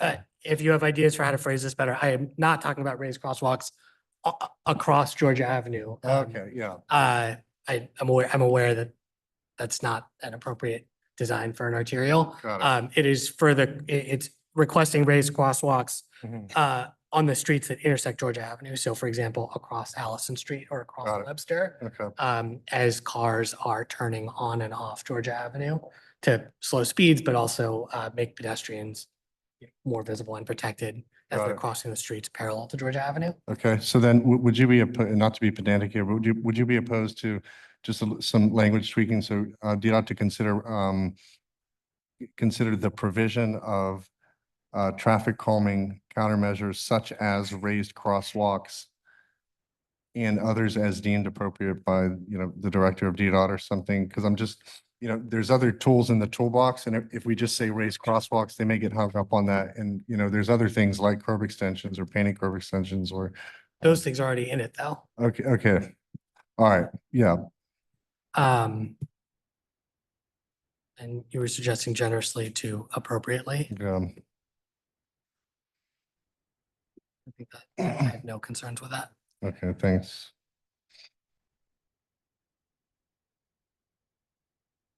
[SPEAKER 2] if you have ideas for how to phrase this better, I am not talking about raised crosswalks across Georgia Avenue.
[SPEAKER 1] Okay, yeah.
[SPEAKER 2] I'm aware that that's not an appropriate design for an arterial.
[SPEAKER 1] Got it.
[SPEAKER 2] It's requesting raised crosswalks
[SPEAKER 1] Mhm.
[SPEAKER 2] on the streets that intersect Georgia Avenue. So for example, across Allison Street or across
[SPEAKER 1] Got it.
[SPEAKER 2] Webster,
[SPEAKER 1] Okay.
[SPEAKER 2] as cars are turning on and off Georgia Avenue to slow speeds, but also make pedestrians more visible and protected as
[SPEAKER 1] Got
[SPEAKER 2] they're
[SPEAKER 1] it.
[SPEAKER 2] crossing the streets parallel to Georgia Avenue.
[SPEAKER 1] Okay, so then would you be, not to be pedantic here, but would you be opposed to just some language tweaking? So DDOT to consider the provision of traffic calming countermeasures such as raised crosswalks and others as deemed appropriate by, the Director of DDOT or something, because I'm just, there's other tools in the toolbox, and if we just say raise crosswalks, they may get hung up on that. And, there's other things like curb extensions or painting curb extensions or,
[SPEAKER 2] Those things are already in it though.
[SPEAKER 1] okay. All right, yeah,
[SPEAKER 2] And you were suggesting generously to appropriately.
[SPEAKER 1] yeah.
[SPEAKER 2] I think that I have no concerns with that.
[SPEAKER 1] Okay, thanks.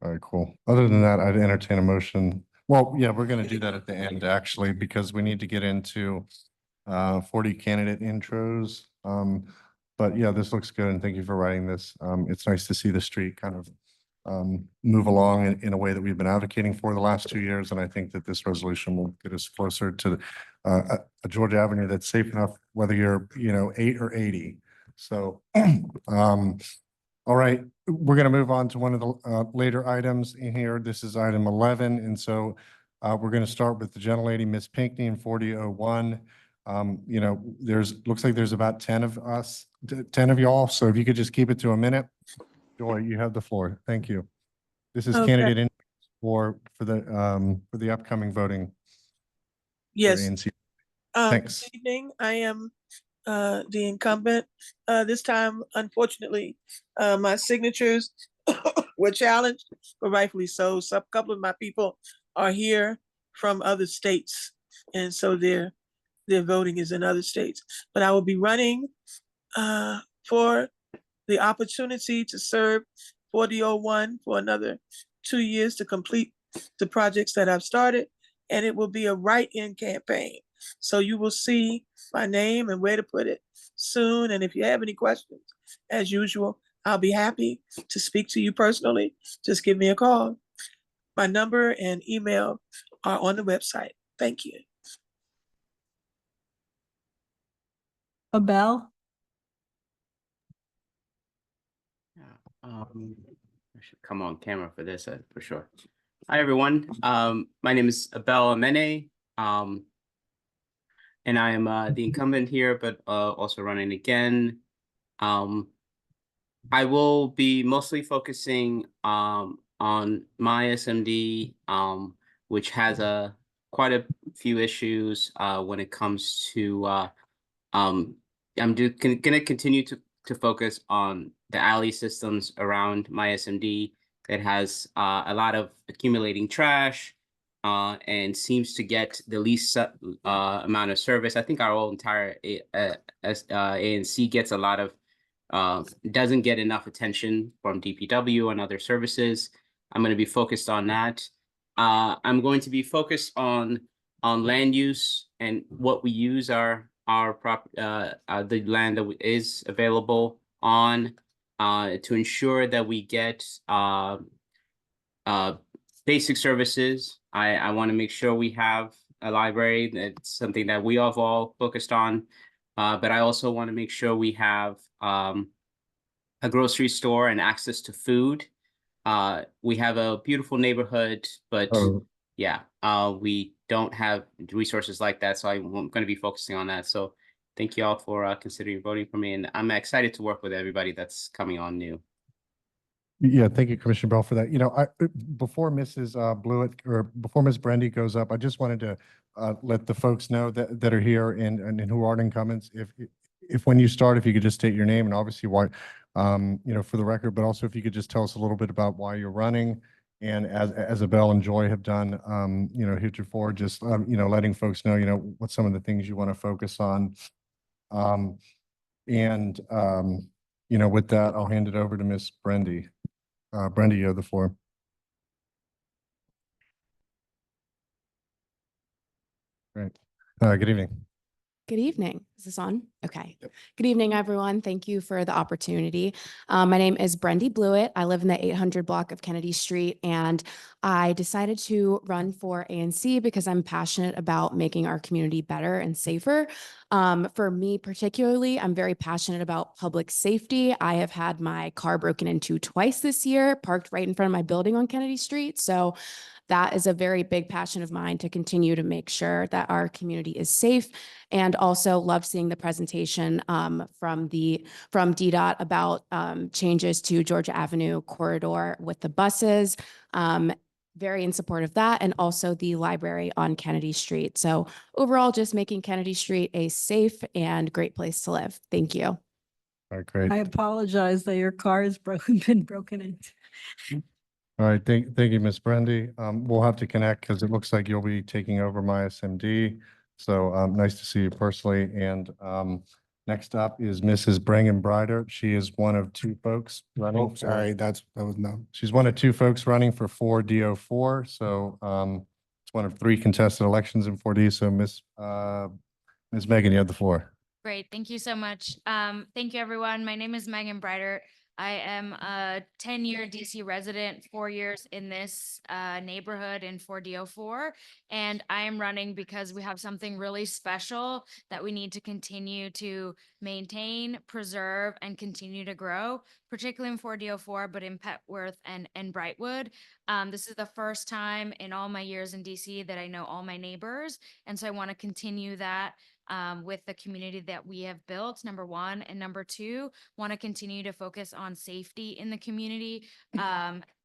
[SPEAKER 1] All right, cool. Other than that, I'd entertain a motion. Well, yeah, we're gonna do that at the end, actually, because we need to get into 40 candidate intros. But yeah, this looks good, and thank you for writing this. It's nice to see the street kind of move along in a way that we've been advocating for the last 2 years, and I think that this resolution will get us closer to a Georgia Avenue that's safe enough, whether you're, 8 or 80. So, all right, we're going to move on to one of the later items in here. This is item 11, and so we're going to start with the gentlelady, Miss Pinckney, in 4001. Looks like there's about 10 of us, 10 of y'all. So if you could just keep it to a minute. Joy, you have the floor. Thank you. This is
[SPEAKER 7] Okay.
[SPEAKER 1] candidate in for the upcoming voting. For
[SPEAKER 7] Yes.
[SPEAKER 1] ANC. Thanks.
[SPEAKER 7] Good evening. I am the incumbent. This time, unfortunately, my signatures were challenged, but rightfully so. So a couple of my people are here from other states, and so their voting is in other states. But I will be running for the opportunity to serve 4001 for another 2 years to complete the projects that I've started, and it will be a write-in campaign. So you will see my name and where to put it soon. And if you have any questions, as usual, I'll be happy to speak to you personally. Just give me a call. My number and email are on the website. Thank you.
[SPEAKER 5] Abel?
[SPEAKER 13] I should come on camera for this, for sure. Hi, everyone. My name is Abel Amene, and I am the incumbent here, but also running again. I will be mostly focusing on my SMD, which has quite a few issues when it comes to. I'm going to continue to focus on the alley systems around my SMD. It has a lot of accumulating trash and seems to get the least amount of service. I think our whole entire ANC gets a lot of, doesn't get enough attention from DPW and other services. I'm going to be focused on that. I'm going to be focused on land use and what we use the land that is available on to ensure that we get basic services. I want to make sure we have a library. That's something that we have all focused on. But I also want to make sure we have a grocery store and access to food. We have a beautiful neighborhood, but yeah, we don't have resources like that. So I'm going to be focusing on that. So thank you all for considering voting for me. And I'm excited to work with everybody that's coming on new.
[SPEAKER 1] Yeah, thank you, Commissioner Bell, for that. Before Mrs. Blewett or before Ms. Brandy goes up, I just wanted to let the folks know that are here and who aren't incumbents. If when you start, if you could just state your name and obviously why, for the record, but also if you could just tell us a little bit about why you're running. And as Abel and Joy have done, heretofore, just letting folks know, what some of the things you want to focus on. With that, I'll hand it over to Ms. Brandy. Brandy, you have the floor. Great. Good evening.
[SPEAKER 17] Good evening. Is this on? Okay. Yep. Good evening, everyone. Thank you for the opportunity. My name is Brendy Blewett. I live in the 800 block of Kennedy Street, and I decided to run for ANC because I'm passionate about making our community better and safer. For me particularly, I'm very passionate about public safety. I have had my car broken into twice this year, parked right in front of my building on Kennedy Street. So that is a very big passion of mine, to continue to make sure that our community is safe. And also love seeing the presentation from DDOT about changes to Georgia Avenue corridor with the buses. Very in support of that, and also the library on Kennedy Street. So overall, just making Kennedy Street a safe and great place to live. Thank you.
[SPEAKER 1] All right, great.
[SPEAKER 5] I apologize that your car has been broken into.
[SPEAKER 1] All right, thank you, Ms. Brendy. We'll have to connect because it looks like you'll be taking over my SMD. So nice to see you personally. And next up is Mrs. Brangan Brider. She is one of two folks running.
[SPEAKER 12] Oh, sorry, that was no.
[SPEAKER 1] She's one of two folks running for 4D04. So it's one of three contested elections in 4D. So Ms. Megan, you have the floor.
[SPEAKER 18] Great. Thank you so much. Thank you, everyone. My name is Megan Brider. I am a 10-year DC resident, 4 years in this neighborhood in 4D04. And I am running because we have something really special that we need to continue to maintain, preserve, and continue to grow, particularly in 4D04, but in Petworth and Brightwood. This is the first time in all my years in DC that I know all my neighbors. And so I want to continue that with the community that we have built, number one. And number two, want to continue to focus on safety in the community,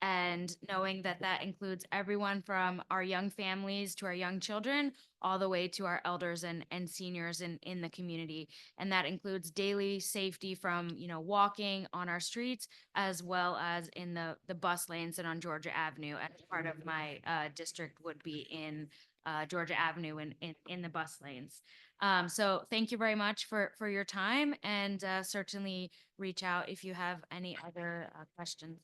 [SPEAKER 18] and knowing that that includes everyone from our young families to our young children, all the way to our elders and seniors in the community. And that includes daily safety from, walking on our streets, as well as in the bus lanes and on Georgia Avenue. And part of my district would be in Georgia Avenue in the bus lanes. So thank you very much for your time, and certainly reach out if you have any other questions.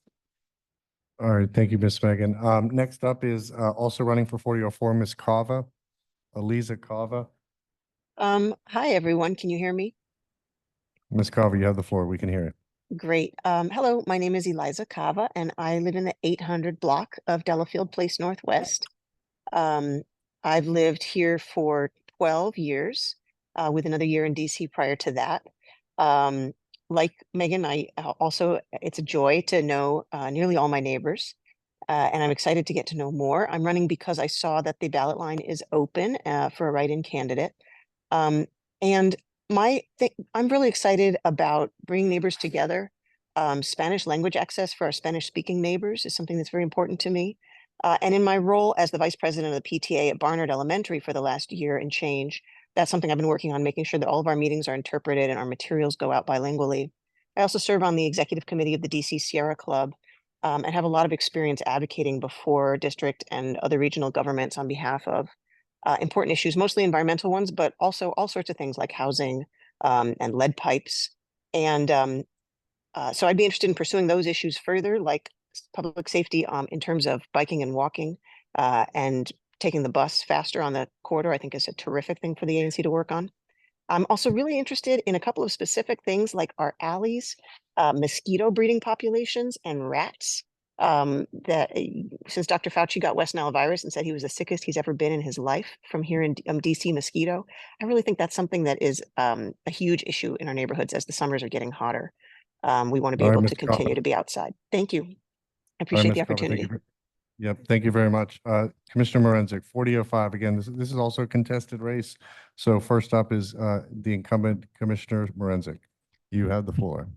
[SPEAKER 1] All right, thank you, Ms. Megan. Next up is also running for 4D04, Ms. Cava, Eliza Cava.
[SPEAKER 19] Hi, everyone. Can you hear me?
[SPEAKER 1] Ms. Cava, you have the floor. We can hear it.
[SPEAKER 19] Great. Hello, my name is Eliza Cava, and I live in the 800 block of Delafield Place Northwest. I've lived here for 12 years, with another year in DC prior to that. Like Megan, it's a joy to know nearly all my neighbors, and I'm excited to get to know more. I'm running because I saw that the ballot line is open for a write-in candidate. And I'm really excited about bringing neighbors together. Spanish language access for our Spanish-speaking neighbors is something that's very important to me. And in my role as the vice president of the PTA at Barnard Elementary for the last year and change, that's something I've been working on, making sure that all of our meetings are interpreted and our materials go out bilingually. I also serve on the executive committee of the DC Sierra Club, and have a lot of experience advocating before district and other regional governments on behalf of important issues, mostly environmental ones, but also all sorts of things like housing and lead pipes. And so I'd be interested in pursuing those issues further, like public safety in terms of biking and walking, and taking the bus faster on the corridor. I think is a terrific thing for the ANC to work on. I'm also really interested in a couple of specific things like our alleys, mosquito breeding populations, and rats. Since Dr. Fauci got West Nile virus and said he was the sickest he's ever been in his life from here in DC mosquito, I really think that's something that is a huge issue in our neighborhoods as the summers are getting hotter. We want to be able to continue to be outside. Thank you. I appreciate the opportunity.
[SPEAKER 1] Yep, thank you very much. Commissioner Morenzik, 4D05. Again, this is also a contested race. So first up is the incumbent Commissioner Morenzik. You have the floor.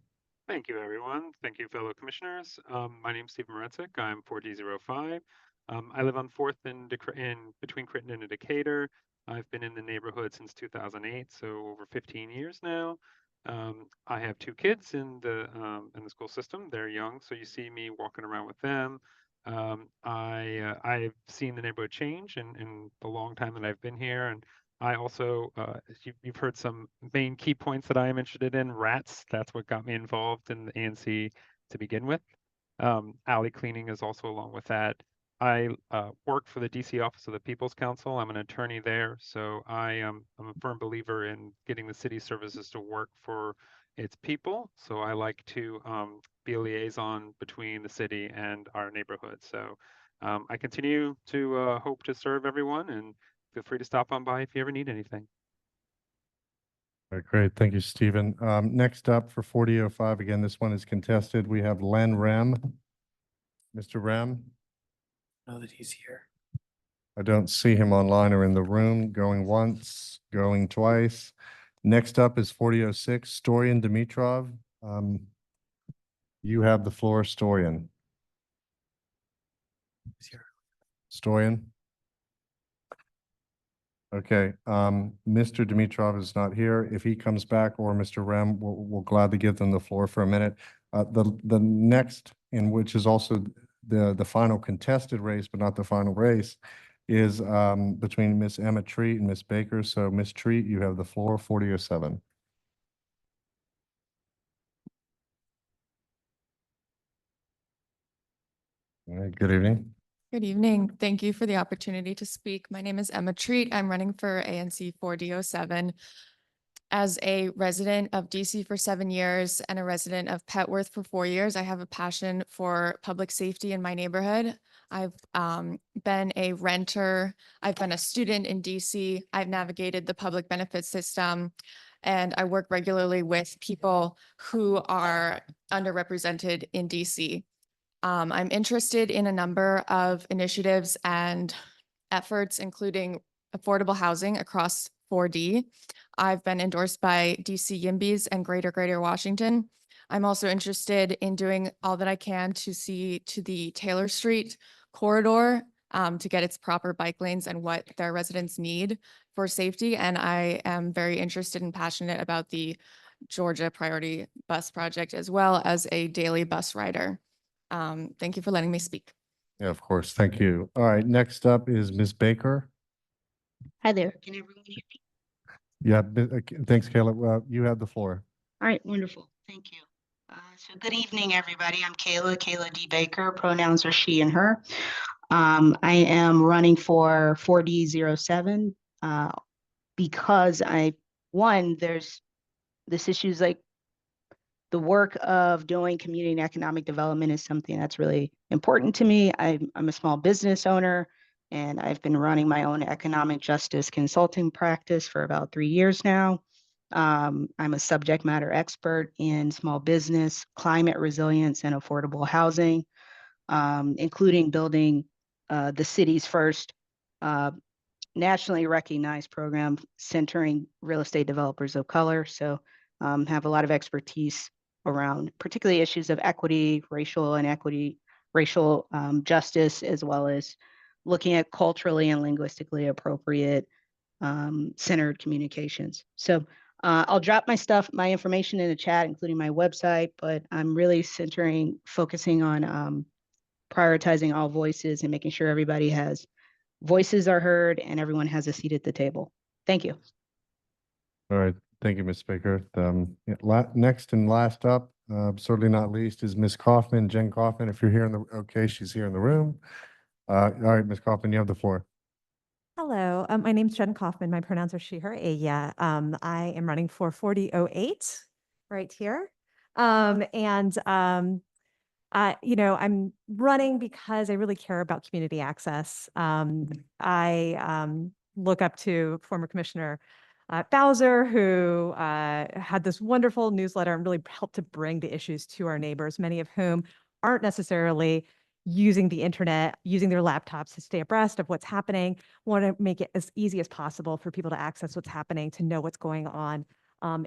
[SPEAKER 16] Thank you, everyone. Thank you, fellow commissioners. My name is Stephen Morenzik. I'm 4D05. I live on 4th in between Crittenden and Decatur. I've been in the neighborhood since 2008, so over 15 years now. I have 2 kids in the school system. They're young, so you see me walking around with them. I've seen the neighborhood change in the long time that I've been here, and I also, you've heard some main key points that I am interested in. Rats, that's what got me involved in the ANC to begin with. Alley cleaning is also along with that. I work for the DC Office of the People's Council. I'm an attorney there, so I'm a firm believer in getting the city services to work for its people. So I like to be a liaison between the city and our neighborhood. So I continue to hope to serve everyone, and feel free to stop on by if you ever need anything.
[SPEAKER 1] All right, great. Thank you, Stephen. Next up for 4D05, again, this one is contested. We have Len Rem. Mr. Rem.
[SPEAKER 2] Know that he's here.
[SPEAKER 1] I don't see him online or in the room. Going once, going twice. Next up is 4006, Storian Dimitrov. You have the floor, Storian. Storian? Okay, Mr. Dimitrov is not here. If he comes back, or Mr. Rem, we'll gladly give them the floor for a minute. The next, in which is also the final contested race, but not the final race, is between Miss Emma Treat and Miss Baker. So Miss Treat, you have the floor, 4007. All right, good evening.
[SPEAKER 20] Good evening. Thank you for the opportunity to speak. My name is Emma Treat. I'm running for ANC 4D07. As a resident of DC for 7 years and a resident of Petworth for 4 years, I have a passion for public safety in my neighborhood. I've been a renter. I've been a student in DC. I've navigated the public benefit system, and I work regularly with people who are underrepresented in DC. I'm interested in a number of initiatives and efforts, including affordable housing across 4D. I've been endorsed by DC YIMBYs and Greater Washington. I'm also interested in doing all that I can to see to the Taylor Street corridor to get its proper bike lanes and what their residents need for safety. And I am very interested and passionate about the Georgia Priority Bus Project, as well as a daily bus rider. Thank you for letting me speak.
[SPEAKER 1] Yeah, of course. Thank you. All right, next up is Miss Baker.
[SPEAKER 21] Hi there. Can everyone hear me?
[SPEAKER 1] Yeah, thanks, Kayla. You have the floor.
[SPEAKER 21] All right, wonderful. Thank you. So good evening, everybody. I'm Kayla D. Baker. Pronouns are she and her. I am running for 4D07 because there's this issues like the work of doing community and economic development is something that's really important to me. I'm a small business owner, and I've been running my own economic justice consulting practice for about 3 years now. I'm a subject matter expert in small business, climate resilience, and affordable housing, including building the city's first nationally recognized program centering real estate developers of color. So have a lot of expertise around particularly issues of equity, racial inequity, racial justice, as well as looking at culturally and linguistically appropriate centered communications. So I'll drop my information in the chat, including my website, but I'm really focusing on prioritizing all voices and making sure everybody has voices are heard and everyone has a seat at the table. Thank you.
[SPEAKER 1] All right, thank you, Ms. Baker. Next and last up, certainly not least, is Ms. Kaufman, Jen Kaufman. If you're here okay, she's here in the room. All right, Ms. Kaufman, you have the floor.
[SPEAKER 10] Hello, my name's Jen Kaufman. My pronouns are she, her, yeah. I am running for 4008 right here. I'm running because I really care about community access. I look up to former Commissioner Bowser, who had this wonderful newsletter and really helped to bring the issues to our neighbors, many of whom aren't necessarily using the internet, using their laptops to stay abreast of what's happening, want to make it as easy as possible for people to access what's happening, to know what's going on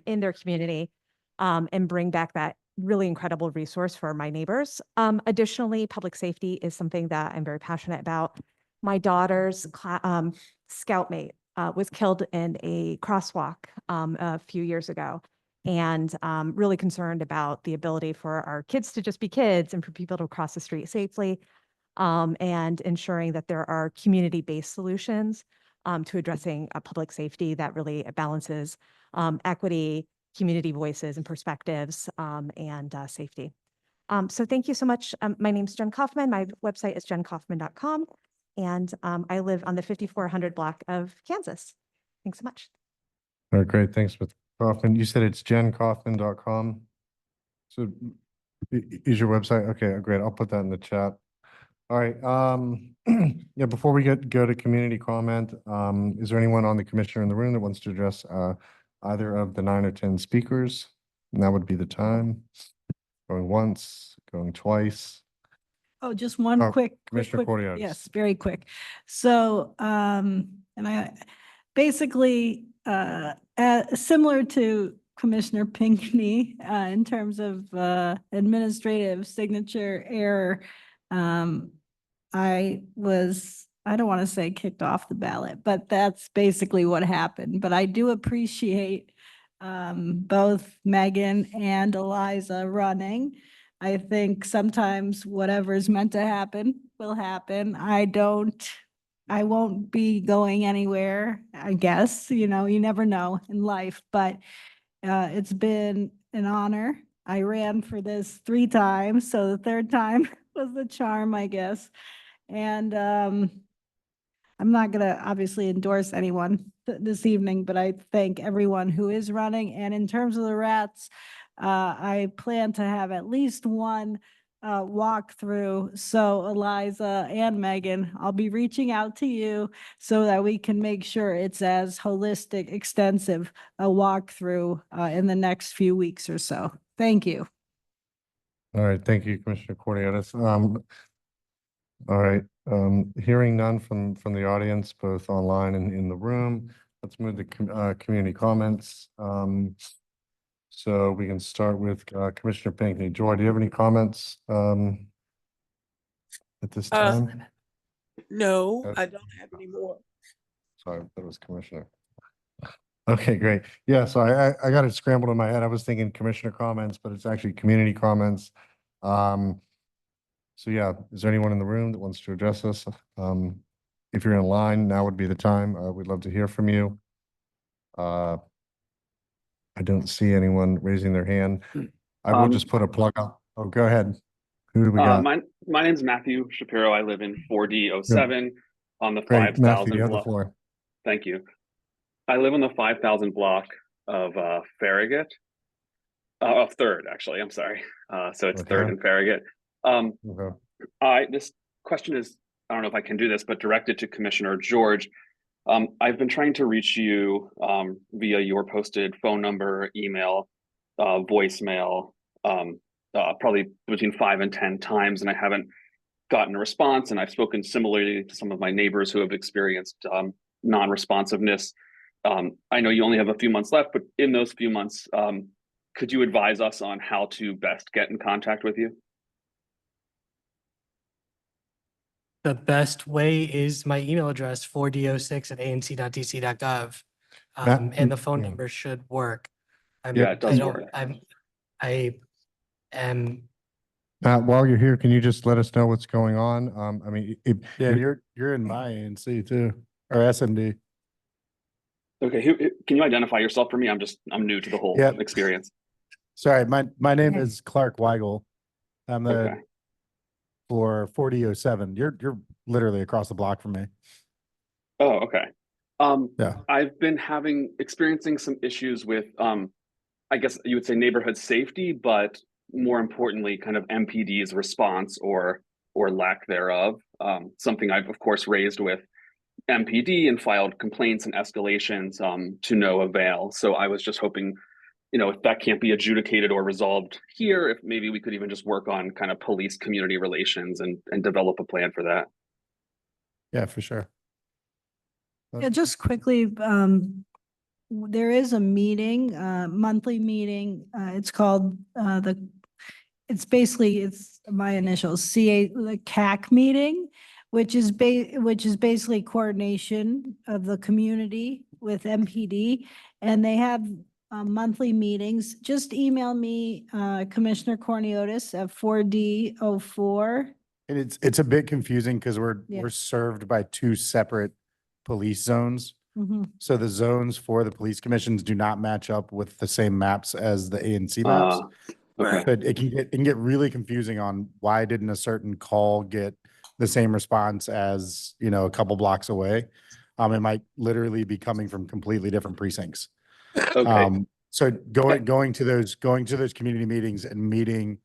[SPEAKER 10] in their community, and bring back that really incredible resource for my neighbors. Additionally, public safety is something that I'm very passionate about. My daughter's scoutmate was killed in a crosswalk a few years ago, and really concerned about the ability for our kids to just be kids and for people to cross the street safely, and ensuring that there are community-based solutions to addressing public safety that really balances equity, community voices and perspectives, and safety. So thank you so much. My name's Jen Kaufman. My website is jenkaufman.com, and I live on the 5400 block of Kansas. Thanks so much.
[SPEAKER 1] All right, great. Thanks, Ms. Kaufman. You said it's jenkaufman.com. So is your website? Okay, great. I'll put that in the chat. All right. Yeah, before we go to community comment, is there anyone on the commissioner in the room that wants to address either of the 9 or 10 speakers? Now would be the time. Going once, going twice.
[SPEAKER 5] Oh, just one
[SPEAKER 1] Oh,
[SPEAKER 5] quick,
[SPEAKER 1] Commissioner
[SPEAKER 5] quick,
[SPEAKER 1] Cordialis.
[SPEAKER 5] yes, very quick. So, and I basically, similar to Commissioner Pinckney, in terms of, administrative signature error, I don't want to say kicked off the ballot, but that's basically what happened. But I do appreciate, both Megan and Eliza running. I think sometimes whatever's meant to happen will happen. I won't be going anywhere, I guess, you never know in life, but it's been an honor. I ran for this 3 times, so the third time was the charm, I guess. And I'm not gonna obviously endorse anyone this evening, but I thank everyone who is running. And in terms of the rats, I plan to have at least one walkthrough. So Eliza and Megan, I'll be reaching out to you so that we can make sure it's as holistic, extensive a walkthrough in the next few weeks or so. Thank you.
[SPEAKER 1] All right, thank you, Commissioner Cordialis. All right, hearing none from the audience, both online and in the room, let's move to community comments. So we can start with Commissioner Pinckney. Joy, do you have any comments at this time?
[SPEAKER 7] No, I don't have any more.
[SPEAKER 1] Sorry, that was Commissioner. Okay, great. Yeah, so I got it scrambled in my head. I was thinking commissioner comments, but it's actually community comments. So yeah, is there anyone in the room that wants to address us? If you're in line, now would be the time. We'd love to hear from you. I don't see anyone raising their hand. I will just put a plug up. Oh, go ahead. Who do we got?
[SPEAKER 6] My name's Matthew Shapiro. I live in 4D07 on the
[SPEAKER 1] Great, Matthew,
[SPEAKER 6] 5,000
[SPEAKER 1] you have the
[SPEAKER 6] block.
[SPEAKER 1] floor.
[SPEAKER 6] Thank you. I live on the 5,000 block of Farragut, of Third, actually. I'm sorry. So it's Third
[SPEAKER 1] Okay.
[SPEAKER 6] and Farragut.
[SPEAKER 1] Okay.
[SPEAKER 6] This question is, I don't know if I can do this, but directed to Commissioner George. I've been trying to reach you via your posted phone number, email, voicemail, probably between 5 and 10 times, and I haven't gotten a response. And I've spoken similarly to some of my neighbors who have experienced non-responsiveness. I know you only have a few months left, but in those few months, could you advise us on how to best get in contact with you?
[SPEAKER 2] The best way is my email address, 4do6@anc.dc.gov. And the phone number should work.
[SPEAKER 6] Yeah, it does work.
[SPEAKER 2] I am,
[SPEAKER 1] While you're here, can you just let us know what's going on? I mean,
[SPEAKER 12] Yeah, you're in my ANC too, or SMD.
[SPEAKER 6] Okay, can you identify yourself for me? I'm new to the whole experience.
[SPEAKER 12] Sorry, my name is Clark Weigel. I'm the for 4D07. You're literally across the block from me.
[SPEAKER 6] Oh, okay.
[SPEAKER 12] Yeah.
[SPEAKER 6] I've been experiencing some issues with I guess you would say neighborhood safety, but more importantly, kind of MPD's response or lack thereof. Something I've of course raised with MPD and filed complaints and escalations to no avail. So I was just hoping, if that can't be adjudicated or resolved here, if maybe we could even just work on kind of police community relations and develop a plan for that.
[SPEAKER 12] Yeah, for sure.
[SPEAKER 5] Yeah, just quickly, there is a meeting, monthly meeting. It's called it's my initials, the CAC meeting, which is basically coordination of the community with MPD, and they have monthly meetings. Just email me, Commissioner Corniotis at 4D04.
[SPEAKER 12] And it's a bit confusing because we're
[SPEAKER 5] Yeah.
[SPEAKER 12] served by 2 separate police zones.
[SPEAKER 5] Mhm.
[SPEAKER 12] So the zones for the police commissions do not match up with the same maps as the ANC maps.
[SPEAKER 6] Okay.
[SPEAKER 12] But it can get really confusing on why didn't a certain call get the same response as, a couple blocks away. It might literally be coming from completely different precincts.
[SPEAKER 6] Okay.
[SPEAKER 12] So going to those community meetings and meeting,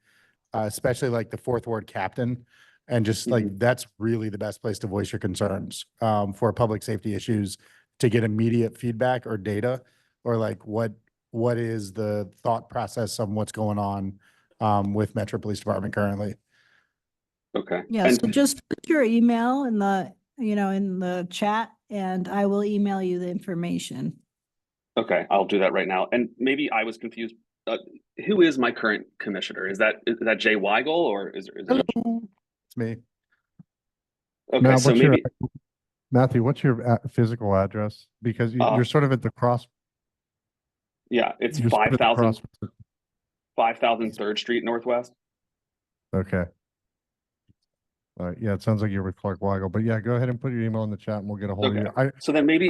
[SPEAKER 12] especially like the 4th Ward captain, and just like that's really the best place to voice your concerns for public safety issues, to get immediate feedback or data, or like what is the thought process on what's going on with Metro Police Department currently.
[SPEAKER 6] Okay.
[SPEAKER 5] Yeah,
[SPEAKER 6] And
[SPEAKER 5] so just put your email in the, in the chat and I will email you the information.
[SPEAKER 6] okay, I'll do that right now. And maybe I was confused. Who is my current commissioner? Is that Jay Weigel or is it?
[SPEAKER 12] It's me.
[SPEAKER 6] Okay,
[SPEAKER 1] Matt,
[SPEAKER 6] so maybe
[SPEAKER 1] Matthew, what's your physical address? Because you're sort of at the cross.
[SPEAKER 6] yeah, it's
[SPEAKER 1] You're sort of at the
[SPEAKER 6] 5000 3rd Street Northwest.
[SPEAKER 1] Okay. All right. Yeah, it sounds like you're with Clark Weigel, but yeah, go ahead and put your email in the chat and we'll get a hold
[SPEAKER 6] Okay.
[SPEAKER 1] of you.
[SPEAKER 6] So then maybe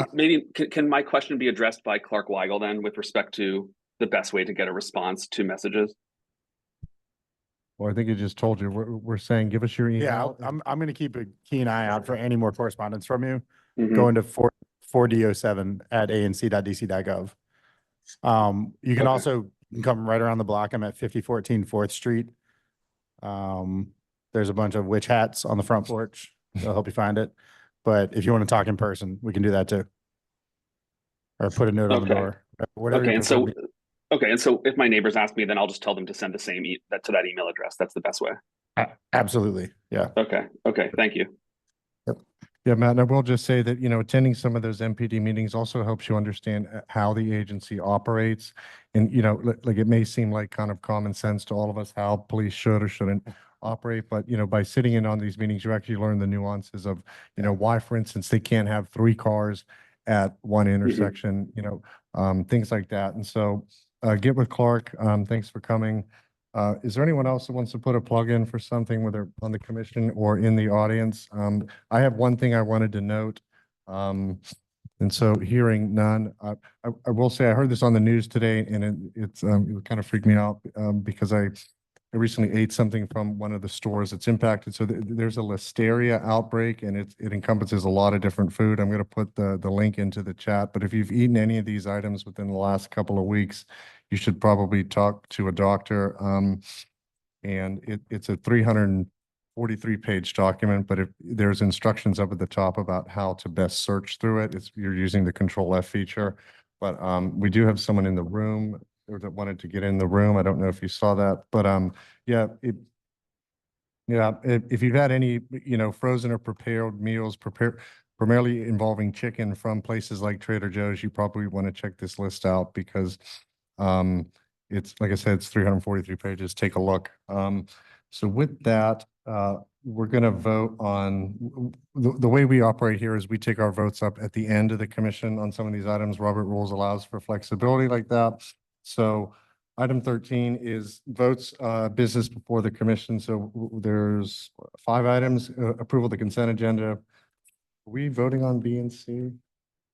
[SPEAKER 6] can my question be addressed by Clark Weigel then with respect to the best way to get a response to messages?
[SPEAKER 1] Well, I think it just told you, we're saying, give us your
[SPEAKER 12] Yeah,
[SPEAKER 1] email.
[SPEAKER 12] I'm going to keep a keen eye out for any more correspondence from you.
[SPEAKER 6] Mhm.
[SPEAKER 12] Going to 4D07@anc.dc.gov. You can also come right around the block. I'm at 5014 4th Street. There's a bunch of witch hats on the front porch. They'll help you find it. But if you want to talk in person, we can do that too. Or put a note on the
[SPEAKER 6] Okay.
[SPEAKER 12] door. Whatever
[SPEAKER 6] Okay,
[SPEAKER 12] you
[SPEAKER 6] and so
[SPEAKER 12] prefer.
[SPEAKER 6] and so if my neighbors ask me, then I'll just tell them to send the same to that email address. That's the best way.
[SPEAKER 12] Absolutely. Yeah.
[SPEAKER 6] Okay. Thank you.
[SPEAKER 1] Yeah, Matt, and I will just say that, attending some of those MPD meetings also helps you understand how the agency operates. And, like it may seem like kind of common sense to all of us how police should or shouldn't operate, but, by sitting in on these meetings, you actually learn the nuances of, why, for instance, they can't have 3 cars at one intersection, things like that. And so get with Clark. Thanks for coming. Is there anyone else that wants to put a plug in for something, whether on the commission or in the audience? I have one thing I wanted to note. And so hearing none, I will say I heard this on the news today and it kind of freaked me out because I recently ate something from one of the stores that's impacted. So there's a listeria outbreak and it encompasses a lot of different food. I'm going to put the link into the chat, but if you've eaten any of these items within the last couple of weeks, you should probably talk to a doctor. And it's a 343-page document, but if there's instructions up at the top about how to best search through it, you're using the Control F feature. But we do have someone in the room that wanted to get in the room. I don't know if you saw that, but yeah, if you've had any, frozen or prepared meals primarily involving chicken from places like Trader Joe's, you probably want to check this list out because it's, like I said, it's 343 pages. Take a look. So with that, we're going to vote on the way we operate here is we take our votes up at the end of the commission on some of these items. Robert Rules allows for flexibility like that. So item 13 is votes business before the commission. So there's 5 items, approval of the consent agenda. Are we voting on B and C?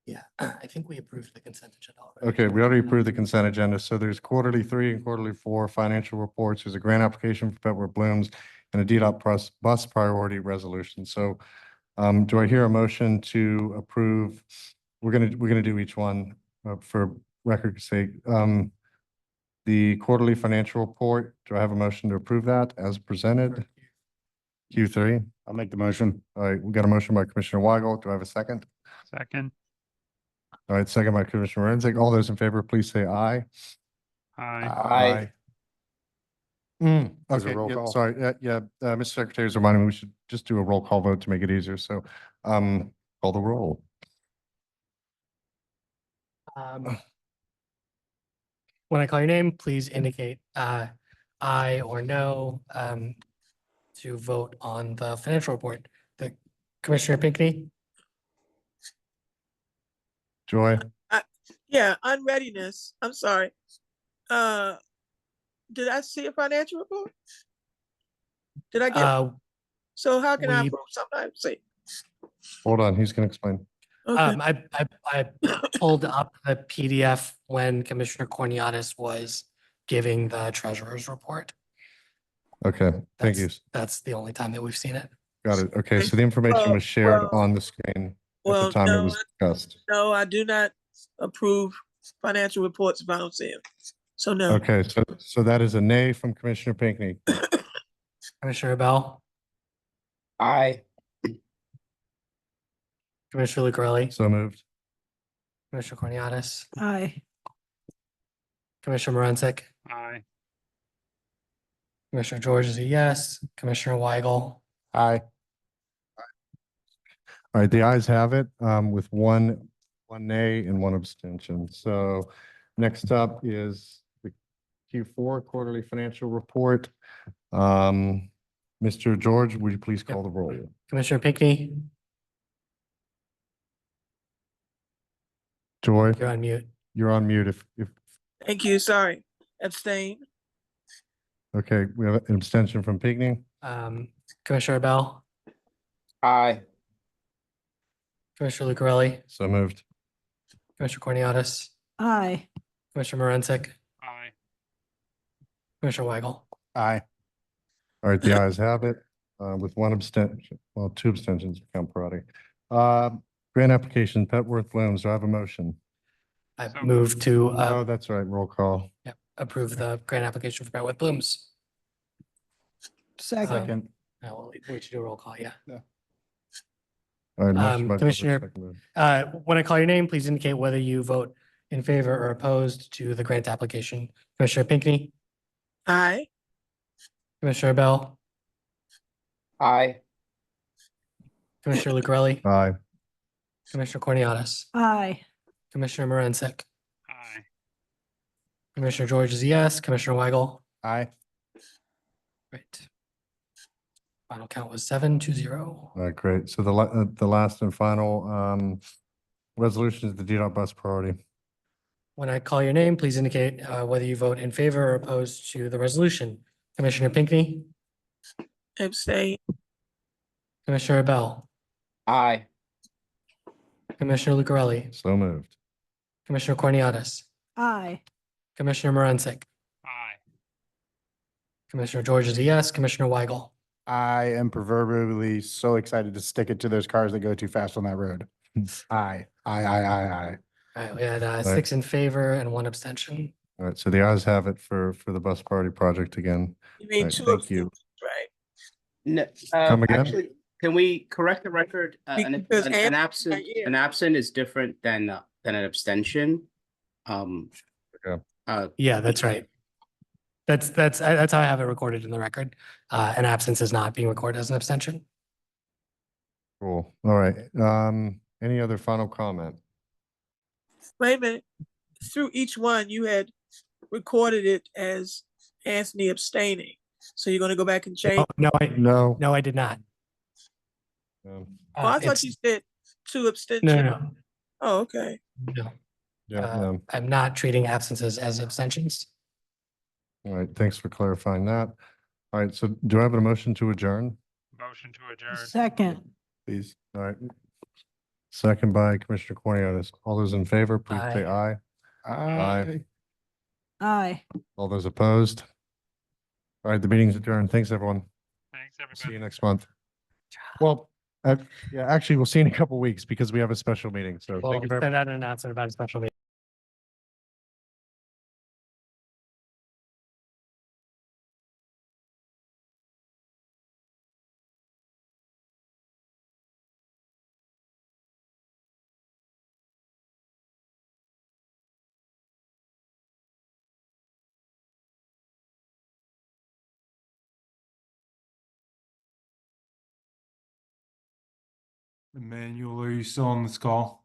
[SPEAKER 2] Yeah, I think we approved the consent agenda already.
[SPEAKER 1] Okay, we already approved the consent agenda. So there's quarterly 3 and quarterly 4 financial reports. There's a grant application for Petworth Blooms and a DDOT bus priority resolution. So do I hear a motion to approve? We're gonna do each one for record's sake. The quarterly financial report, do I have a motion to approve that as presented? Q3.
[SPEAKER 12] I'll make the motion.
[SPEAKER 1] All right, we got a motion by Commissioner Weigel. Do I have a second?
[SPEAKER 16] Second.
[SPEAKER 1] All right, second by Commissioner Warrensick. All those in favor, please say aye.
[SPEAKER 16] Aye.
[SPEAKER 1] Mm,
[SPEAKER 12] There's a
[SPEAKER 1] okay,
[SPEAKER 12] roll
[SPEAKER 1] yeah,
[SPEAKER 12] call.
[SPEAKER 1] sorry, Mr. Secretary is reminding me we should just do a roll call vote to make it easier. So, call the roll.
[SPEAKER 2] When I call your name, please indicate aye or no to vote on the financial report. The Commissioner Pinckney?
[SPEAKER 1] Joy?
[SPEAKER 7] Yeah, unreadiness. I'm sorry. Did I see a financial report? Did I get? So how can I
[SPEAKER 2] we-
[SPEAKER 7] approve something I haven't seen?
[SPEAKER 1] Hold on, he's gonna explain.
[SPEAKER 7] Okay.
[SPEAKER 2] I pulled up the PDF when Commissioner Corniatis was giving the treasurer's report.
[SPEAKER 1] Okay, thank you.
[SPEAKER 2] That's the only time that we've seen it.
[SPEAKER 1] Got it. Okay, so the information was shared on the screen at the time it was discussed.
[SPEAKER 7] No, I do not approve financial reports if I don't see them. So no.
[SPEAKER 1] Okay, so that is a nay from Commissioner Pinckney.
[SPEAKER 2] Commissioner Bell?
[SPEAKER 13] Aye.
[SPEAKER 2] Commissioner Lucarelli?
[SPEAKER 1] So moved.
[SPEAKER 2] Commissioner Corniatis?
[SPEAKER 5] Aye.
[SPEAKER 2] Commissioner Morensick?
[SPEAKER 16] Aye.
[SPEAKER 2] Commissioner George is a yes. Commissioner Weigel?
[SPEAKER 12] Aye.
[SPEAKER 1] All right, the ayes have it, with one nay and one abstention. So next up is the Q4 quarterly financial report. Mr. George, would you please call the roll?
[SPEAKER 2] Commissioner Pinckney,
[SPEAKER 1] Joy,
[SPEAKER 2] you're on mute.
[SPEAKER 1] you're on mute if,
[SPEAKER 7] Thank you, sorry. Abstain.
[SPEAKER 1] okay, we have an abstention from Pinckney.
[SPEAKER 2] Commissioner Bell,
[SPEAKER 13] Aye.
[SPEAKER 2] Commissioner Lucarelli,
[SPEAKER 1] So moved.
[SPEAKER 2] Commissioner Corniatis,
[SPEAKER 5] Aye.
[SPEAKER 2] Commissioner Morensik,
[SPEAKER 16] Aye.
[SPEAKER 2] Commissioner Weigel.
[SPEAKER 12] Aye.
[SPEAKER 1] All right, the ayes have it, with one abstention, well, two abstentions, count party. Grant application, Petworth Blooms, do I have a motion?
[SPEAKER 2] I
[SPEAKER 16] So
[SPEAKER 2] move to
[SPEAKER 1] Oh, that's right, roll call.
[SPEAKER 2] approve the grant application for Petworth Blooms.
[SPEAKER 5] Second.
[SPEAKER 2] I will wait to do a roll call, yeah.
[SPEAKER 1] All right, motion by George,
[SPEAKER 2] Commissioner,
[SPEAKER 1] seconded.
[SPEAKER 2] when I call your name, please indicate whether you vote in favor or opposed to the grant application. Commissioner Pinckney,
[SPEAKER 7] Aye.
[SPEAKER 2] Commissioner Bell,
[SPEAKER 13] Aye.
[SPEAKER 2] Commissioner Lucarelli,
[SPEAKER 1] Aye.
[SPEAKER 2] Commissioner Corniatis,
[SPEAKER 5] Aye.
[SPEAKER 2] Commissioner Morensik,
[SPEAKER 16] Aye.
[SPEAKER 2] Commissioner George is a yes, Commissioner Weigel.
[SPEAKER 12] Aye.
[SPEAKER 2] Great. Final count was 7-0.
[SPEAKER 1] All right, great. So the last and final, resolution is the DDOT bus priority.
[SPEAKER 2] When I call your name, please indicate whether you vote in favor or opposed to the resolution. Commissioner Pinckney,
[SPEAKER 7] Abstain.
[SPEAKER 2] Commissioner Bell,
[SPEAKER 13] Aye.
[SPEAKER 2] Commissioner Lucarelli,
[SPEAKER 1] So moved.
[SPEAKER 2] Commissioner Corniatis,
[SPEAKER 5] Aye.
[SPEAKER 2] Commissioner Morensik,
[SPEAKER 16] Aye.
[SPEAKER 2] Commissioner George is a yes, Commissioner Weigel.
[SPEAKER 12] I am proverbially so excited to stick it to those cars that go too fast on that road. Aye.
[SPEAKER 2] All right, we had 6 in favor and 1 abstention.
[SPEAKER 1] All right, so the ayes have it for the bus priority project again.
[SPEAKER 7] You
[SPEAKER 1] All
[SPEAKER 7] mean
[SPEAKER 1] right,
[SPEAKER 7] two
[SPEAKER 1] thank you.
[SPEAKER 7] abstentions, right?
[SPEAKER 13] No,
[SPEAKER 1] Come again?
[SPEAKER 13] actually, can we correct the record?
[SPEAKER 7] Because
[SPEAKER 13] An
[SPEAKER 7] Anthony's not
[SPEAKER 13] absent,
[SPEAKER 7] here.
[SPEAKER 13] an absent is different than an abstention.
[SPEAKER 2] Yeah, that's right. That's how I have it recorded in the record. An absence is not being recorded as an abstention.
[SPEAKER 1] Cool. All right. Any other final comment?
[SPEAKER 7] Wait a minute. Through each one, you had recorded it as Anthony abstaining. So you're gonna go back and change?
[SPEAKER 2] No,
[SPEAKER 1] No.
[SPEAKER 2] I did not.
[SPEAKER 7] Oh, I thought
[SPEAKER 2] It's-
[SPEAKER 7] you said two
[SPEAKER 2] No,
[SPEAKER 7] abstentions.
[SPEAKER 2] no,
[SPEAKER 7] Oh, okay.
[SPEAKER 2] no.
[SPEAKER 1] Yeah,
[SPEAKER 2] I'm not treating absences as abstentions.
[SPEAKER 1] All right, thanks for clarifying that. All right, so do I have a motion to adjourn,
[SPEAKER 16] Motion to adjourn.
[SPEAKER 5] Second.
[SPEAKER 1] please? All right. Second by Commissioner Corniatis. All those in favor, please say aye. Aye.
[SPEAKER 5] Aye.
[SPEAKER 1] All those opposed? All right, the meeting's adjourned. Thanks, everyone.
[SPEAKER 16] Thanks,
[SPEAKER 1] See
[SPEAKER 16] everybody.
[SPEAKER 1] you next month. Well, yeah, actually, we'll see you in a couple weeks because we have a special meeting. So
[SPEAKER 2] Well,
[SPEAKER 1] thank you very much.
[SPEAKER 2] send out an announcement about a special meeting.
[SPEAKER 14] Emmanuel, are you still on this call?